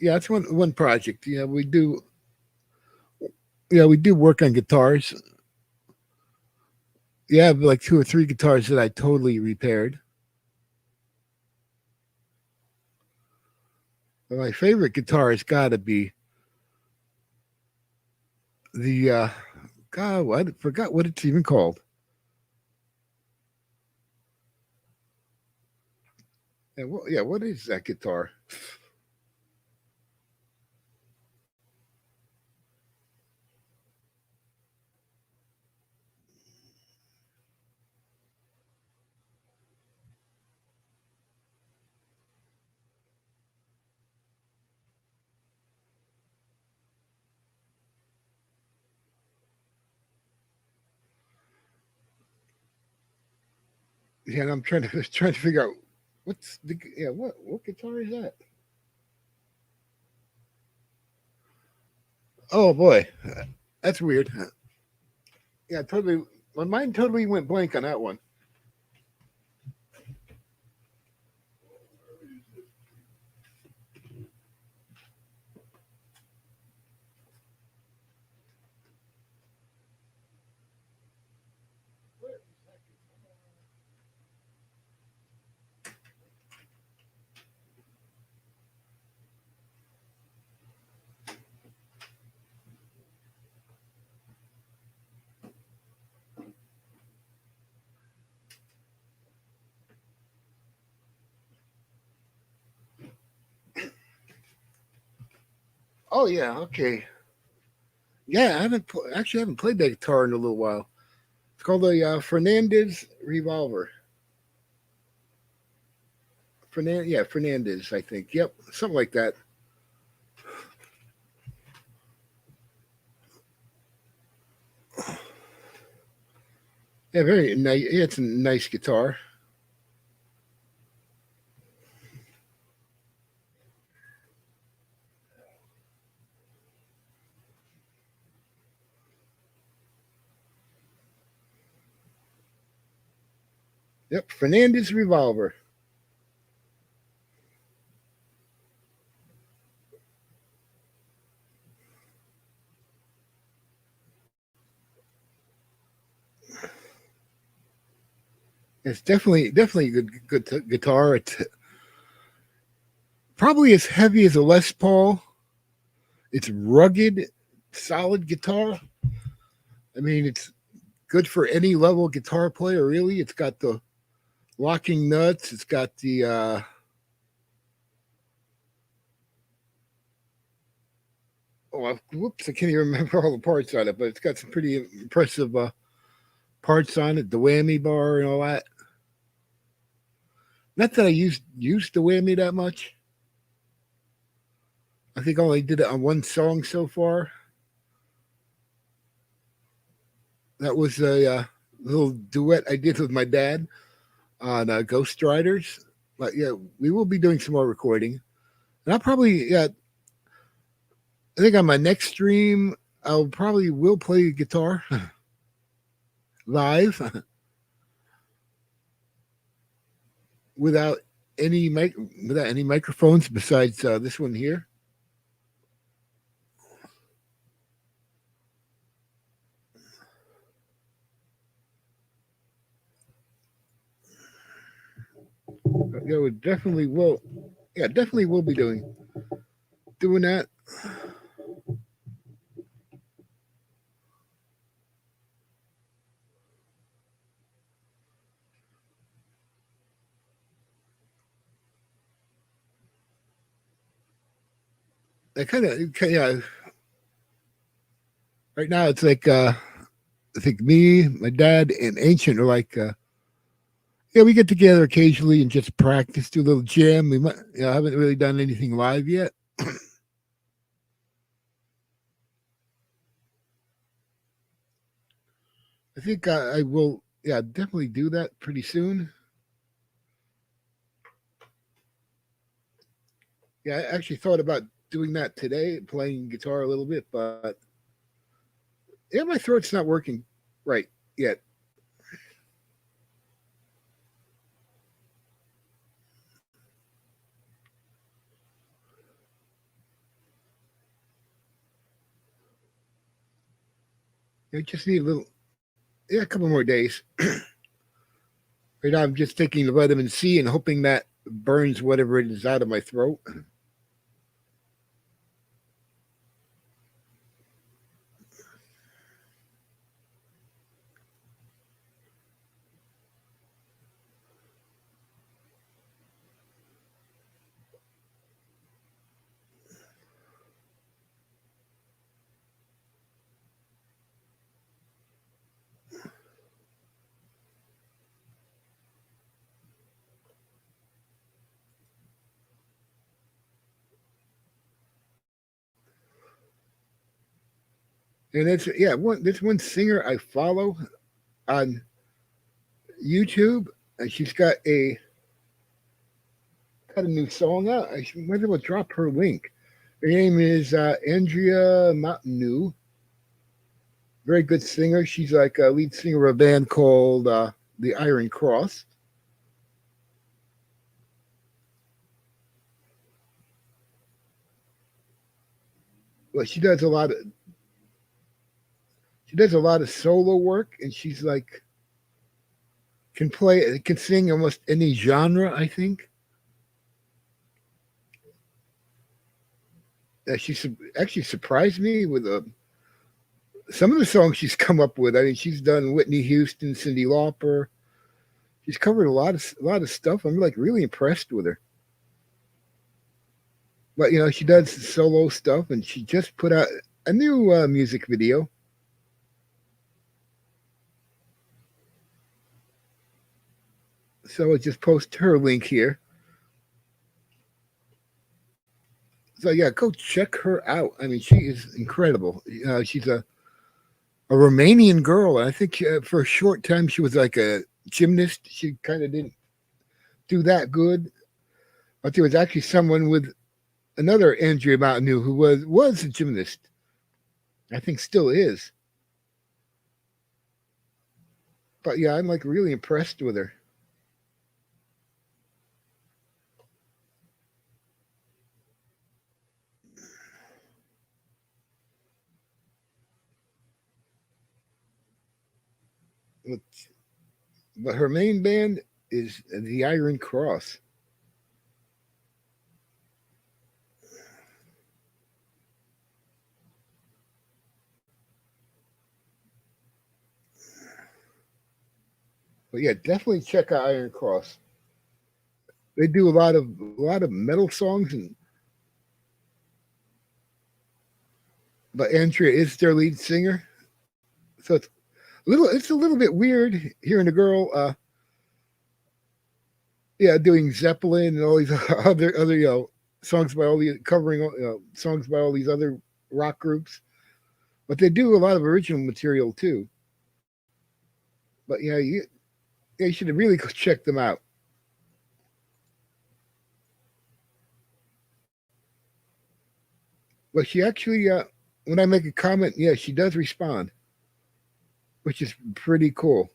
Yeah, that's one project. Yeah, we do. Yeah, we do work on guitars. Yeah, I have like 2 or 3 guitars that I totally repaired. But my favorite guitar has got to be the God. I forgot what it's even called. Yeah, what is that guitar? Yeah, and I'm trying to trying to figure out what's the yeah what guitar is that? Oh boy, that's weird. Yeah, totally. My mind totally went blank on that one. Oh yeah, okay. Yeah, actually haven't played that guitar in a little while. It's called the Fernandez Revolver. Fernandez, I think. Yep, something like that. Yeah, very nice. Yeah, it's a nice guitar. Yep, Fernandez Revolver. It's definitely a good guitar. It's probably as heavy as a Les Paul. It's rugged, solid guitar. I mean, it's good for any level guitar player. Really, it's got the locking nuts. It's got the whoops, I can't even remember all the parts on it, but it's got some pretty impressive parts on it. The whammy bar and all that. Not that I used the whammy that much. I think I only did it on one song so far. That was a little duet I did with my dad on Ghost Riders. But yeah, we will be doing some more recording. And I'll probably, yeah, I think on my next stream, I'll probably will play guitar live without without any microphones besides this one here. Yeah, we definitely will. Yeah, definitely will be doing that. I kind of yeah. Right now, it's like I think me, my dad, and Ancient are like yeah. We get together occasionally and just practice, do a little jam. We might, haven't really done anything live yet. I think I will. Yeah, definitely do that pretty soon. Yeah, I actually thought about doing that today, playing guitar a little bit, but yeah, my throat's not working right yet. I just need a little, yeah, a couple more days. Right now, I'm just taking the vitamin C and hoping that burns whatever it is out of my throat. And it's yeah, this one singer I follow on YouTube, and she's got a new song out. I might as well drop her link. Her name is Andrea Mountain. Very good singer. She's like a lead singer of a band called the Iron Cross. Well, she does a lot of solo work, and she's like can sing almost any genre. I think. She actually surprised me with some of the songs she's come up with. I mean, she's done Whitney Houston, Cyndi Lauper. She's covered a lot of stuff. I'm like really impressed with her. But she does solo stuff, and she just put out a new music video. So I'll just post her link here. So yeah, go check her out. I mean, she is incredible. She's a Romanian girl. I think for a short time she was like a gymnast. She kind of didn't do that good, but there was actually someone with another Andrea Mountain who was a gymnast. I think still is. But yeah, I'm like really impressed with her. But her main band is the Iron Cross. But yeah, definitely check out Iron Cross. They do a lot of metal songs, and but Andrea is their lead singer, so it's a little bit weird hearing a girl, yeah, doing Zeppelin and all these other songs by all the covering songs by all these other rock groups, but they do a lot of original material too. But you should really check them out. But she actually, when I make a comment, yeah, she does respond, which is pretty cool.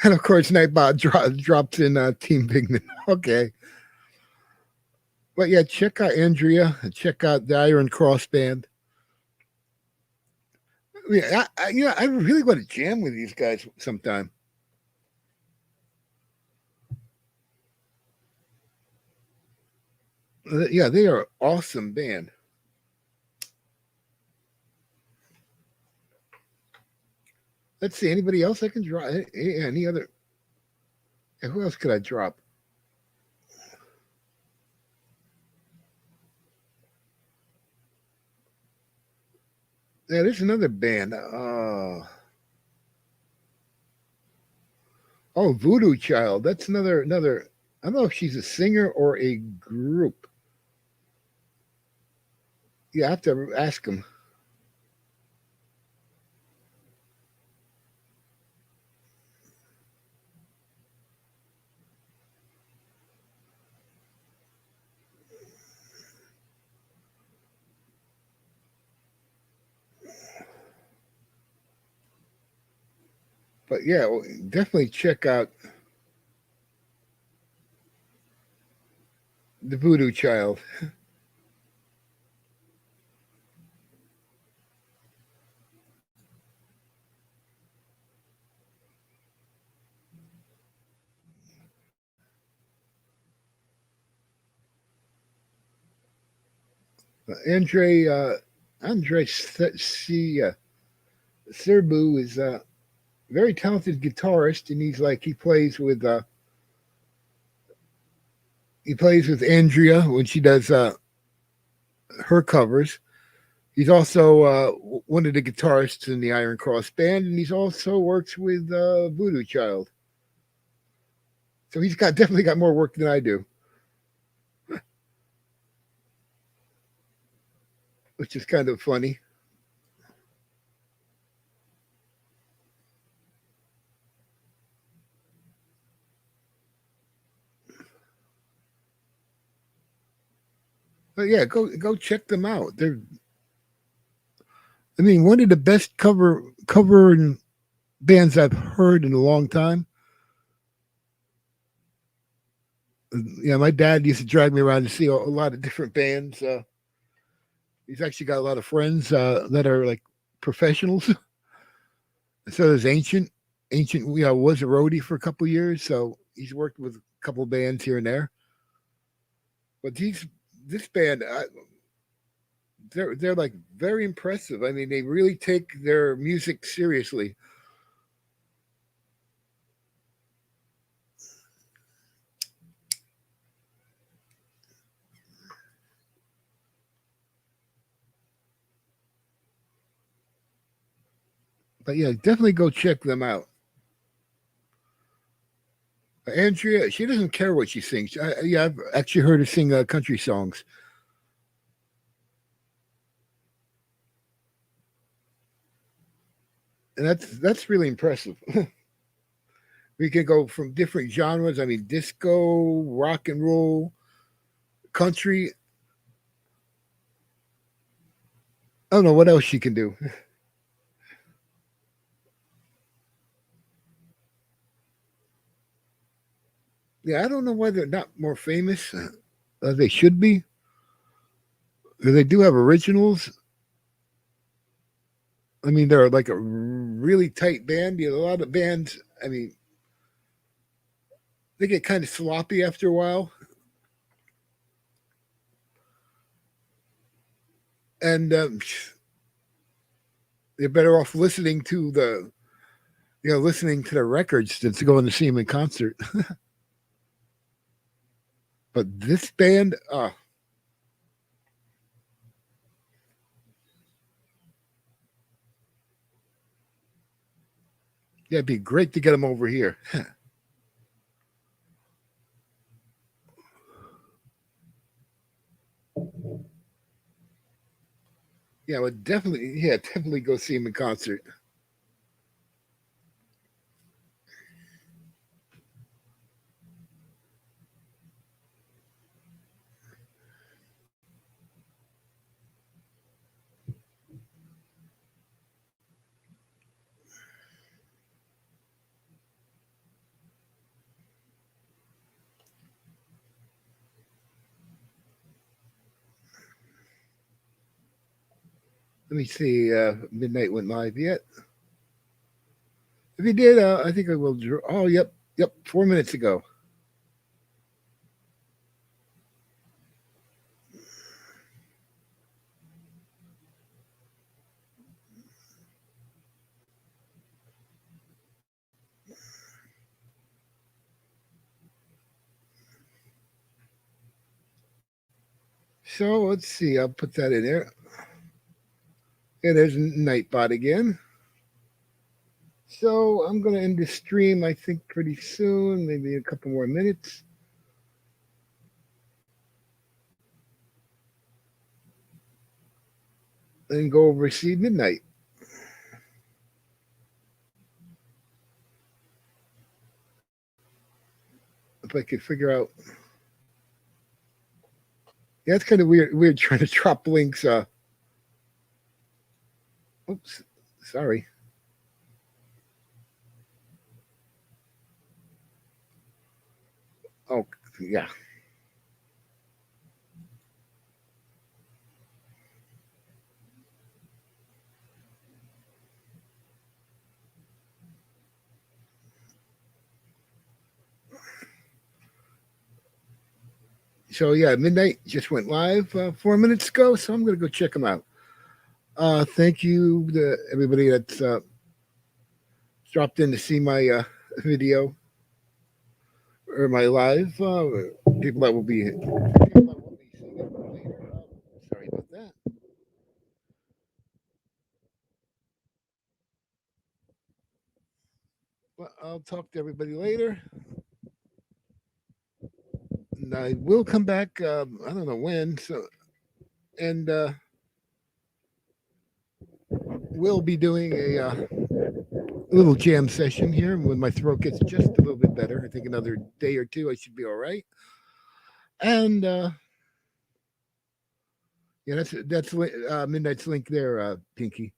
And of course, Nightbot drops in Team Bigman. Okay. But yeah, check out Andrea and check out the Iron Cross Band. I really want to jam with these guys sometime. Yeah, they are awesome band. Let's see, anybody else I can drop? Any other? Who else could I drop? Yeah, there's another band. Oh, Voodoo Child. That's another. I don't know if she's a singer or a group. Yeah, I have to ask them. But yeah, well, definitely check out the Voodoo Child. Andre Andre Serbu is a very talented guitarist, and he plays with Andrea when she does her covers. He's also one of the guitarists in the Iron Cross band, and he's also works with Voodoo Child. So he's got definitely got more work than I do, which is kind of funny. But yeah, go check them out. I mean, one of the best cover bands I've heard in a long time. Yeah, my dad used to drag me around to see a lot of different bands. He's actually got a lot of friends that are like professionals. So there's Ancient. Was a roadie for a couple years, so he's worked with a couple bands here and there. But this band, they're like very impressive. I mean, they really take their music seriously. But yeah, definitely go check them out. Andrea, she doesn't care what she sings. I've actually heard her sing country songs, and that's really impressive. We can go from different genres. I mean, disco, rock and roll, country. I don't know what else she can do. Yeah, I don't know why they're not more famous. They should be. They do have originals. I mean, they're like a really tight band. A lot of bands. I mean, they get kind of sloppy after a while, and they're better off listening to the records than to going to see them in concert. But this band, Yeah, it'd be great to get them over here. Yeah, definitely go see him in concert. Let me see. Midnight went live yet? If he did, I think I will. Oh, yep. 4 minutes ago. So let's see. I'll put that in there. Yeah, there's Nightbot again. So I'm going to end the stream, I think, pretty soon, maybe a couple more minutes. And go over see Midnight. If I could figure out. Yeah, it's kind of weird trying to drop links. Oops, sorry. Oh, yeah. So yeah, Midnight just went live 4 minutes ago, so I'm gonna go check them out. Thank you to everybody that's dropped in to see my video or my live. People that will be seeing it later. Sorry about that. Well, I'll talk to everybody later. And I will come back. I don't know when. So, and we'll be doing a little jam session here when my throat gets just a little bit better. I think another day or two, I should be all right. And yeah, that's Midnight's link there, Pinky.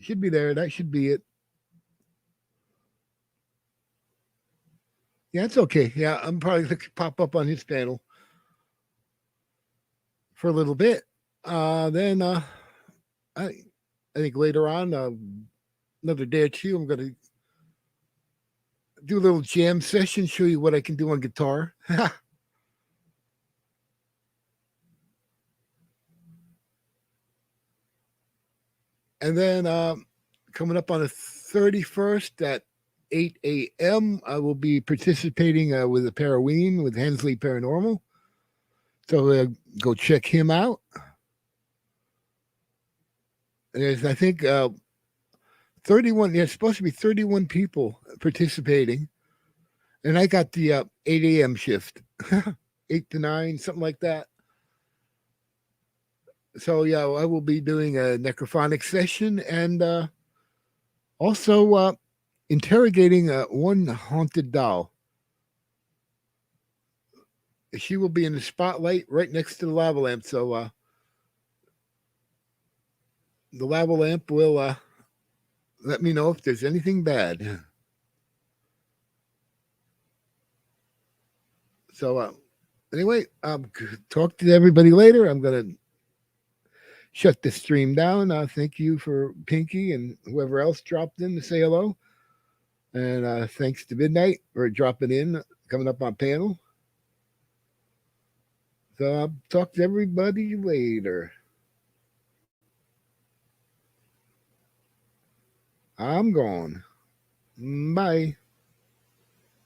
Should be there. That should be it. Yeah, it's okay. Yeah, I'm probably going to pop up on his panel for a little bit. Then I think later on, another day or two, I'm going to do a little jam session, show you what I can do on guitar. And then coming up on the 31st at 8 a.m., I will be participating with a Paraween with Hensley Paranormal. So go check him out. There's, I think, 31. There's supposed to be 31 people participating. And I got the 8 a.m. shift, 8 to 9, something like that. So, yeah, I will be doing a necrophonic session and also interrogating one haunted doll. She will be in the spotlight right next to the lava lamp. So the lava lamp will let me know if there's anything bad. So anyway, talk to everybody later. I'm going to shut the stream down. Thank you for Pinky and whoever else dropped in to say hello. And thanks to Midnight for dropping in, coming up on panel. So I'll talk to everybody later. I'm gone. Bye.